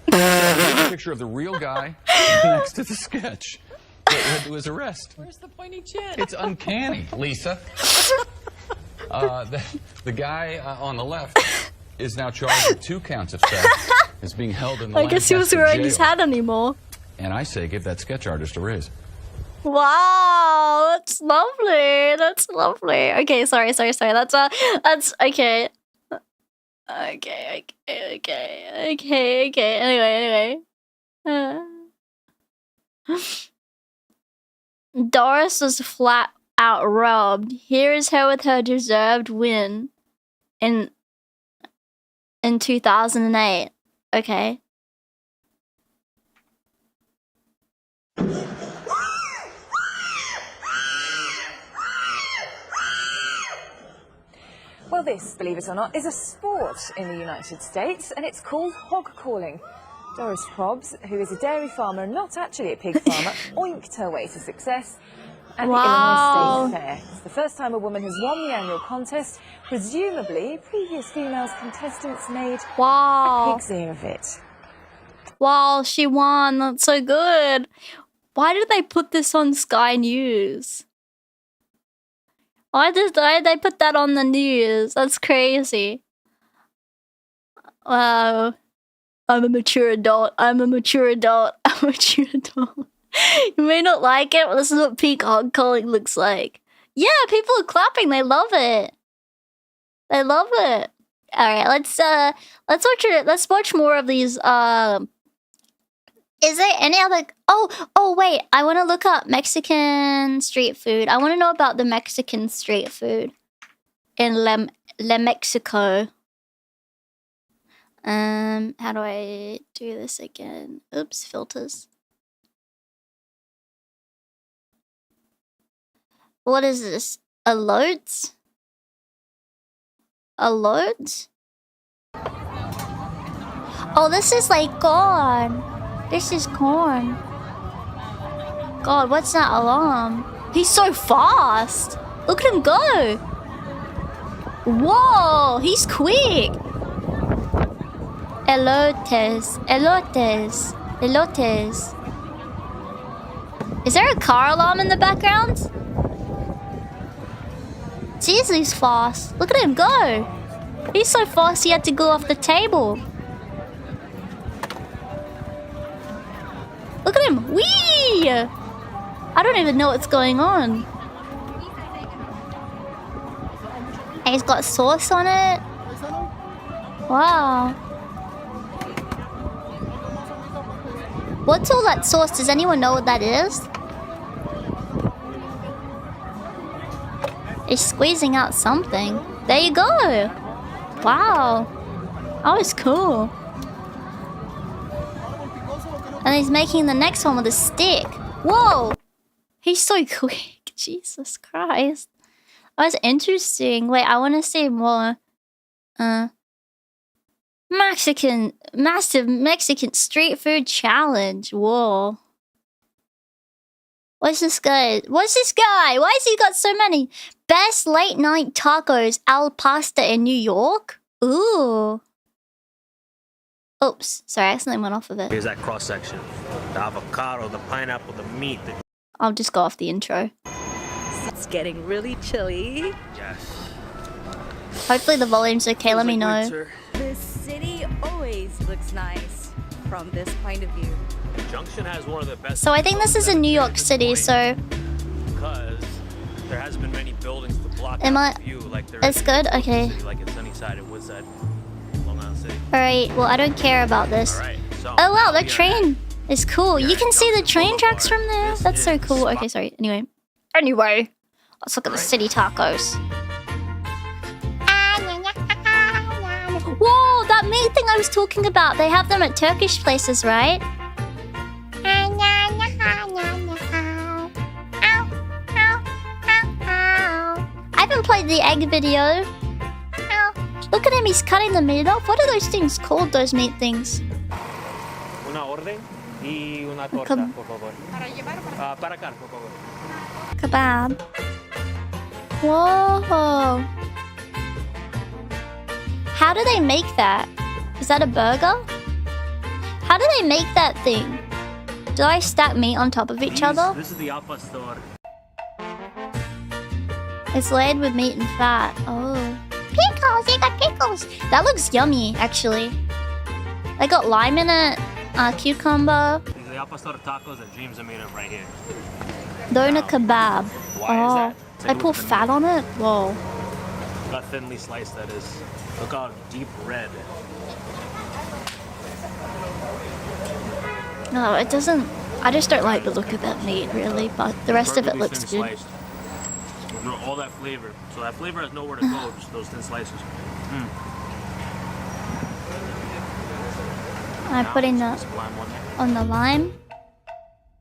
Here's a picture of the real guy next to the sketch that led to his arrest. Where's the pointy chin? It's uncanny, Lisa. The guy on the left is now charged with 2 counts of theft. Is being held in the I guess he was wearing his hat anymore. And I say give that sketch artist a raise. Wow, that's lovely. That's lovely. Okay, sorry. That's okay. Okay. Anyway. Doris was flat out robbed. Here is her with her deserved win in 2008. Okay. Well, this, believe it or not, is a sport in the United States, and it's called hog calling. Doris Hobbs, who is a dairy farmer and not actually a pig farmer, oinked her way to success at the Illinois State Fair. It's the first time a woman has won the annual contest. Presumably, previous female contestants made a pig's ear of it. Wow, she won. That's so good. Why did they put this on Sky News? Why did they put that on the news? That's crazy. Wow. I'm a mature adult. You may not like it, but this is what peak hog calling looks like. Yeah, people are clapping. They love it. All right, let's watch more of these Is there any other... Oh, wait. I want to look up Mexican street food. I want to know about the Mexican street food in Le Mexico. How do I do this again? Oops, filters. What is this? Elotes? Elotes? Oh, this is like corn. This is corn. God, what's that alarm? He's so fast. Look at him go. Whoa, he's quick. Elotes. Elotes. Elotes. Is there a car alarm in the background? Jeez, he's fast. Look at him go. He's so fast he had to go off the table. Look at him. Whee! I don't even know what's going on. And he's got sauce on it. Wow. What's all that sauce? Does anyone know what that is? He's squeezing out something. There you go. Wow. That was cool. And he's making the next one with a stick. Whoa! He's so quick. Jesus Christ. That was interesting. Wait, I want to see more. Massive Mexican street food challenge. Whoa. What's this guy? What's this guy? Why has he got so many? Best late night tacos al pasta in New York? Ooh. Oops, sorry, I accidentally went off of it. Here's that cross section. The avocado, the pineapple, the meat. I'll just go off the intro. It's getting really chilly. Yes. Hopefully the volume's okay, let me know. The city always looks nice from this point of view. The Junction has one of the best. So I think this is in New York City, so... Because there hasn't been many buildings to block Am out I... the view like there It's is good? in Okay. City, like in Sunnyside and Woodside, Long Island City. Alright, well I don't care about this. Alright, so... Oh wow, the train is cool. You can see the train tracks from there. That's so cool. Okay, sorry. Anyway, let's look at the city tacos. Whoa, that meat thing I was talking about. They have them at Turkish places, right? I haven't played the egg video. Look at him, he's cutting the meat off. What are those things called, those meat things? Una orden y una torta, por favor. Para acá, por favor. Kebab. Whoa. How do they make that? Is that a burger? How do they make that thing? Do I stack meat on top of each other? This is the Al Pastor. It's layered with meat and fat. Oh. Pickles! They got pickles! That looks yummy, actually. They got lime in it, cucumber. These are the Al Pastor tacos that Dreams are made of right here. Doner kebab. Why is that? I pour fat on it? Whoa. Look how thinly sliced that is. Look how deep red. No, it doesn't... I just don't like the look of that meat, really, but the rest of it Perfectly looks thin good. sliced. All that flavor. So that flavor has nowhere to go, just those thin slices. I'm putting the... on the lime.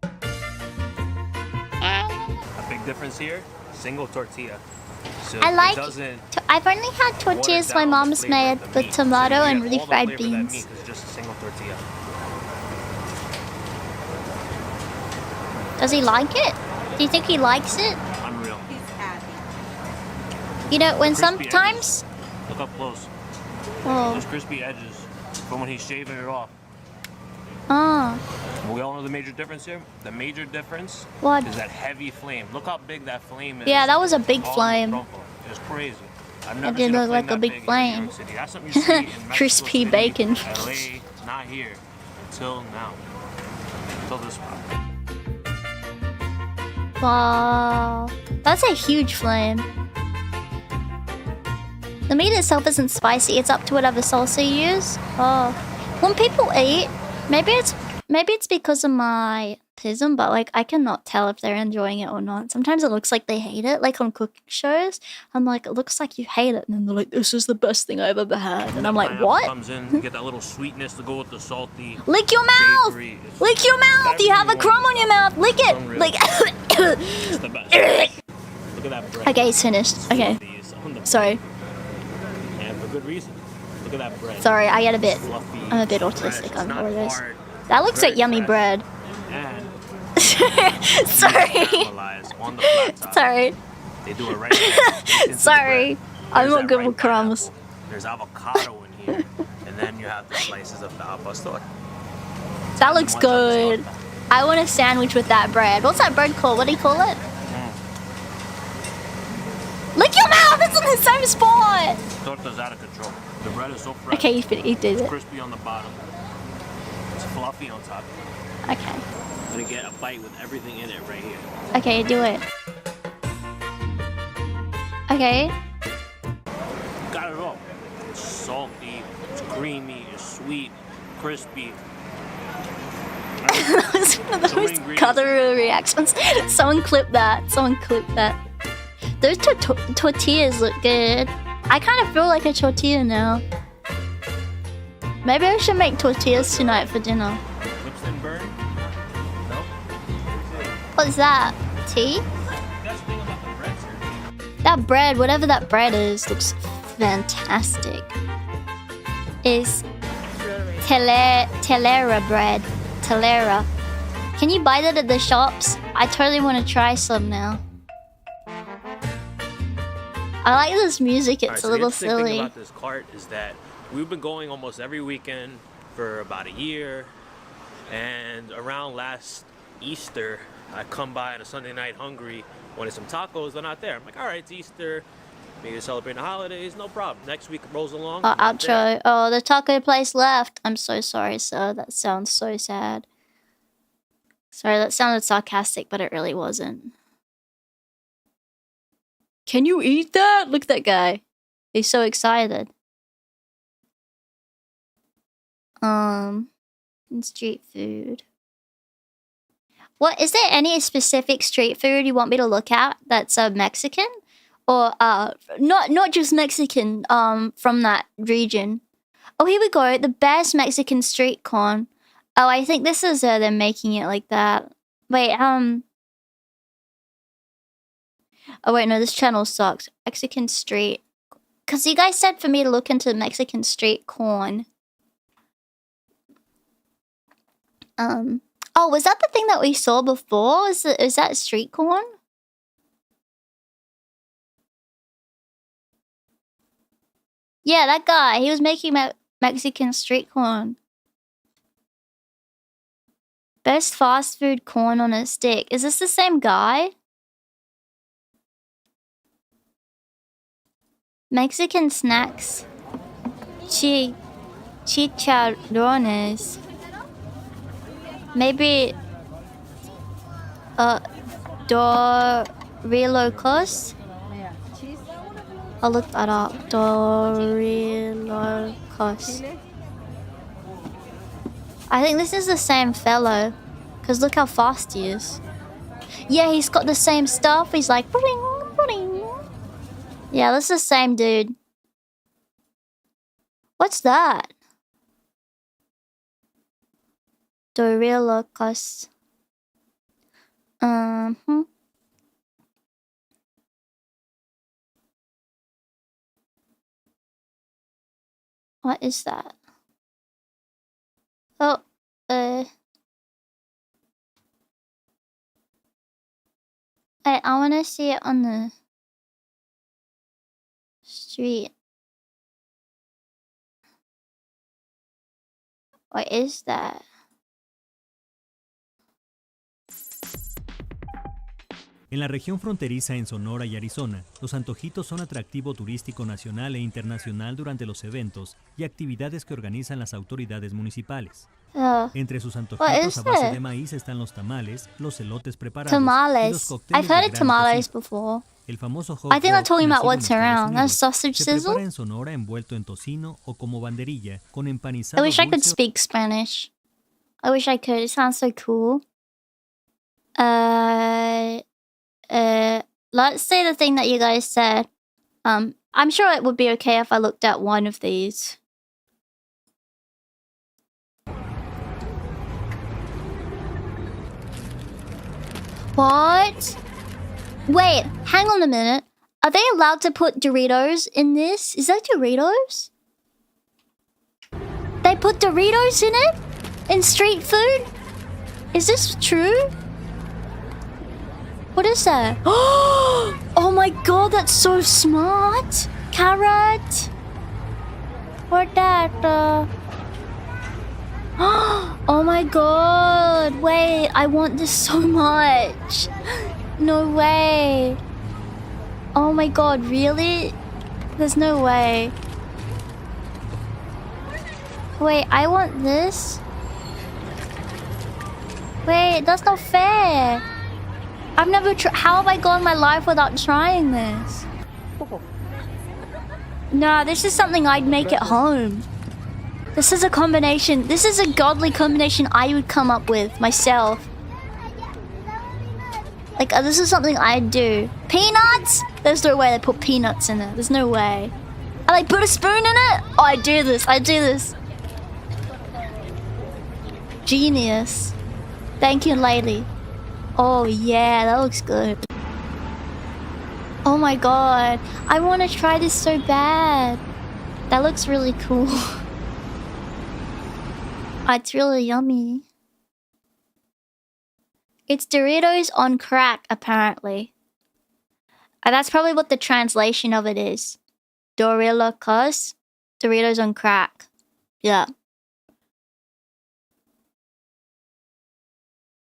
A big difference here, single tortilla. So I like... it doesn't I've only had tortillas my mom's made with tomato and really fried beans. It's just a single tortilla. Does he like it? Do you think he likes it? Unreal. You know, when Crispy sometimes... Look up close. Oh. Those crispy edges from when he's shaving it off. Oh. We all know the major difference here. The major difference What? is that heavy flame. Look how big that flame is. Yeah, that was a big on flame. the crumple. It's crazy. I've It never did seen look flame like a that big big flame. in New York City. That's something you see in Mexico Crispy City, bacon. LA, not here until now. Until this spot. Wow. That's a huge flame. The meat itself isn't spicy. It's up to whatever salsa you use. Oh. When people eat, maybe Maybe it's because of my autism, but like I cannot tell if they're enjoying it or not. Sometimes it looks like they hate it, like on cooking shows. I'm like, it looks like you hate it, and then they're like, this is the best thing I've ever had, and I'm like, what? Comes in, you get that little sweetness to go with the salty. Lick your mouth! Lick your mouth! You have a crumb on your mouth. Lick it. Like. It's the best. Look at that bread. Okay, it's finished. Okay. Sorry. And for good reason. Look at that bread. Sorry, I get a bit. Fluffy I'm a bit autistic. I It's not apologize. hard. That looks like yummy bread. And Sorry. caramelized on the flat top. Sorry. They do it right there. Sorry. I'm not good with crumbs. There's avocado in here. And then you have the slices of the al pastor. That looks good. I want a sandwich with that bread. What's that bread called? What do you call it? Lick your mouth! It's in the same spot! Torta's out of control. The bread is so fresh. Okay, you did it. It's crispy on the bottom. It's fluffy on top. Okay. I'm gonna get a bite with everything in it right here. Okay, do it. Okay. Got it all. It's salty, it's creamy, it's sweet, crispy. That was one of those color reactions. Someone clip that. Someone clip that. Those tortillas look good. I kind of feel like a tortilla now. Maybe I should make tortillas tonight for dinner. Lips didn't burn? No? What's that? Tea? That's the thing about the bread, sir. That bread, whatever that bread is, looks fantastic. Is telera bread. Telera. Can you buy that at the shops? I totally want to try some now. I like this music, it's a little silly. The interesting thing about this cart is that we've been going almost every weekend for about a year, and around last Easter, I come by on a Sunday night hungry, wanted some tacos, they're not there. I'm like, all right, it's Easter, maybe to celebrate the holidays, no problem. Next week it rolls along. Outro. Oh, the taco place left. I'm so sorry, sir. That sounds so sad. Sorry, that sounded sarcastic, but it really wasn't. Can you eat that? Look at that guy. He's so excited. Street food. What is there any specific street food you want me to look at that's Mexican? Or not just Mexican, from that region. Oh, here we go. The best Mexican street corn. Oh, I think this is them making it like that. Wait, oh wait, no, this channel sucks. Mexican street. Cause you guys said for me to look into Mexican street corn. Oh, was that the thing that we saw before? Is that street corn? Yeah, that guy. He was making Mexican street corn. Best fast food corn on a stick. Is this the same guy? Mexican snacks. Chicharrones. Maybe Dorilocos? I'll look that up. Dorilocos. I think this is the same fellow. Because look how fast he is. Yeah, he's got the same stuff. He's like... Bling, bling. Yeah, this is the same dude. What's that? Dorilocos. What is that? Oh, I want to see it on the street. What is that? En la región fronteriza en Sonora y Arizona, los antojitos son atractivo turístico nacional e internacional durante los eventos y actividades que organizan las autoridades municipales. Entre sus antojitos a base de maíz están los tamales, los elotes preparados y los cócteles. I've heard of tamales before. El famoso hot I think they're talking about dog what's around. That's sausage se sizzle? prepara en Sonora envuelto en tocino o como banderilla con I empanizado wish I could dulce. speak Spanish. I wish I could. It sounds so cool. Let's say the thing that you guys said. I'm sure it would be okay if I looked at one of these. What? Wait, hang on a minute. Are they allowed to put Doritos in this? Is that Doritos? They put Doritos in it? In street food? Is this true? What is that? Oh my god, that's so smart! Carrot! What that? Oh my god! Wait, I want this so much! No way! Oh my god, really? There's no way. Wait, I want this? Wait, that's not fair! I've never how have I gone my life without trying this? Nah, this is something I'd make at home. This is a combination. This is a godly combination I would come up with myself. Like, this is something I'd do. Peanuts? There's no way they put peanuts in it. There's no way. I like put a spoon in it? Oh, I do this. I do this. Genius. Thank you, lady. Oh yeah, that looks good. Oh my god. I want to try this so bad. That looks really cool. It's really yummy. It's Doritos on crack, apparently. That's probably what the translation of it is. Doritos on crack. Yeah.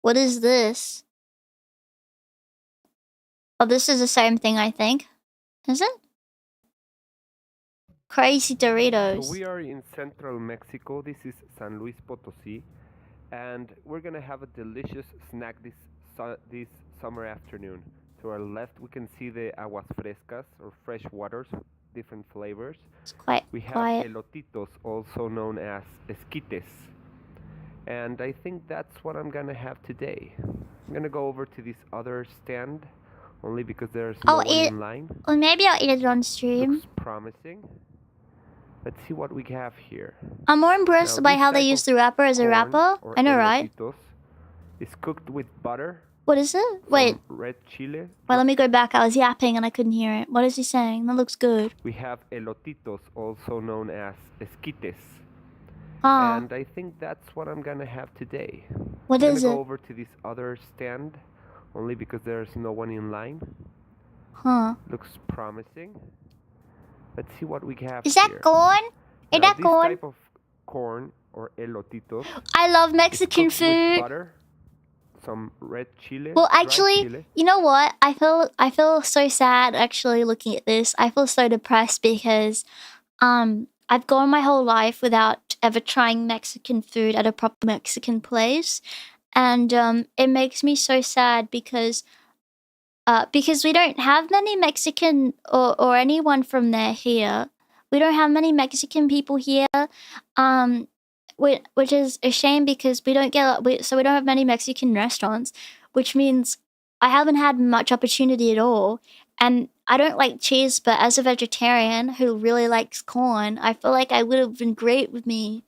What is this? Oh, this is the same thing, I think. Is it? Crazy Doritos. So we are in central Mexico. This is San Luis Potosí. And we're gonna have a delicious snack this summer afternoon. To our left, we can see the aguas frescas, or fresh waters, different flavors. It's quite we have quiet. elotitos, also known as esquites. And I think that's what I'm gonna have today. I'm gonna go over to this other stand, only because there's no one in line. Or maybe I'll eat it on stream. Looks promising. Let's see what we have here. I'm more impressed Now, by this how they type use of the wrapper as a corn, wrapper. or I know, right? elotitos, is cooked with butter. What is it? Wait. Red chile. Wait, let me go back. I was yapping and I couldn't hear it. What is he saying? That looks good. We have elotitos, also known as esquites. Ah. And I think that's what I'm gonna have today. What I'm is gonna it? go over to this other stand, only because there's no one in line. Huh. Looks promising. Let's see what we have Is that here. corn? Is that This corn? type of corn, or elotitos, I love is Mexican cooked with food. butter, some red chile. Well, dried actually, chile. you know what? I feel so sad actually looking at this. I feel so depressed because I've gone my whole life without ever trying Mexican food at a proper Mexican place. And it makes me so sad because we don't have many Mexican or anyone from there here. We don't have many Mexican people here. Which is a shame because we don't have many Mexican restaurants, which means I haven't had much opportunity at all. And I don't like cheese, but as a vegetarian who really likes corn, I feel like I would have been great with me.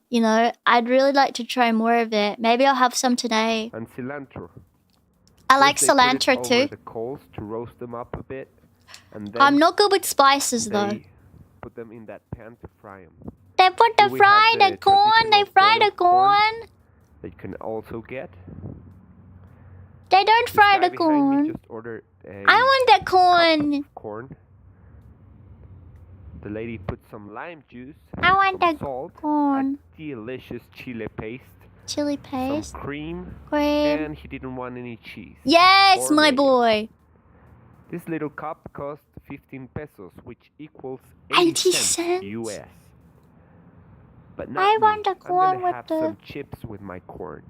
You know, I'd really like to try more of it. Maybe I'll have some today. And cilantro. I like First they put it cilantro over too. the coals to roast them up a bit, and then I'm not good with spices though. they put them in that pan to fry them. They put the We fry have the corn. They traditional fry the boiled corn corn. that you can also get. They don't This fry guy the behind me corn. just ordered a I want that corn. corn. The lady put some lime juice, I want some that salt, corn. a delicious chile paste, Chili paste. some cream, Cream. and he didn't want any cheese. Yes, or my mayo. boy. This little cup cost 15 pesos, which equals 80 cents cents? US. But not I me. want the I'm corn gonna with have the some chips with my corn.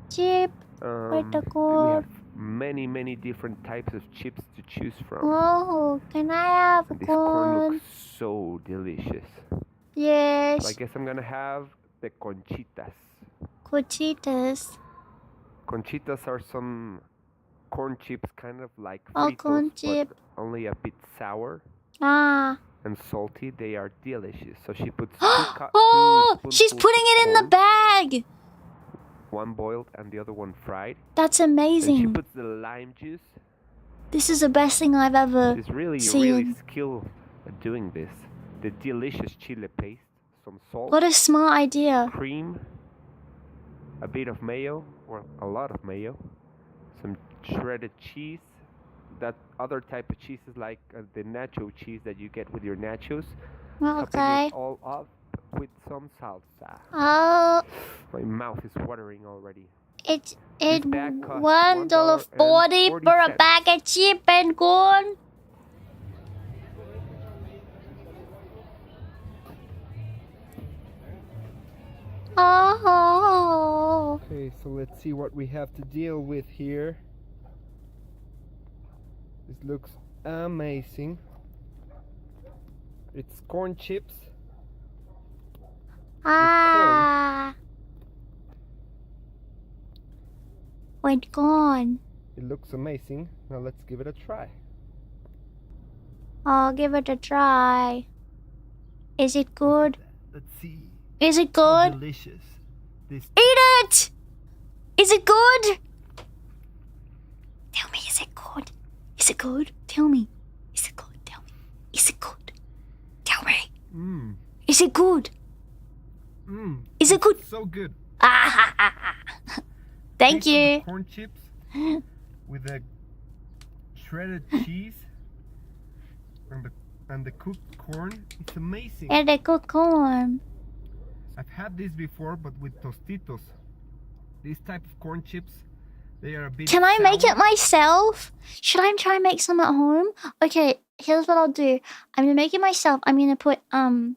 chip. With the We corn. have many different types of chips to choose from. Oh, can I have And this corn corn? looks so delicious. Yes. So I guess I'm gonna have the conchitas. Conchitas. Conchitas are some corn chips, kind of like Oh, Fritos, corn but chip. only a bit sour Ah. and salty. They are delicious. So she puts Oh, she's putting it in the bag. one boiled and the other one fried. That's Then she amazing. puts the lime juice. This is the best thing I've ever She's really seen. skilled at doing this. The delicious chili paste, some salt. What a smart idea. Cream, a bit of mayo, or a lot of mayo, some shredded cheese. That other type of cheese is like the nacho cheese that you get with your nachos. Topping Okay. it all up with some salsa. Oh, My mouth is watering already. it's bag costs $1.40 for a bag of chip and corn. Oh. Okay, so let's see what we have to deal with here. This looks amazing. It's corn chips. Ah. Went gone. It looks amazing. Now let's give it a try. I'll give it a try. Is it good? Let's see. Is it How good? delicious. This Eat it! Is it good? Tell me, is it good? Is it good? Tell me. Is it good? Tell me. Is it good? Tell me. Mmm. Is it good? Mmm. Is it good? So good. Ah ha ha ha. Thank Taste of the you. corn chips with the shredded cheese and the cooked corn. It's amazing. And the cooked corn. I've had this before, but with Tostitos. These type of corn chips, they are a bit Can I make sour. it myself? Should I try and make some at home? Okay, here's what I'll do. I'm gonna make it myself. I'm gonna put I'm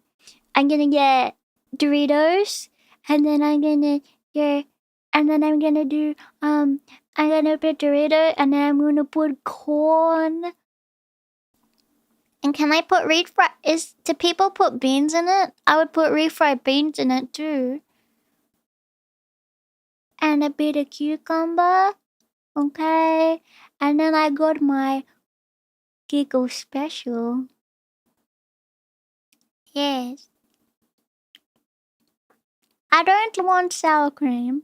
gonna get Doritos, and then I'm gonna get, and then I'm gonna do I'm gonna put Dorito, and then I'm gonna put corn. And can I put do people put beans in it? I would put refried beans in it too. And a bit of cucumber. Okay. And then I got my Giggle special. Yes. I don't want sour cream.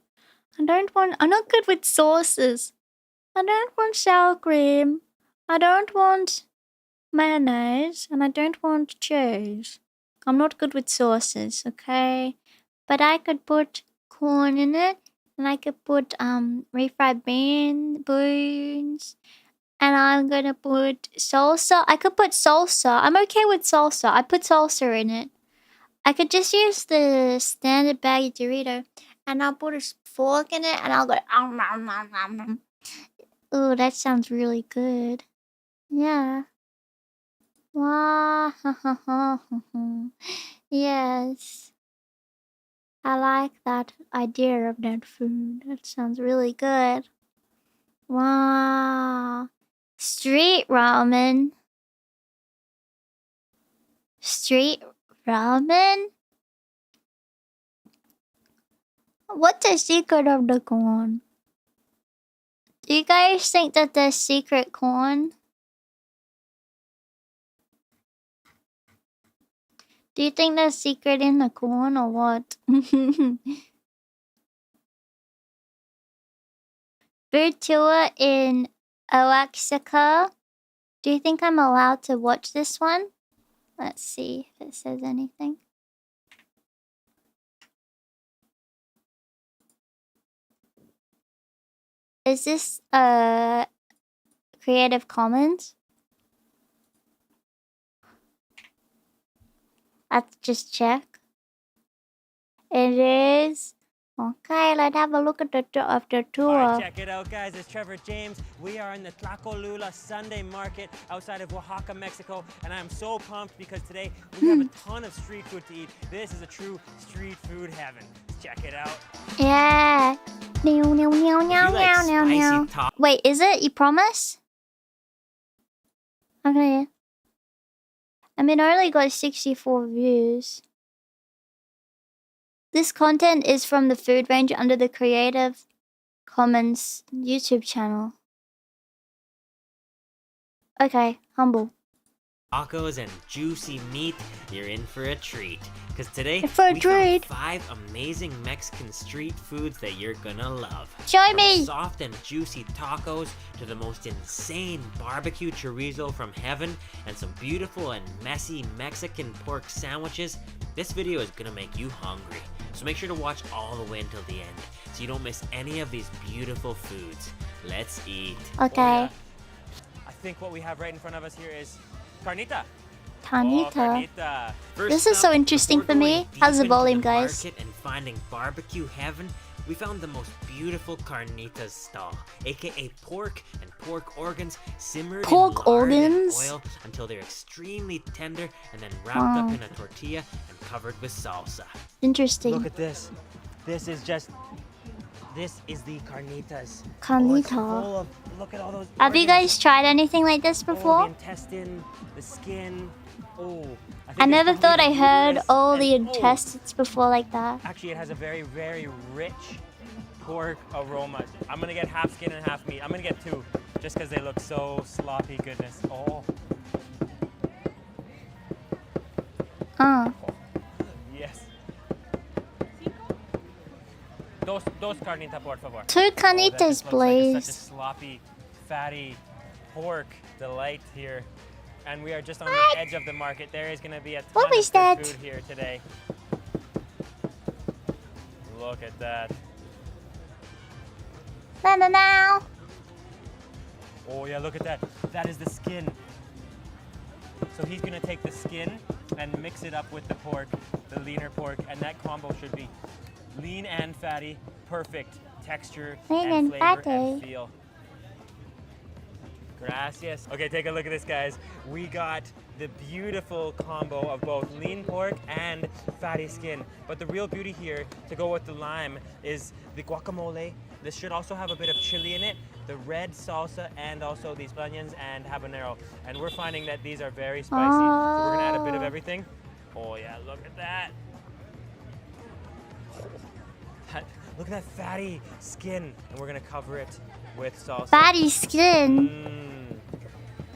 I'm not good with sauces. I don't want sour cream. I don't want mayonnaise, and I don't want cheese. I'm not good with sauces, okay? But I could put corn in it, and I could put refried beans, and I'm gonna put salsa. I could put salsa. I'm okay with salsa. I put salsa in it. I could just use the standard bag of Dorito, and I'll put a fork in it, and I'll go Ooh, that sounds really good. Yeah. Wow. Yes. I like that idea of that food. That sounds really good. Wow. Street ramen. Street ramen? What's the secret of the corn? Do you guys think that there's secret corn? Do you think there's secret in the corn or what? Food tour in Oaxaca. Do you think I'm allowed to watch this one? Let's see if it says anything. Is this Creative Commons? Let's just check. It is. Okay, let's have a look at the tour. Alright, check it out, guys. It's Trevor James. We are in the Tlacolula Sunday Market outside of Oaxaca, Mexico, and I am so pumped because today we have a ton of street food to eat. This is a true street food heaven. Check it out. Yeah. Wait, is it? You promise? Okay. I mean, I only got 64 views. This content is from the food range under the Creative Commons YouTube channel. Okay, humble. Tacos and juicy meat, you're in for a treat. Because today, we found 5 amazing Mexican street foods that you're gonna love. Show me! From soft and juicy tacos to the most insane barbecue chorizo from heaven and some beautiful and messy Mexican pork sandwiches, this video is gonna make you hungry. So make sure to watch all the way until the end so you don't miss any of these beautiful foods. Let's eat. Okay. I think what we have right in front of us here is carnita. Carnita. Oh, carnita. This is so interesting for me. How's the volume, guys? And finding barbecue heaven, we found the most beautiful carnitas stall, aka pork and pork organs simmered in lard and oil until they're extremely tender and then wrapped up in a tortilla and covered with salsa. Interesting. Look at this. This is the carnitas. Carnita. Look at all those. Have you guys tried anything like this before? The intestine, the skin. Oh, I never thought I heard all the intestines before like that. Actually, it has a very, very rich pork aroma. I'm gonna get half skin and half meat. I'm gonna get 2, just because they look so sloppy goodness. Oh. Yes. Dos carnitas, por favor. 2 carnitas, please. Like such a sloppy, fatty pork delight here. And we are just on the edge of the market. There is going to be a ton of good food here today. Look at that. No. Oh yeah, look at that. That is the skin. So he's going to take the skin and mix it up with the pork, the leaner pork, and that combo should be lean and fatty, perfect texture and flavor and feel. Gracias. Okay, take a look at this, guys. We got the beautiful combo of both lean pork and fatty skin. But the real beauty here, to go with the lime, is the guacamole. This should also have a bit of chili in it, the red salsa, and also these onions and habanero. And we're finding that these are very spicy, so we're gonna add a bit of everything. Oh yeah, look at that. Look at that fatty skin, and we're gonna cover it with salsa. Fatty skin.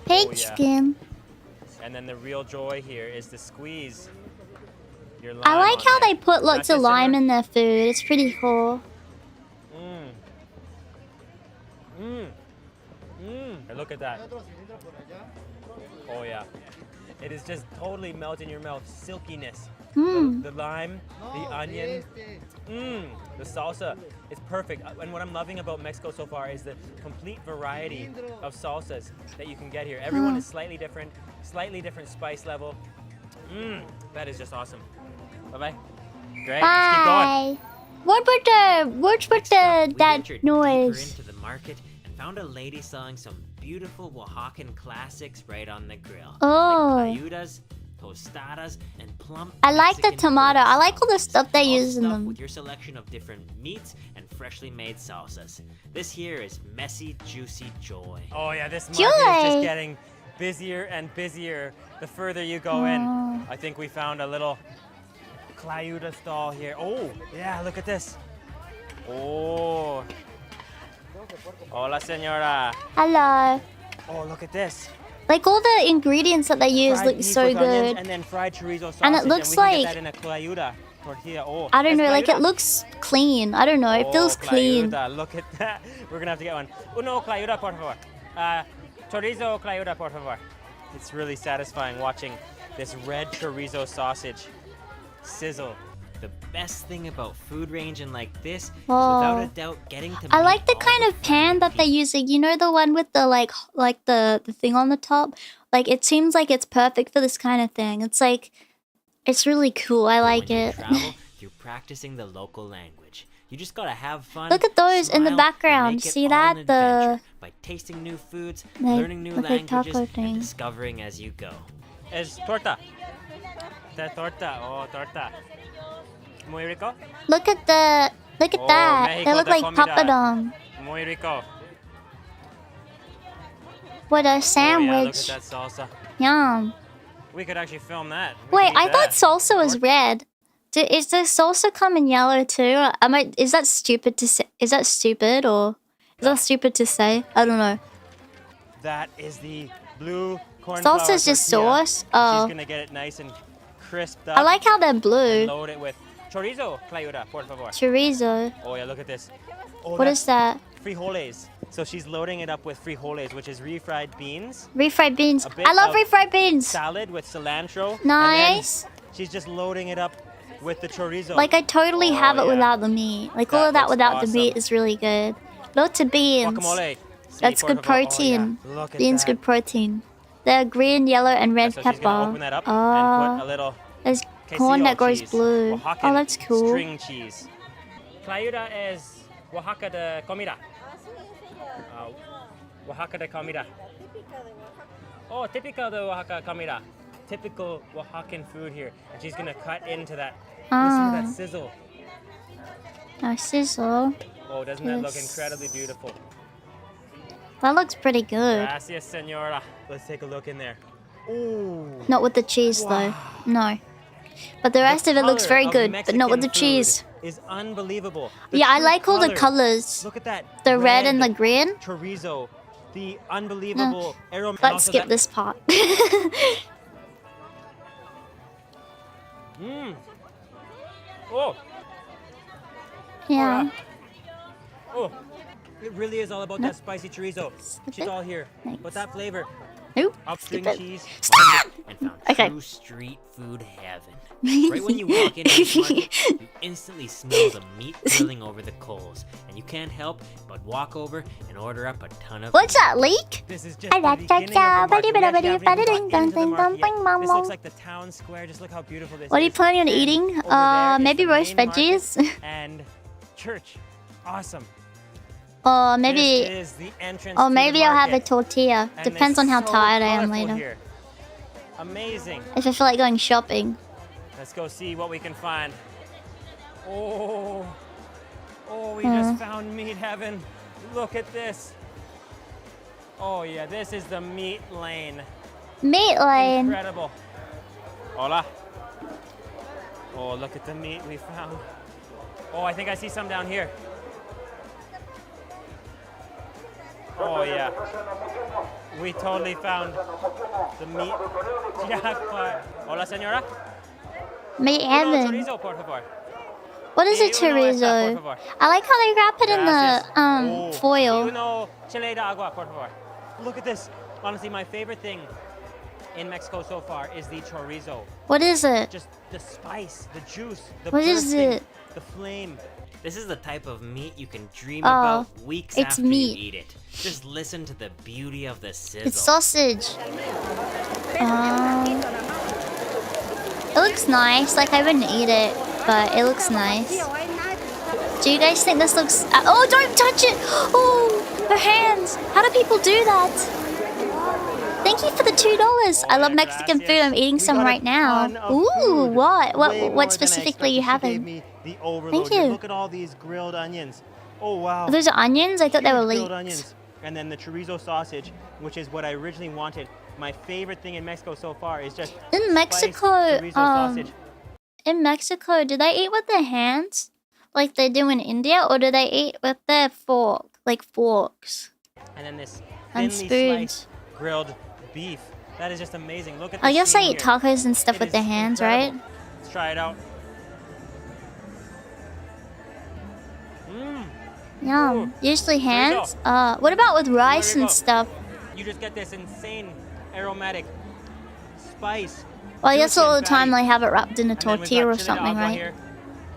Pig skin. And then the real joy here is to squeeze your lime. I like how they put lots of lime in their food. It's pretty cool. Look at that. Oh yeah. It is just totally melt in your mouth. Silkiness. The lime, the onion, the salsa. It's perfect. And what I'm loving about Mexico so far is the complete variety of salsas that you can get here. Everyone is slightly different spice level. That is just awesome. Bye-bye. Great. Let's keep going. What's with that noise? Into the market and found a lady selling some beautiful Oaxacan classics right on the grill. Like cayudas, tostadas, and plump. I like the tomato. I like all the stuff they use in them. With your selection of different meats and freshly made salsas. This here is messy, juicy joy. Oh yeah, this market is just getting busier and busier the further you go in. I think we found a little clayuda stall here. Oh yeah, look at this. Oh. Hola, señora. Hello. Oh, look at this. Like all the ingredients that they use look so good. And then fried chorizo sausage. And it looks like that in a clayuda tortilla. Oh, I don't know, like it looks clean. I don't know, it feels clean. Look at that. We're gonna have to get one. Uno clayuda, por favor. Chorizo clayuda, por favor. It's really satisfying watching this red chorizo sausage sizzle. The best thing about food ranging like this is without a doubt getting to I like the kind of pan that they use. Like, you know, the one with the like the thing on the top? Like it seems like it's perfect for this kind of thing. It's like it's really cool. I like it. Travel, you're practicing the local language. You just gotta have fun. Look at those in the background. See that? The by tasting new foods, learning new languages, and discovering as you go. Es torta. The torta. Oh, torta. Muy rico. Look at that. Mexico, they look like papadum. Muy rico. What a sandwich. Oh, yeah, look at that salsa. Yum. We could actually film that. Wait, I thought salsa was red. Is the salsa come in yellow too? Is that stupid to say? Is that stupid or is that stupid to say? I don't know. That is the blue corn Salsa is just sauce. Oh. She's gonna get it nice and crisped up. I like how they're blue. And load it with chorizo, Clayuda, por favor. Chorizo. Oh yeah, look at this. Oh, What is that? Frijoles. So she's loading it up with frijoles, which is refried beans. Refried beans. I love refried beans. Salad with cilantro. Nice. And then she's just loading it up with the chorizo. Like I totally have it without the meat. Like all of that without the meat is really good. Lots of beans. Guacamole. That's good protein. Oh, yeah. Look at Beans that. good protein. They're green, yellow, and red So pepper. she's gonna open that up and put a little there's corn that grows cheese. blue. Oaxacan Oh, that's cool. String cheese. Clayuda es Oaxaca de comida. Oaxaca de comida. Oh, typical de Oaxaca comida. Typical Oaxacan food here. And she's gonna cut into that. Listen to that sizzle. Oh, sizzle. Oh, doesn't that look incredibly beautiful? That looks pretty good. Gracias, senora. Let's take a look in there. Ooh. Not with the cheese though. No. But the rest of it looks very good, but not with the cheese. Is unbelievable. Yeah, I like all the colors. Look at that. The red and the green. Chorizo. The unbelievable aromatic. Let's skip this part. Mmm. Oh. Yeah. Oh. It really is all about that spicy chorizo. She's all here. But that flavor. Nope. Upstring Skip it. cheese. And found Okay. true street food heaven. Right when you walk into the market, you instantly smell the meat grilling over the coals, and you can't help but walk over and order up a ton of. What's that, leak? This is just the beginning of the market. We actually haven't even gotten into the market yet. This looks like the town square. Just look how beautiful this is. What are you planning on eating? Maybe roast veggies. And church. Awesome. Or maybe. This is the entrance Or to maybe the I'll have a market. tortilla. And Depends it's on how so tired I am colorful later. here. Amazing. If I feel like going shopping. Let's go see what we can find. Oh, we just found meat heaven. Look at this. Oh yeah, this is the meat lane. Meat lane. Incredible. Hola. Oh, look at the meat we found. Oh, I think I see some down here. Oh yeah. We totally found the meat jackpot. Hola, señora. Meat heaven. Chorizo, por favor. What is a chorizo? I like how they wrap it in the foil. Uno chile de agua, por favor. Look at this. Honestly, my favorite thing in Mexico so far is the chorizo. What is it? Just the spice, the juice, the What is bursting, it? the flame. This is the type of meat you can dream Oh, about weeks it's after meat. you eat it. Just listen to the beauty of the sizzle. It's sausage. It looks nice. Like I wouldn't eat it, but it looks nice. Do you guys think this looks? Oh, don't touch it! Oh, her hands. How do people do that? Thank you for the $2. I love Mexican food. I'm eating some right now. Ooh, what? What specifically are you having? Thank you. Look at all these grilled onions. Oh wow. Those are onions? I thought they were Huge grilled leeks. onions. And then the chorizo sausage, which is what I originally wanted. My favorite thing in Mexico so far is just In Mexico, spiced chorizo sausage. in Mexico, do they eat with their hands like they do in India, or do they eat with their fork, like forks? And then this And thinly spoons. sliced grilled beef. That is just amazing. Look at I the guess they sheen eat here. tacos and stuff It with is their hands, incredible. right? Let's try it out. Yum. Usually hands. What about with rice There we and go. stuff? You just get this insane aromatic spice. Well, I guess juicy all the and time fatty. they have it wrapped in a And then we've tortilla got or chile de something, agua right? here.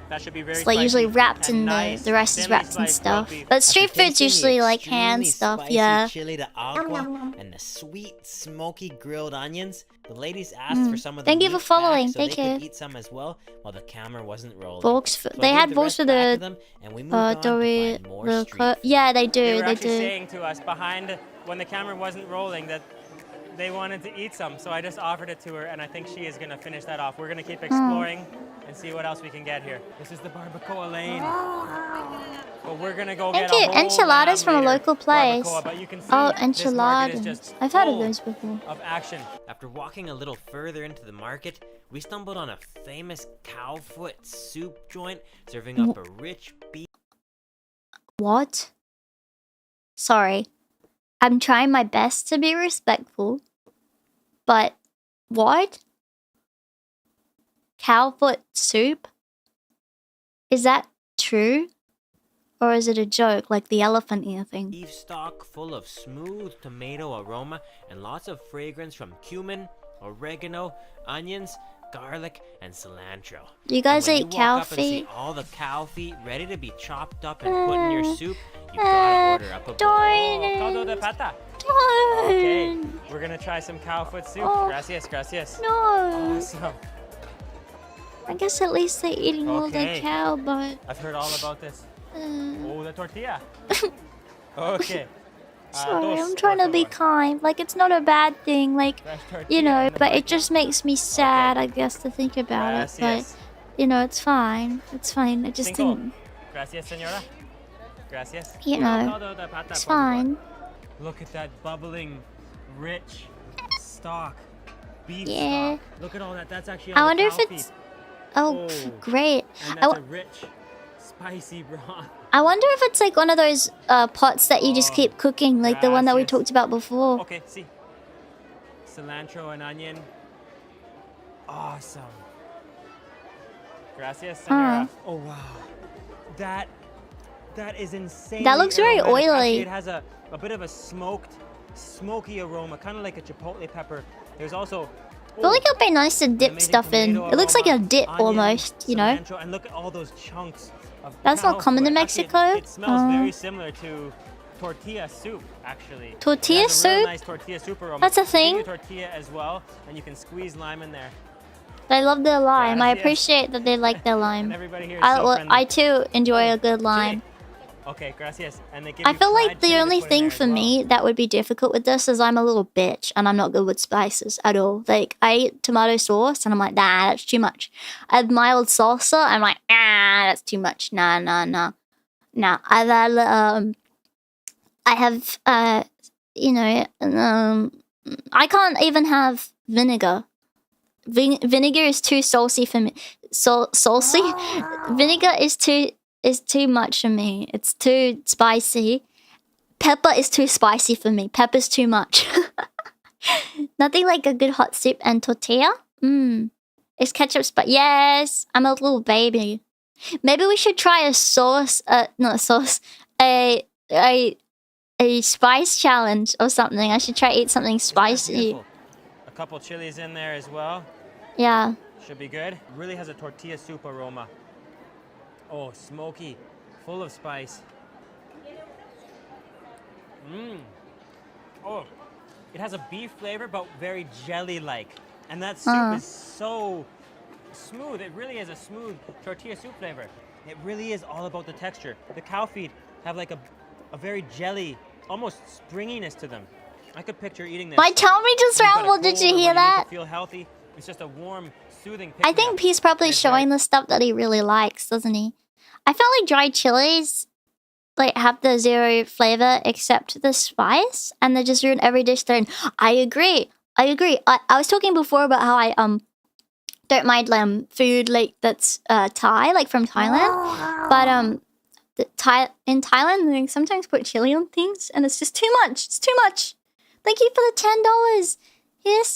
That should be very It's like usually spicy wrapped and in nice, the rest is thinly wrapped in sliced stuff. grilled beef. But street After food's tasting usually the like hand extremely stuff, spicy yeah. chili de agua and the sweet, smoky grilled onions, the ladies asked Mm. for some of the Thank you meat for following, back so thank they you. could eat some as well while the camera wasn't rolling. Volks, So I they gave had the Volks rest for back to the them, and we moved on to find more street food. yeah, they They do, were they actually do. saying to us behind when the camera wasn't rolling that they wanted to eat some, so I just offered it to her, and I think she is gonna finish that off. We're gonna keep exploring and see what else we can get here. This is the barbacoa lane. But we're gonna go Thank get you. a whole Enchiladas from a lamb later. local place. Barbacoa, but you can see Oh, this market is enchiladas. just I've heard of full those before. of action. After walking a little further into the market, we stumbled on a famous cow foot soup joint serving up a rich beef. What? Sorry. I'm trying my best to be respectful. But what? Cow foot soup? Is that true? Or is it a joke, like the elephant ear thing? Beef stock full of smooth tomato aroma and lots of fragrance from cumin, oregano, onions, garlic, and cilantro. Do you guys eat cow Walk up and see feet? all the cow feet ready to be chopped up and put in your soup. You gotta order up a bowl. Caldo de pata. Darn. Okay, we're gonna try some cow foot soup. Oh. Gracias, gracias. No. Awesome. I guess at least they're eating all the Okay. cow, but... I've heard all about this. Oh, the tortilla. Okay. Sorry, I'm trying to be kind. Like, it's not a bad thing, like, you know, but it just makes me sad, I guess, to think about it. But, you know, it's fine. It's fine. I just think, Gracias, señora. Gracias. you know, Caldo de pata, it's por favor. fine. Look at that bubbling, rich stock. Beef Yeah. stock. Look at all that. That's actually I all wonder the if cow it's... feet. Oh, great. And I that's a rich, spicy broth. I wonder if it's like one of those pots that you just keep cooking, like the one that we talked about before. Okay, see. Cilantro and onion. Awesome. Gracias, senora. Oh, wow. That is insane. That looks very oily. Actually, it has a bit of a smoky aroma, kind of like a chipotle pepper. There's also... I feel like it'd be nice to dip stuff in. It looks like a dip almost, you know? cilantro, and look at all those chunks of That's not cow common in foot. Actually, Mexico. it smells very similar to tortilla soup, actually. Tortilla It has a real soup? nice tortilla soup aroma. That's a They give thing? you tortilla as well, and you can squeeze lime in there. They love their lime. I Gracias. appreciate that they like their lime. everybody here is so friendly. I too enjoy a good lime. Okay, gracias. And they give I you feel fried like the chili to only put in thing there for as well. me that would be difficult with this is I'm a little bitch and I'm not good with spices at all. Like, I eat tomato sauce and I'm like, nah, that's too much. I have mild salsa, I'm like, ah, that's too much. Nah. I have, you know, I can't even have vinegar. Vinegar is too saucy for me. Saucy? Vinegar is too much for me. It's too spicy. Pepper is too spicy for me. Pepper's too much. Nothing like a good hot soup and tortilla. Is ketchup yes, I'm a little baby. Maybe we should try a sauce. Not a sauce. A spice challenge or something. I should try to eat something spicy. A couple chilies in there as well. Yeah. Should be good. Really has a tortilla soup aroma. Oh, smoky, full of spice. Oh, it has a beef flavor, but very jelly-like. And that soup is so smooth. It really is a smooth tortilla soup flavor. It really is all about the texture. The cow feet have like a very jelly, almost springiness to them. I could picture eating this. My tummy just You've got a rumbled. Did cold you or hear when you need that? to feel healthy. It's just a warm, soothing. I think he's probably showing the stuff that he really likes, doesn't he? I felt like dried chilies like have the zero flavor except the spice, and they just ruin every dish they're in. I agree. I was talking before about how I don't mind food like that's Thai, like from Thailand, but in Thailand they sometimes put chili on things, and it's just too much. It's too much. Thank you for the $10. Here's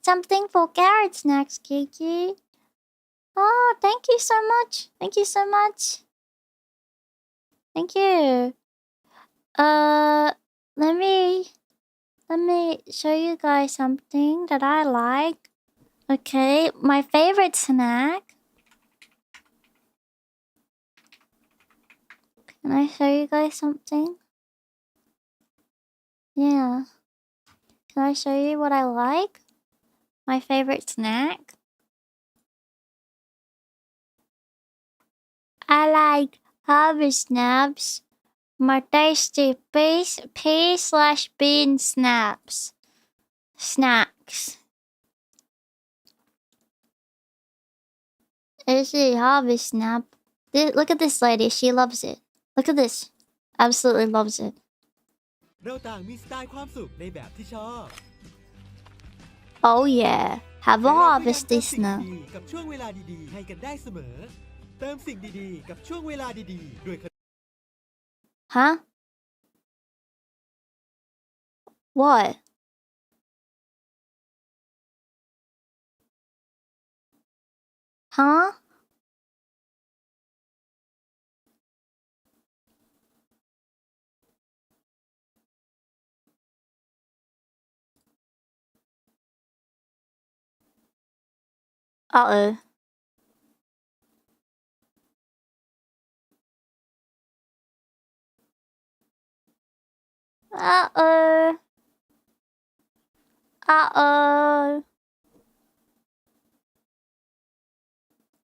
something for carrot snacks, Kiki. Oh, thank you so much. Thank you so much. Thank you. Let me show you guys something that I like. Okay, my favorite snack. Can I show you guys something? Yeah. Can I show you what I like? My favorite snack? I like harvest snaps. My tasty pea/bean snaps. Snacks. This is harvest snap. Look at this lady. She loves it. Look at this. Absolutely loves it. เราต่างมีสไตล์ความสุขในแบบที่ชอบ Oh yeah. Have a harvest this now. กับช่วงเวลาดีๆให้กันได้เสมอเติมสิ่งดีๆกับช่วงเวลาดีๆด้วย Huh? What? Huh? Uh-oh. Uh-oh. Uh-oh.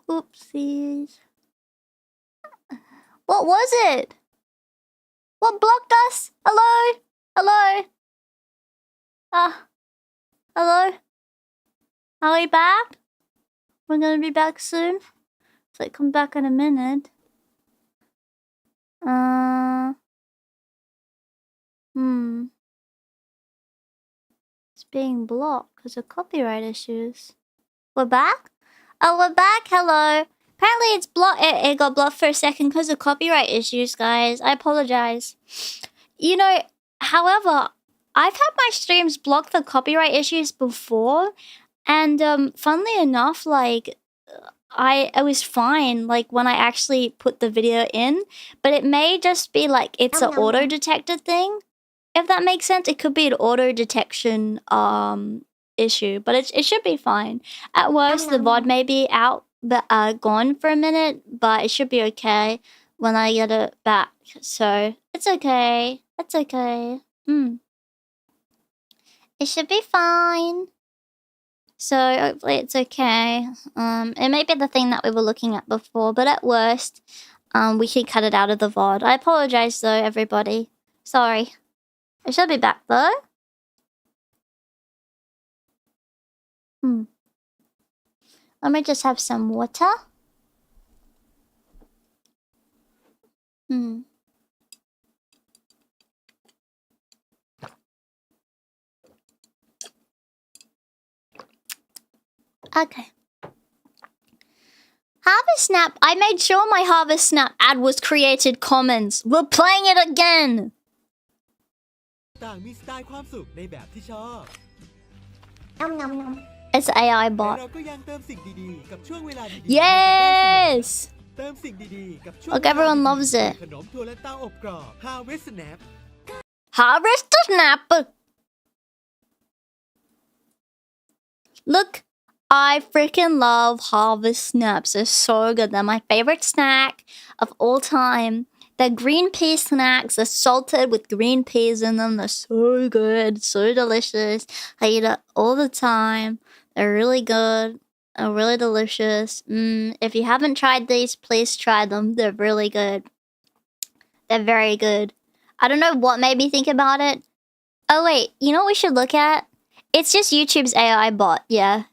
Oopsies. What was it? What blocked us? Hello? Hello? Hello? Are we back? We're gonna be back soon? So I come back in a minute. It's being blocked because of copyright issues. We're back? Oh, we're back. Hello. Apparently it's blocked. It got blocked for a second because of copyright issues, guys. I apologize. You know, however, I've had my streams blocked for copyright issues before, and funnily enough, like I was fine like when I actually put the video in, but it may just be like it's an auto detected thing. If that makes sense, it could be an auto detection issue, but it should be fine. At worst, the VOD may be out, but gone for a minute, but it should be okay when I get it back. So it's okay. It's okay. It should be fine. So hopefully it's okay. It may be the thing that we were looking at before, but at worst, we can cut it out of the VOD. I apologize though, everybody. Sorry. I should be back though. Let me just have some water. Okay. Harvest Snap. I made sure my Harvest Snap ad was created commons. We're playing it again. ต่างมีสไตล์ความสุขในแบบที่ชอบ It's AI bot. เราก็ยังเติมสิ่งดีๆกับช่วงเวลาดี Yes. เติมสิ่งดีๆกับช่วง Look, everyone loves it. ขนมถั่วและเต้าอบกรอบ Harvest Snap Harvest Snap. Look, I freaking love Harvest Snaps. They're so good. They're my favorite snack of all time. They're green pea snacks. They're salted with green peas in them. They're so good, so delicious. I eat it all the time. They're really good. They're really delicious. If you haven't tried these, please try them. They're really good. They're very good. I don't know what made me think about it. Oh wait, you know what we should look at? It's just YouTube's AI bot, yeah.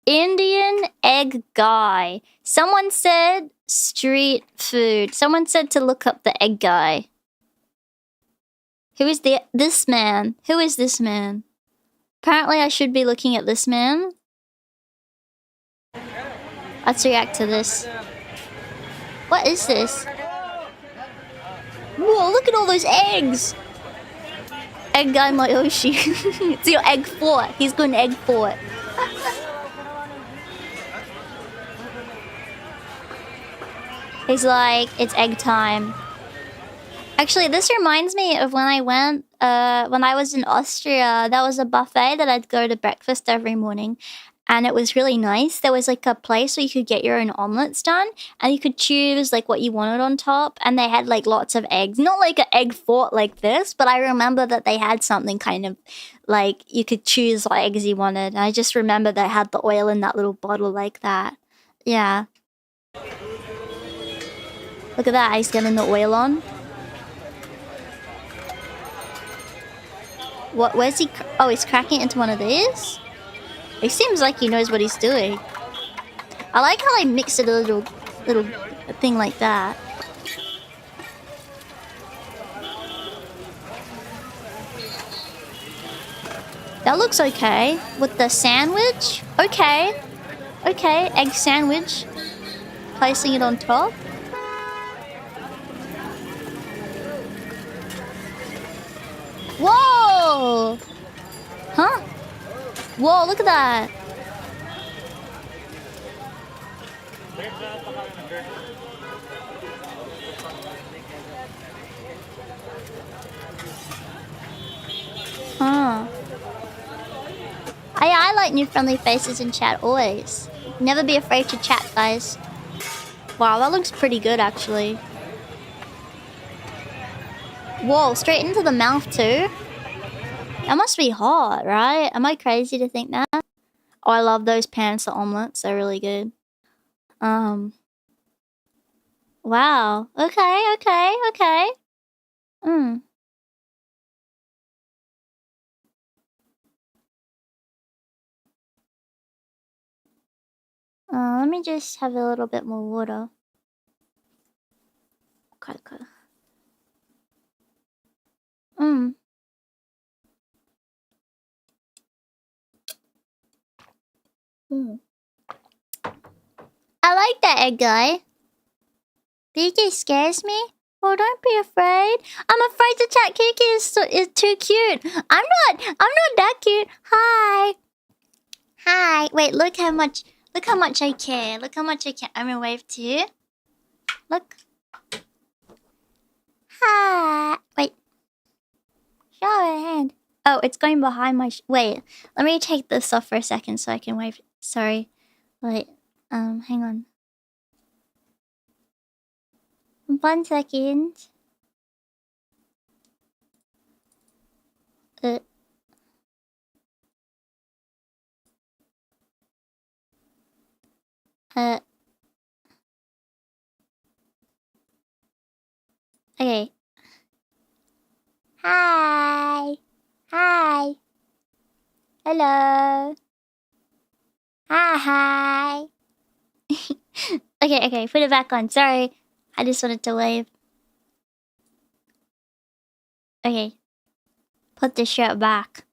Indian egg guy. Someone said street food. Someone said to look up the egg guy. Who is this man? Who is this man? Apparently I should be looking at this man. Let's react to this. What is this? Whoa, look at all those eggs! Egg guy my Oshi. It's your egg fort. He's going egg fort. He's like, it's egg time. Actually, this reminds me of when I went, when I was in Austria. There was a buffet that I'd go to breakfast every morning. And it was really nice. There was like a place where you could get your own omelets done. And you could choose like what you wanted on top. And they had like lots of eggs. Not like an egg fort like this. But I remember that they had something kind of like you could choose what eggs you wanted. And I just remember they had the oil in that little bottle like that. Yeah. Look at that. He's getting the oil on. What? Where's he? Oh, he's cracking it into one of these? He seems like he knows what he's doing. I like how they mix it a little thing like that. That looks okay. With the sandwich? Okay. Okay, egg sandwich. Placing it on top. Whoa! Huh? Whoa, look at that. Huh. I like new friendly faces in chat always. Never be afraid to chat, guys. Wow, that looks pretty good actually. Whoa, straight into the mouth too? That must be hot, right? Am I crazy to think that? Oh, I love those panther omelets. They're really good. Wow. Okay, okay, okay. Let me just have a little bit more water. Okay, okay. I like that egg guy. Kiki scares me. Oh, don't be afraid. I'm afraid to chat. Kiki is too cute. I'm not that cute. Hi. Hi. Wait, look how much I care. Look how much I care. I'm gonna wave to you. Look. Hi. Wait. Show a hand. Oh, it's going behind my wait. Let me take this off for a second so I can wave. Sorry. Wait. Hang on. 1 second. Okay. Hi. Hi. Hello. Hi. Okay, put it back on. Sorry. I just wanted to wave. Okay. Put the shirt back.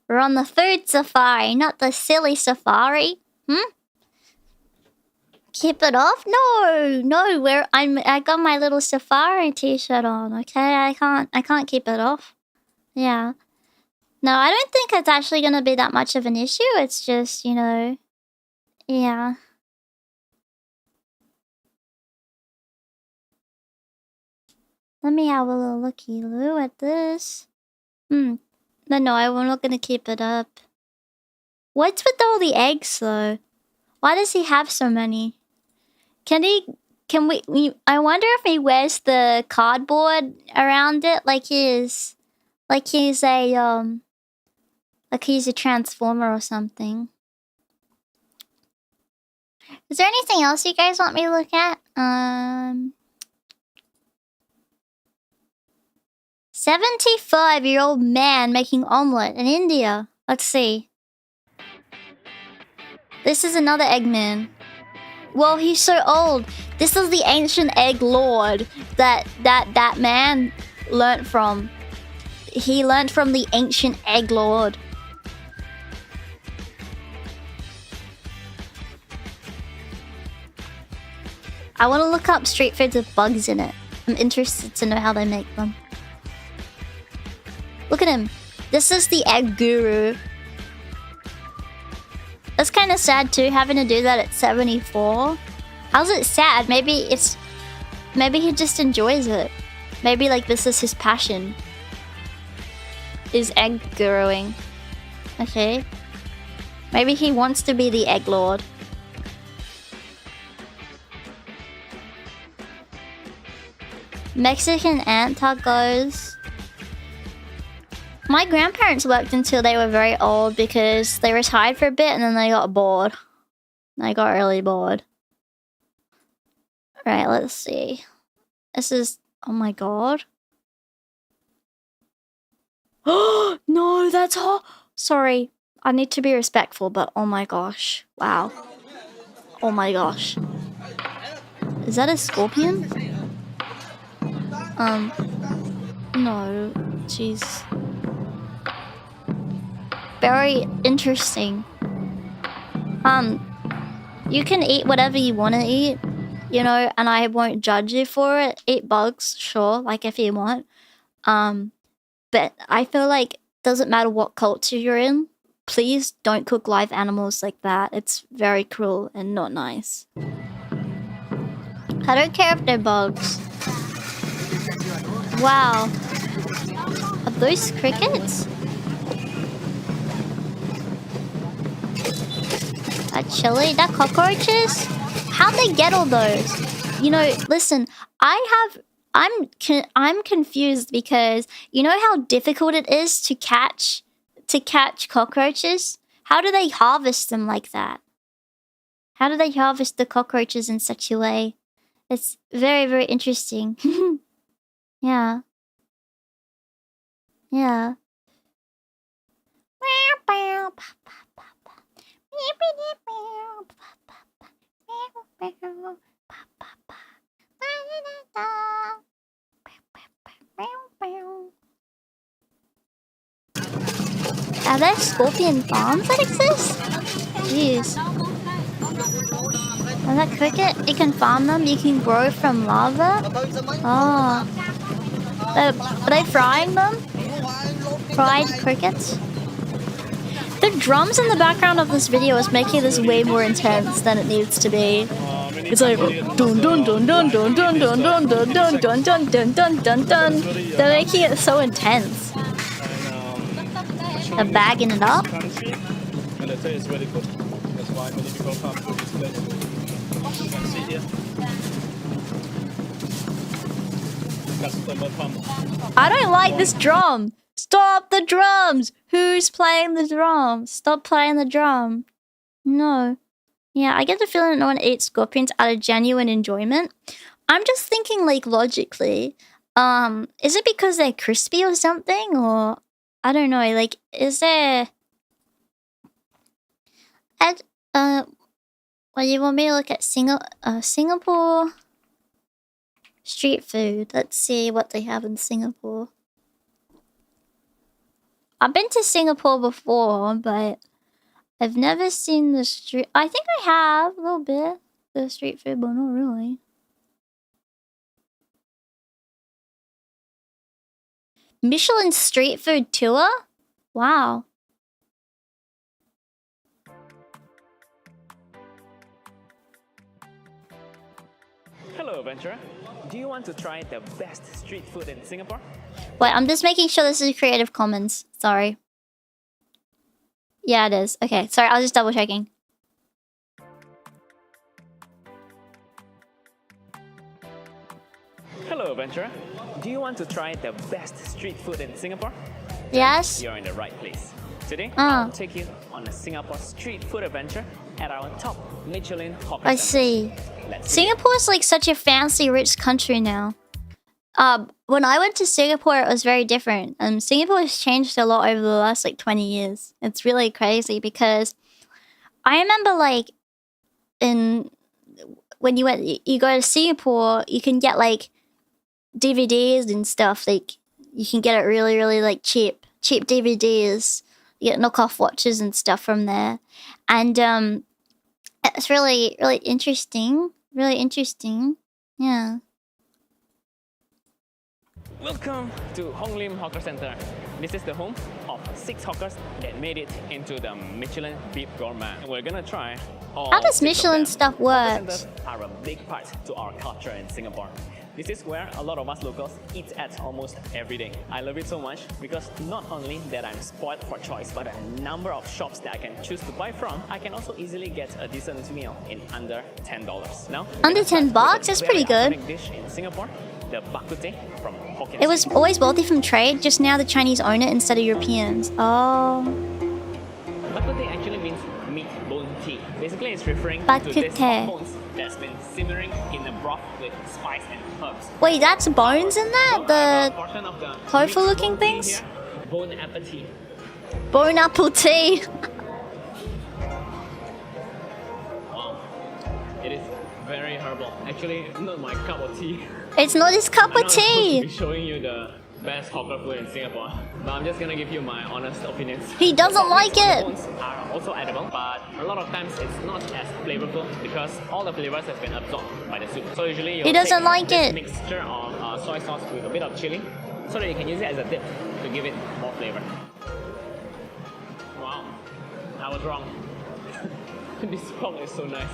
We're on the food safari, not the silly safari. Keep it off? No. I got my little safari t-shirt on, okay? I can't keep it off. Yeah. No, I don't think it's actually gonna be that much of an issue. It's just, you know, yeah. Let me have a little looky-loo at this. No, I'm not gonna keep it up. What's with all the eggs, though? Why does he have so many? I wonder if he wears the cardboard around it like he's a transformer or something. Is there anything else you guys want me to look at? 75-year-old man making omelette in India. Let's see. This is another Eggman. Well, he's so old. This is the ancient egg lord that man learnt from. He learnt from the ancient egg lord. I want to look up street foods with bugs in it. I'm interested to know how they make them. Look at him. This is the egg guru. That's kind of sad too, having to do that at 74. How's it sad? Maybe he just enjoys it. Maybe like this is his passion. Is egg guruing. Okay. Maybe he wants to be the egg lord. Mexican ant tacos. My grandparents worked until they were very old because they retired for a bit and then they got bored. They got really bored. Right, let's see. This is... Oh my god. Oh no, that's hot. Sorry, I need to be respectful, but oh my gosh. Wow. Oh my gosh. Is that a scorpion? No. Jeez. very interesting. You can eat whatever you want to eat, you know, and I won't judge you for it. Eat bugs, sure, like if you want. But I feel like doesn't matter what culture you're in, please don't cook live animals like that. It's very cruel and not nice. I don't care if they're bugs. Wow. Are those crickets? That chili? That cockroaches? How'd they get all those? You know, listen, I'm confused because you know how difficult it is to catch cockroaches? How do they harvest them like that? How do they harvest the cockroaches in such a way? It's very, very interesting. Yeah. Yeah. Are there scorpion farms that exist? Jeez. Is that cricket? You can farm them, you can grow from lava? Oh. Are they frying them? Fried crickets? The drums in the background of this video is making this way more intense than it needs to be. It's like dun dun dun dun dun dun dun dun dun dun dun dun dun dun dun dun. They're making it so intense. They're bagging it up. And the taste is really good. That's why many people come to this place. You can see here. Customer come. I don't like this drum. Stop the drums! Who's playing the drum? Stop playing the drum. No. Yeah, I get the feeling that no one eats scorpions out of genuine enjoyment. I'm just thinking, like, logically. Is it because they're crispy or something? Or, I don't know, like, is there... Well, you want me to look at Singapore street food. Let's see what they have in Singapore. I've been to Singapore before, but I've never seen the street... I think I have a little bit. The street food, but not really. Michelin street food tour? Wow. Hello, adventurer. Do you want to try the best street food in Singapore? Wait, I'm just making sure this is Creative Commons. Sorry. Yeah, it is. Okay, sorry, I was just double checking. Hello, adventurer. Do you want to try the best street food in Singapore? Yes. You're in the right place. Today, I'll take you on a Singapore street food adventure at our top Michelin hawker I centers. see. Singapore is like such a fancy, rich country now. When I went to Singapore, it was very different. Singapore has changed a lot over the last like 20 years. It's really crazy because I remember like when you go to Singapore, you can get like DVDs and stuff. Like you can get it really, really like cheap DVDs. You get knockoff watches and stuff from there, and it's really, really interesting. Really interesting. Yeah. Welcome to Hong Lim Hawker Center. This is the home of 6 hawkers that made it into the Michelin Beef Gourmet. We're gonna try all How does 6 of Michelin them. stuff Hawker work? centers are a big part to our culture in Singapore. This is where a lot of us locals eat at almost every day. I love it so much because not only that I'm spoiled for choice, but a number of shops that I can choose to buy from, I can also easily get a decent meal in under $10. Now, Under 10 bucks? That's pretty good. dish in Singapore, the bak kut teh from Hokkien. It was always wealthy from trade, just now the Chinese own it instead of Europeans. Oh. Bak kut teh actually means meat bone tea. Basically, it's referring Bak to kut this teh. bones that's been simmering in a broth with spice and herbs. Wait, that's bones in that? The Portion of the tofu meat looking bone tea things? here, Bone appetit. Bone apple tea. Wow, it is very herbal. Actually, not my cup of tea. It's not his cup of I'm not supposed to tea. be showing you the best hawker food in Singapore, but I'm just gonna give you my honest opinions. He doesn't like it. Bones are also edible, but a lot of times it's not as flavorful because all the flavors have been absorbed by the soup. So usually you'll he doesn't take like this it. mixture of soy sauce with a bit of chili, so that you can use it as a dip to give it more flavor. Wow, I was wrong. This pork is so nice.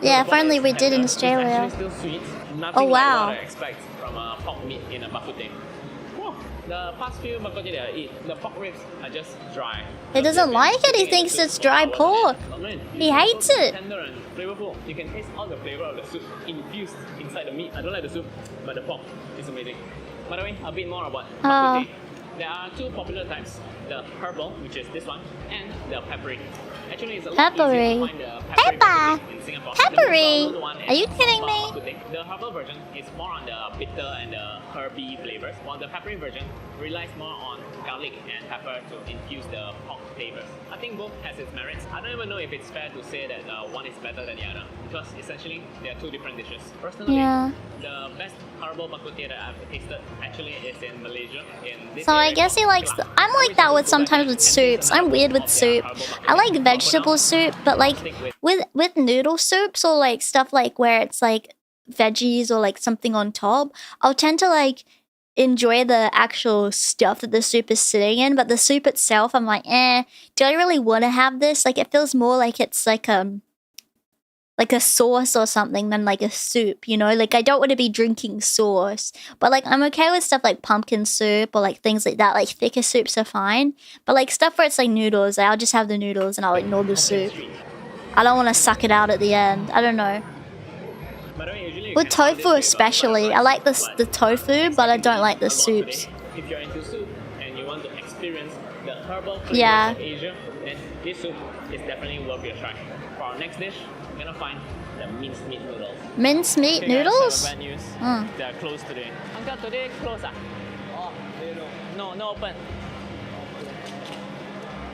Yeah, if only we did in Australia. It's actually still sweet. Nothing Oh wow. like what I expect from a pork meat in a bak kut teh. The past few bak kut teh that I eat, the pork ribs are just dry. He doesn't like it. He thinks it's dry pork. He hates it. Tender and flavorful. You can taste all the flavor of the soup infused inside the meat. I don't like the soup, but the pork is amazing. By the way, a bit more about bak kut teh. There are two popular types: the herbal, which is this one, and the peppery. Actually, it's a lot easier to find the pepper in Singapore. Peppery? Are you kidding me? The herbal version is more on the bitter and the herby flavors, while the peppery version relies more on garlic and pepper to infuse the pork flavors. I think both has its merits. I don't even know if it's fair to say that one is better than the other, because essentially they are two different dishes. Personally, the best herbal bak kut teh that I've tasted actually is in Malaysia. So I guess he likes I'm like that with sometimes with soups. I'm weird with soup. I like vegetable soup, but like with noodle soups or like stuff like where it's like veggies or like something on top, I'll tend to like enjoy the actual stuff that the soup is sitting in, but the soup itself I'm like, do I really want to have this? Like it feels more like it's like a sauce or something than like a soup, you know? Like I don't want to be drinking sauce. But like I'm okay with stuff like pumpkin soup or like things like that. Like thicker soups are fine. But like stuff where it's like noodles, I'll just have the noodles and I'll ignore the soup. I don't want to suck it out at the end. I don't know. With tofu especially, I like the tofu, but I don't like the soups. If you're into soup and you want to experience the herbal flavors of Asia, then this soup is definitely worth your try. For our next dish, we're gonna find the minced meat noodles. Minced meat noodles? Bad news. They are closed today. Uncle, today closed ah? Oh, no open.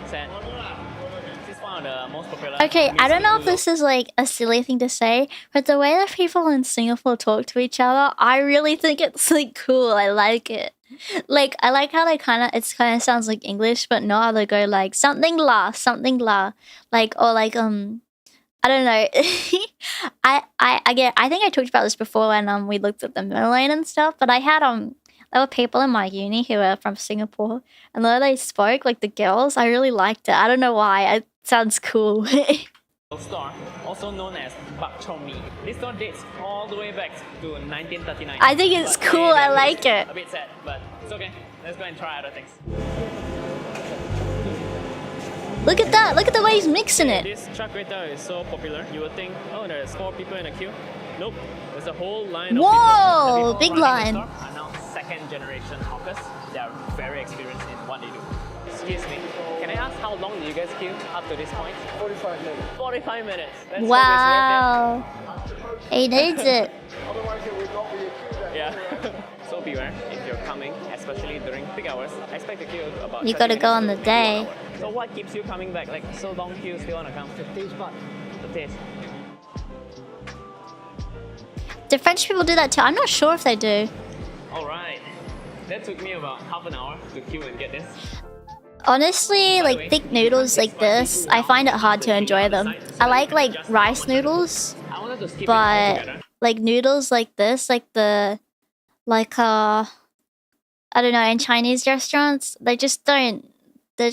Sad. This is one of the most popular. Okay, I don't know if this is like a silly thing to say, but the way that people in Singapore talk to each other, I really think it's like cool. I like it. Like I like how they kind of sounds like English, but no, they go like something la, like or like I don't know. I think I talked about this before when we looked at the Merlin and stuff, but I had there were people in my uni who were from Singapore, and the way they spoke, like the girls, I really liked it. I don't know why. It sounds cool. Store, also known as bak chor mee. This store dates all the way back to 1939. I think it's cool. I like it. A bit sad, but it's okay. Let's go and try other things. Look at that. Look at the way he's mixing it. This char kway teow is so popular. You would think, oh, there's 4 people in a queue. Nope. There's a whole line of people. Whoa, big line. Are now second generation hawkers. They are very experienced in what they do. Excuse me. Can I ask how long do you guys queue up to this point? 45 minutes. 45 minutes. That's wow. He needs it. Otherwise it would not be a queue. Yeah. So beware if you're coming, especially during peak hours. Expect to queue about. You gotta go on the day. So what keeps you coming back? Like so long queue still wanna come? The taste bud. The taste. Do French people do that too? I'm not sure if they do. Alright. That took me about half an hour to queue and get this. Honestly, like thick noodles like this, I find it hard to enjoy them. I like rice noodles, but like noodles like this, I don't know, in Chinese restaurants, they don't do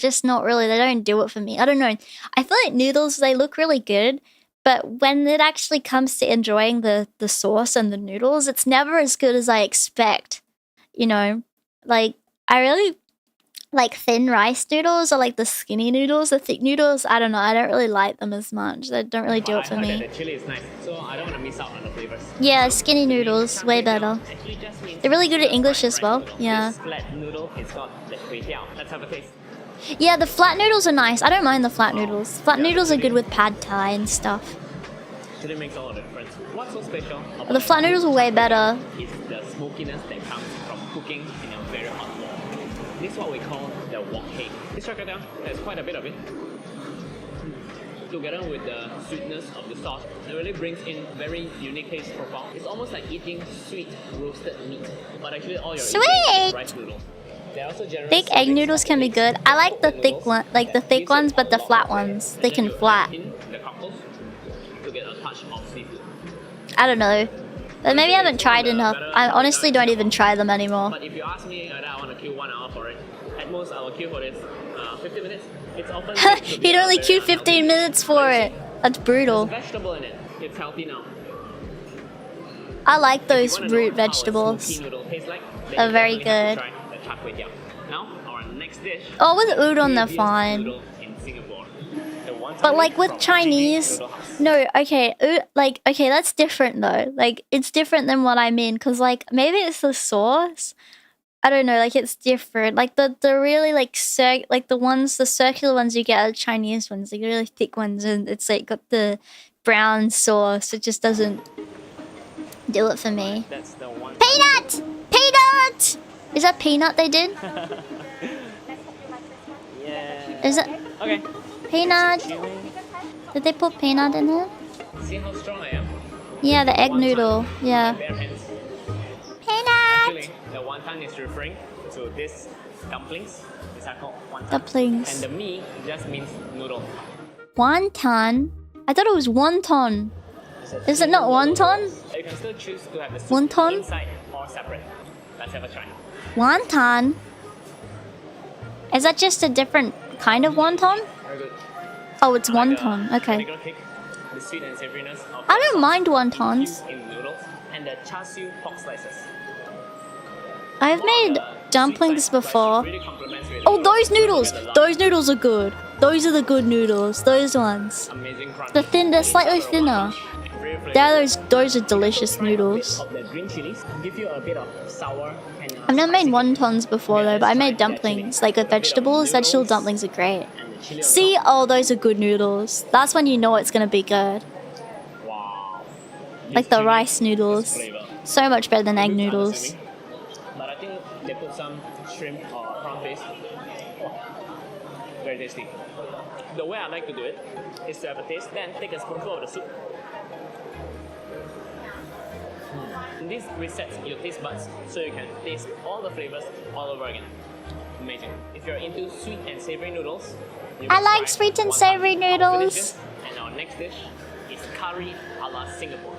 it for me. I don't know. I feel like noodles, they look really good, but when it actually comes to enjoying the sauce and the noodles, it's never as good as I expect. You know, like I really like thin rice noodles or like the skinny noodles, the thick noodles. I don't know. I don't really like them as much. They don't really do it for me. The chili is nice, so I don't want to miss out on the flavors. Yeah, skinny noodles, way better. They're really good at English as well. Yeah. This flat noodle is called the kway teow. Let's have a taste. Yeah, the flat noodles are nice. I don't mind the flat noodles. Flat noodles are good with pad thai and stuff. Chili makes all the difference. What's so special about the flat noodles are way better. Is the smokiness that comes from cooking in a very hot wok. This is what we call the wok cake. This char kway teow, there's quite a bit of it. together with the sweetness of the sauce, it really brings in very unique taste profile. It's almost like eating sweet roasted meat, but actually all you're eating is rice noodles. Thick egg noodles can be good. I like the thick one, like the thick ones, but the flat ones. They can flat. I don't know. But maybe I haven't tried enough. I honestly don't even try them anymore. But if you ask me whether I want to queue 1 hour for it, at most I will queue for this 15 minutes. It's often He'd only queue 15 minutes for it. That's brutal. There's vegetable in it. It's healthy now. I like those root vegetables. They're very good. Now, our next dish. Oh, with udon they're fine. But like with Chinese, no, okay, okay, that's different though. Like it's different than what I mean, cause like maybe it's the sauce. I don't know, like it's different. Like the really like the circular ones you get are Chinese ones, like the really thick ones, and it's like got the brown sauce. It just doesn't do it for me. That's the one. Peanut! Peanut! Is that peanut they did? Yeah. Is it? Okay. Peanut? Did they put peanut in there? See how strong I am? Yeah, the egg noodle. Yeah. Bare hands. Peanut! Actually, the wonton is referring to this dumplings. These are called wonton. Dumplings. And the mi just means noodle. Wonton? I thought it was wonton. Is it not wonton? You can still choose to have the soup Wonton? inside or separate. Let's have a try. Wonton? Is that just a different kind of wonton? Very good. Oh, it's wonton. Okay. The sweet and savoriness of I don't mind wontons. in noodles and the char siu pork slices. I've made dumplings before. Oh, those noodles! Those noodles are good. Those are the good noodles. Those ones. Amazing crunch. They're slightly thinner. Those are delicious noodles. Of the green chilies give you a bit of sour and I've never made wontons before though, but I made dumplings. Like with vegetables, vegetable dumplings are great. See? Oh, those are good noodles. That's when you know it's gonna be good. wow. Like the rice noodles. So much better than egg noodles. But I think they put some shrimp or prawn paste. Very tasty. The way I like to do it is to have a taste, then take a spoonful of the soup. This resets your taste buds so you can taste all the flavors all over again. Amazing. If you're into sweet and savory noodles, I like sweet and savory noodles. And our next dish is curry a la Singapore.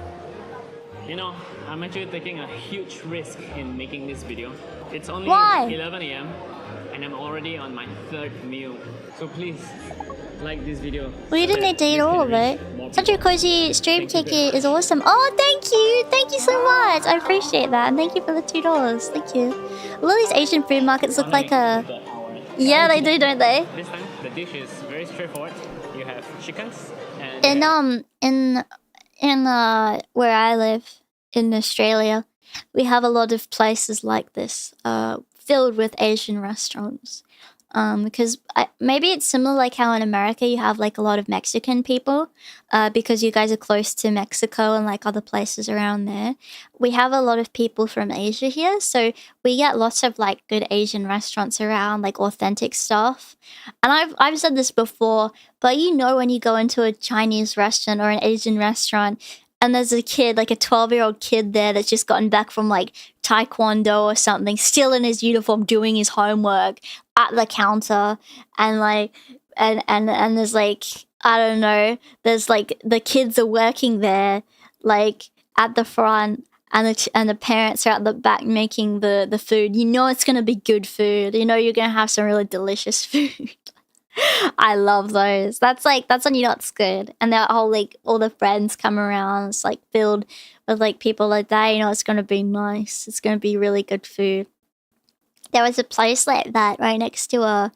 You know, I'm actually taking a huge risk in making this video. It's only 11 AM and I'm already on my 3rd meal. So please, like this video. Well, you didn't need to eat all of it. Such a cozy stream, Kiki, is awesome. Oh, thank you! Thank you so much! I appreciate that. And thank you for the $2. Thank you. A lot of these Asian food markets look like a... Yeah, they do, don't they? This time, the dish is very straightforward. You have chickens and... In where I live, in Australia, we have a lot of places like this, filled with Asian restaurants. Because maybe it's similar like how in America you have like a lot of Mexican people, because you guys are close to Mexico and like other places around there. We have a lot of people from Asia here, so we get lots of like good Asian restaurants around, like authentic stuff. And I've said this before, but you know when you go into a Chinese restaurant or an Asian restaurant and there's a kid, like a 12-year-old kid there that's just gotten back from like taekwondo or something, still in his uniform doing his homework at the counter, and like and there's like, I don't know, there's like the kids are working there like at the front, and the parents are at the back making the food. You know it's gonna be good food. You know you're gonna have some really delicious food. I love those. That's when you know it's good. And that whole like all the friends come around. It's like filled with like people like that. You know it's gonna be nice. It's gonna be really good food. There was a place like that right next to a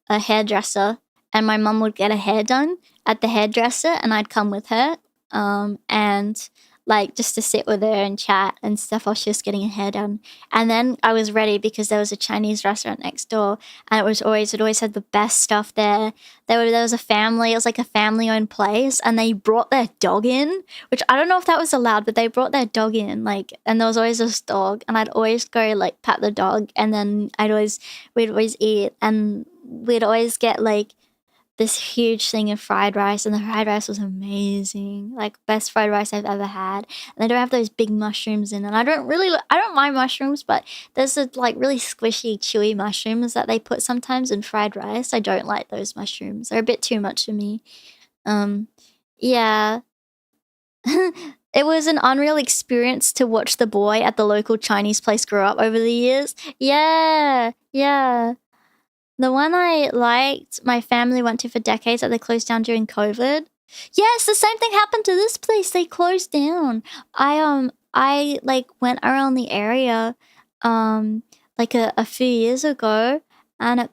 hairdresser, and my mum would get her hair done at the hairdresser, and I'd come with her, and like just to sit with her and chat and stuff while she was getting her hair done. And then I was ready because there was a Chinese restaurant next door, and it always had the best stuff there. There was a family, it was like a family-owned place, and they brought their dog in, which I don't know if that was allowed, but they brought their dog in, like, and there was always this dog, and I'd always go like pat the dog, and then we'd always eat, and we'd always get like this huge thing of fried rice, and the fried rice was amazing. Like, best fried rice I've ever had. And they don't have those big mushrooms in it. I don't mind mushrooms, but there's a, like, really squishy, chewy mushrooms that they put sometimes in fried rice. I don't like those mushrooms. They're a bit too much for me. Yeah. It was an unreal experience to watch the boy at the local Chinese place grow up over the years. Yeah, yeah. The one I liked, my family went to for decades that they closed down during COVID. Yes, the same thing happened to this place. They closed down. I like went around the area, like a few years ago, and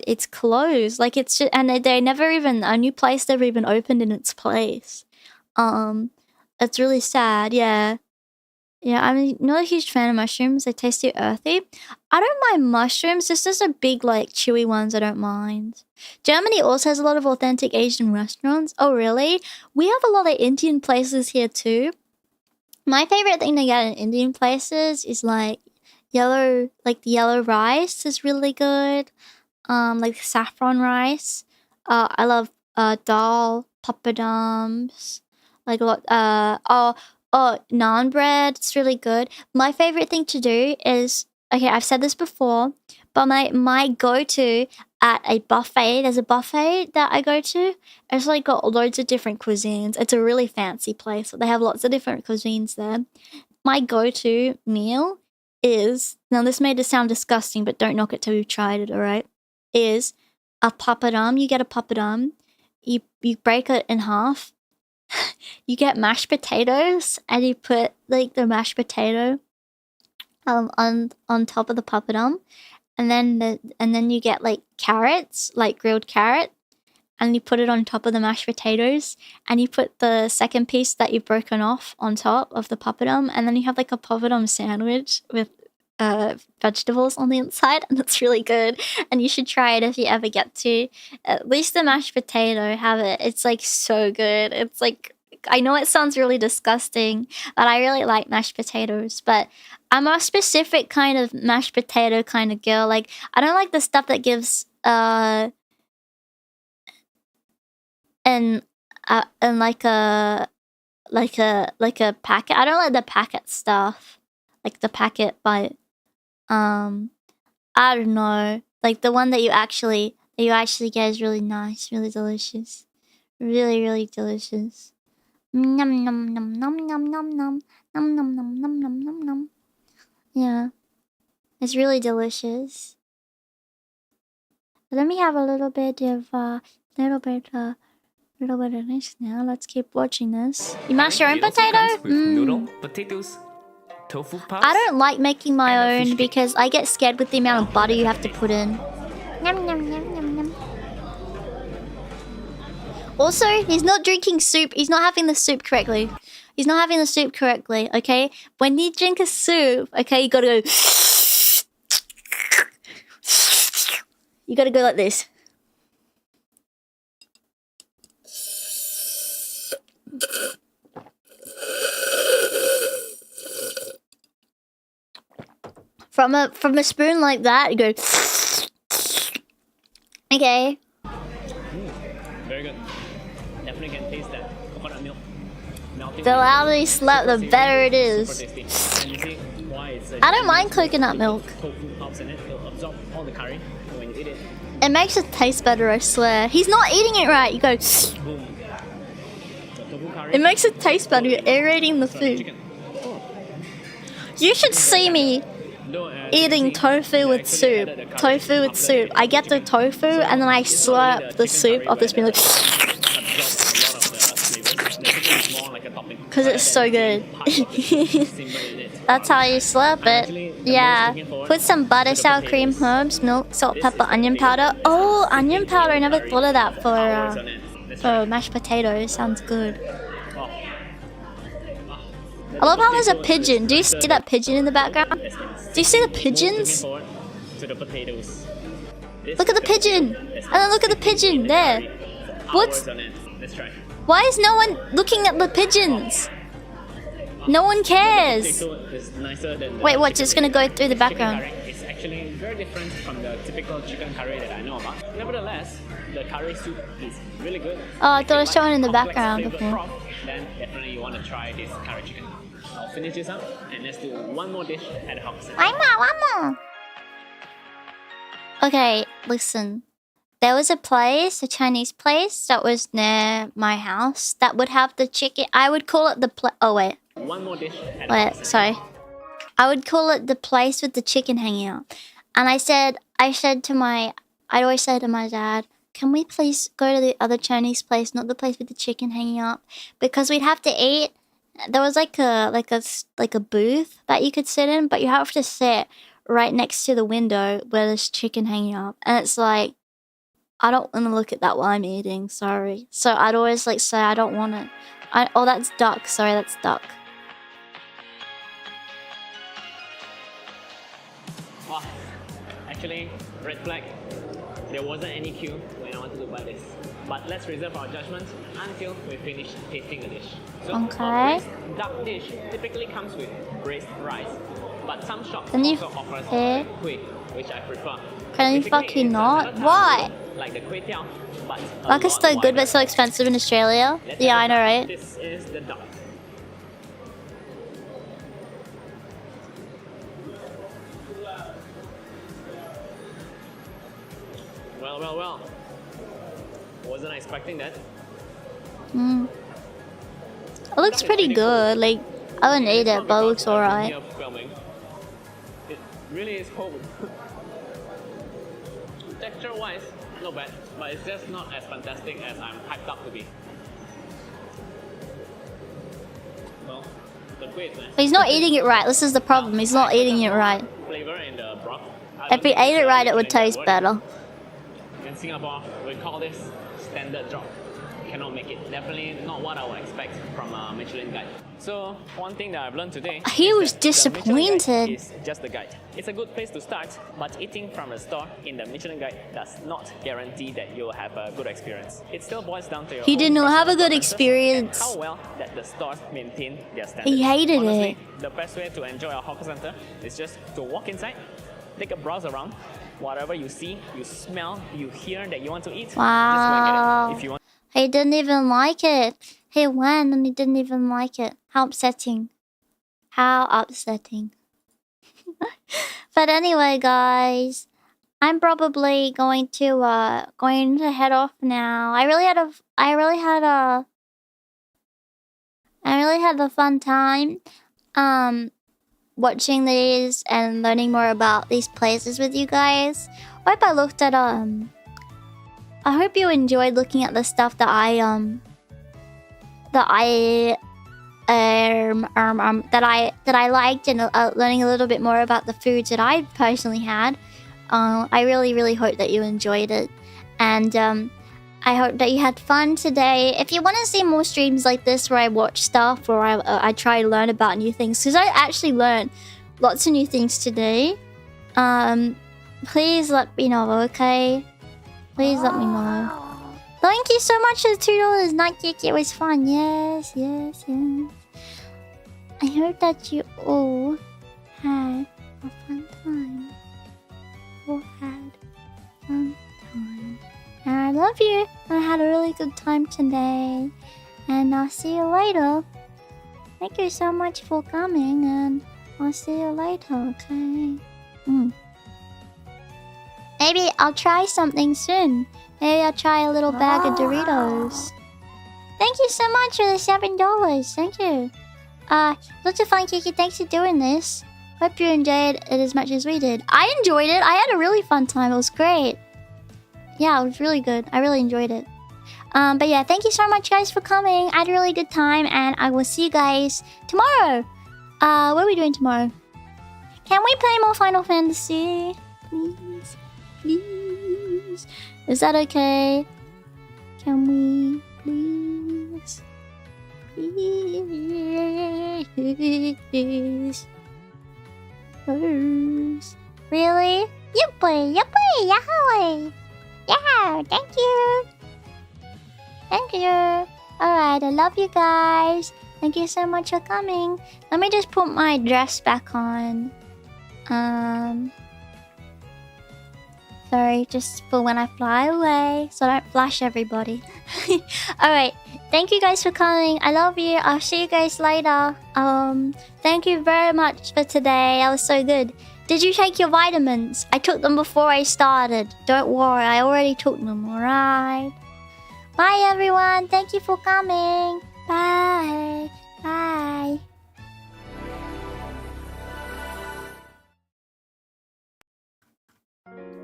it's closed. Like it's just, and they never even, a new place never even opened in its place. It's really sad. Yeah. Yeah, I'm not a huge fan of mushrooms. They taste too earthy. I don't mind mushrooms. It's just a big, like, chewy ones I don't mind. Germany also has a lot of authentic Asian restaurants. Oh, really? We have a lot of Indian places here, too. My favorite thing to get in Indian places is, like, the yellow rice is really good. Like, saffron rice. I love dal, papadums. Like, a lot, naan bread, it's really good. My favorite thing to do is, okay, I've said this before, but my go-to at a buffet, there's a buffet that I go to. It's like got loads of different cuisines. It's a really fancy place. They have lots of different cuisines there. My go-to meal is, now this made it sound disgusting, but don't knock it till you've tried it, alright? Is a papadum. You get a papadum, you break it in half. You get mashed potatoes and you put like the mashed potato on top of the papadum, and then you get like carrots, like grilled carrot, and you put it on top of the mashed potatoes, and you put the second piece that you've broken off on top of the papadum, and then you have like a papadum sandwich with vegetables on the inside, and it's really good, and you should try it if you ever get to. At least the mashed potato, have it. It's like so good. It's like, I know it sounds really disgusting, but I really like mashed potatoes. But I'm a specific kind of mashed potato kind of girl. Like, I don't like the stuff that gives and like a packet. I don't like the packet stuff, like the packet, but I don't know, like the one that you actually get is really nice, really delicious, really, really delicious. Nom nom nom nom nom nom nom nom nom nom nom nom nom nom. Yeah, it's really delicious. Let me have a little bit of this now. Let's keep watching this. You mash your own potato? Noodle, potatoes, tofu puffs. I don't like making my own because I get scared with the amount of butter you have to put in. Nom nom nom nom nom. Also, he's not drinking soup. He's not having the soup correctly. He's not having the soup correctly, okay? When you drink a soup, okay, you gotta go... You gotta go like this. From a spoon like that, you go... Okay. Very good. Definitely can taste that coconut milk. The louder you slap, the better it is. And you see why it's I don't mind coconut milk. Tofu puffs in it. It'll absorb all the curry when you eat it. It makes it taste better, I swear. He's not eating it right. You go... Boom. It makes it taste better. You're aerating the food. You should see me eating tofu with soup. Tofu with soup. I get the tofu and then I slurp the soup off the spoon. Because it's so good. That's how you slurp it. Yeah. Put some butter, sour cream, herbs, milk, salt, pepper, onion powder. Oh, onion powder. I never thought of that for mashed potatoes. Sounds good. I love how there's a pigeon. Do you see that pigeon in the background? Do you see the pigeons? To the potatoes. Look at the pigeon! And then look at the pigeon there. What's... Let's try. Why is no one looking at the pigeons? No one cares. Is nicer than Wait, what? Just gonna go through the background. It's actually very different from the typical chicken curry that I know about. Nevertheless, the curry soup is really good. Oh, I thought it was showing in the background before. Broth, then definitely you want to try this curry chicken. I'll finish this up and let's do one more dish at the hawker center. One more. Okay, listen. There was a place, a Chinese place that was near my house that would have the chicken. I would call it the oh wait. One more dish. Wait, sorry. I would call it the place with the chicken hanging out. And I'd always say to my dad, can we please go to the other Chinese place, not the place with the chicken hanging out? Because we'd have to eat. There was like a booth that you could sit in, but you have to sit right next to the window where there's chicken hanging up. And it's like, I don't want to look at that while I'm eating, sorry. So I'd always like say I don't want it. Oh, that's duck. Sorry, that's duck. Oh, actually, red flag. There wasn't any queue when I wanted to buy this. But let's reserve our judgment until we finish tasting the dish. So, okay. This duck dish typically comes with braised rice. But some shops Can you also offer kueh, which I prefer. Can you fucking not? Why? Like the kway teow, but Duck is so good but so expensive in Australia. Yeah, I know, right? This is the duck. Well. Wasn't expecting that. It looks pretty good. Like, I wouldn't eat it, but it looks alright. It really is cold. Texture-wise, not bad, but it's just not as fantastic as I'm hyped up to be. Well, the kueh is nice. But he's not eating it right. This is the problem. He's not eating it right. Flavor in the broth. If he ate it right, it would taste better. In Singapore, we call this standard drop. Cannot make it. Definitely not what I would expect from a Michelin guide. So one thing that I've learned today. He was disappointed. Is just the guide. It's a good place to start, but eating from a store in the Michelin guide does not guarantee that you'll have a good experience. It still boils down to your He did not have a good experience. How well that the stores maintain their standards. He hated Honestly, it. The best way to enjoy a hawker center is just to walk inside, take a browse around. Whatever you see, you smell, you hear that you want to eat, just go and get it. If you want. He didn't even like it. He went and he didn't even like it. How upsetting. How upsetting. But anyway, guys, I'm probably going to head off now. I really had a fun time watching these and learning more about these places with you guys. I hope you enjoyed looking at the stuff that I liked and learning a little bit more about the foods that I personally had. I really hope that you enjoyed it, and I hope that you had fun today. If you want to see more streams like this where I watch stuff or I try to learn about new things, because I actually learned lots of new things today, please let me know, okay? Please let me know. Thank you so much for the $2. Not Kiki, it was fun. Yes. I hope that you all had a fun time. And I love you. I had a really good time today. And I'll see you later. Thank you so much for coming, and I'll see you later, okay? Maybe I'll try something soon. Maybe I'll try a little bag of Doritos. Thank you so much for the $7. Thank you. Lots of fun, Kiki. Thanks for doing this. Hope you enjoyed it as much as we did. I enjoyed it. I had a really fun time. It was great. Yeah, it was really good. I really enjoyed it. But yeah, thank you so much, guys, for coming. I had a really good time, and I will see you guys tomorrow. What are we doing tomorrow? Can we play more Final Fantasy? Please. Please. Is that okay? Can we please? Please. Really? Yippee, yippee, yahoo! Yeah, thank you. Thank you. Alright, I love you guys. Thank you so much for coming. Let me just put my dress back on. Sorry, just for when I fly away, so I don't flash everybody. Alright, thank you guys for coming. I love you. I'll see you guys later. Thank you very much for today. That was so good. Did you take your vitamins? I took them before I started. Don't worry, I already took them, alright? Bye everyone. Thank you for coming. Bye. Bye.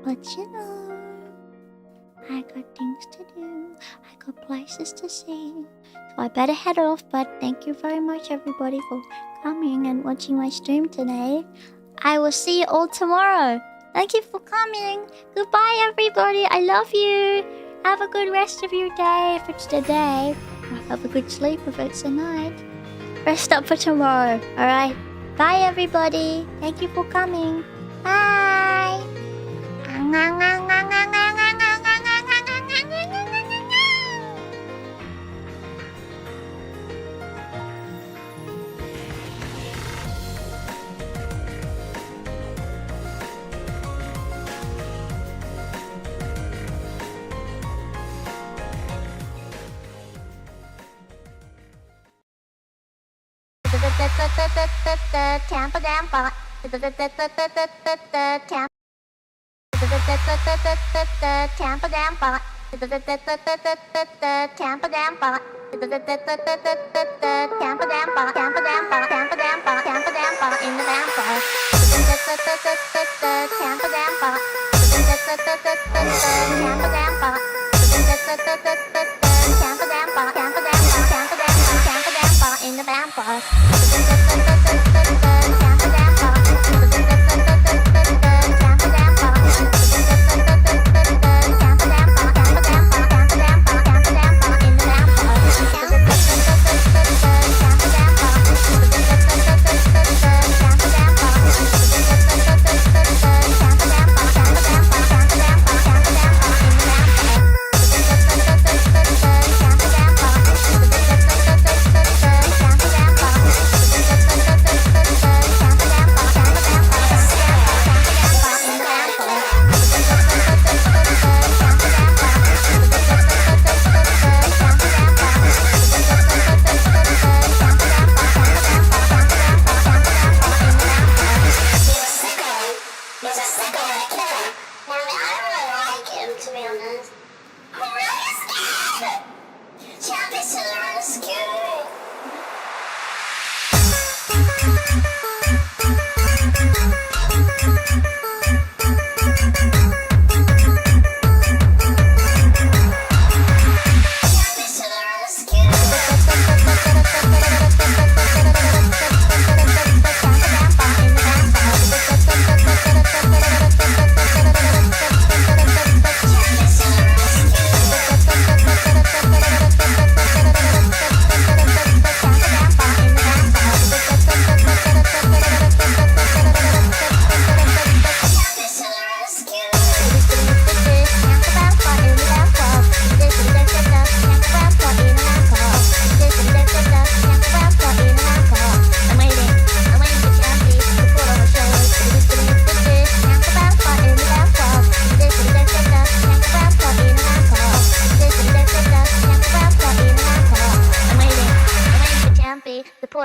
But you know, I got things to do. I got places to see. So I better head off. But thank you very much everybody for coming and watching my stream today. I will see you all tomorrow. Thank you for coming. Goodbye everybody. I love you. Have a good rest of your day if it's the day. Or have a good sleep if it's the night. Rest up for tomorrow. Alright. Bye everybody. Thank you for coming. Bye. Tampa Dampa. Tampa Dampa. Tampa Dampa. Tampa Dampa. Tampa Dampa. Tampa Dampa. Tampa Dampa in the Dampa. Tampa Dampa. Tampa Dampa. Tampa Dampa. Tampa Dampa. Tampa Dampa. Tampa Dampa in the Dampa.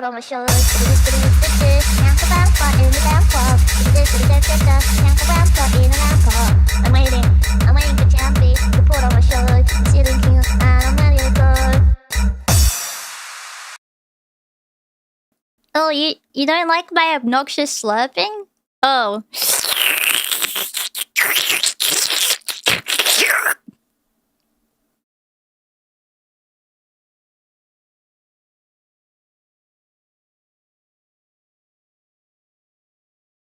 On my shoulders, I'm waiting for Champy to put on my shoulders, sitting here and I'm ready to go. Oh, you don't like my obnoxious slurping? Oh.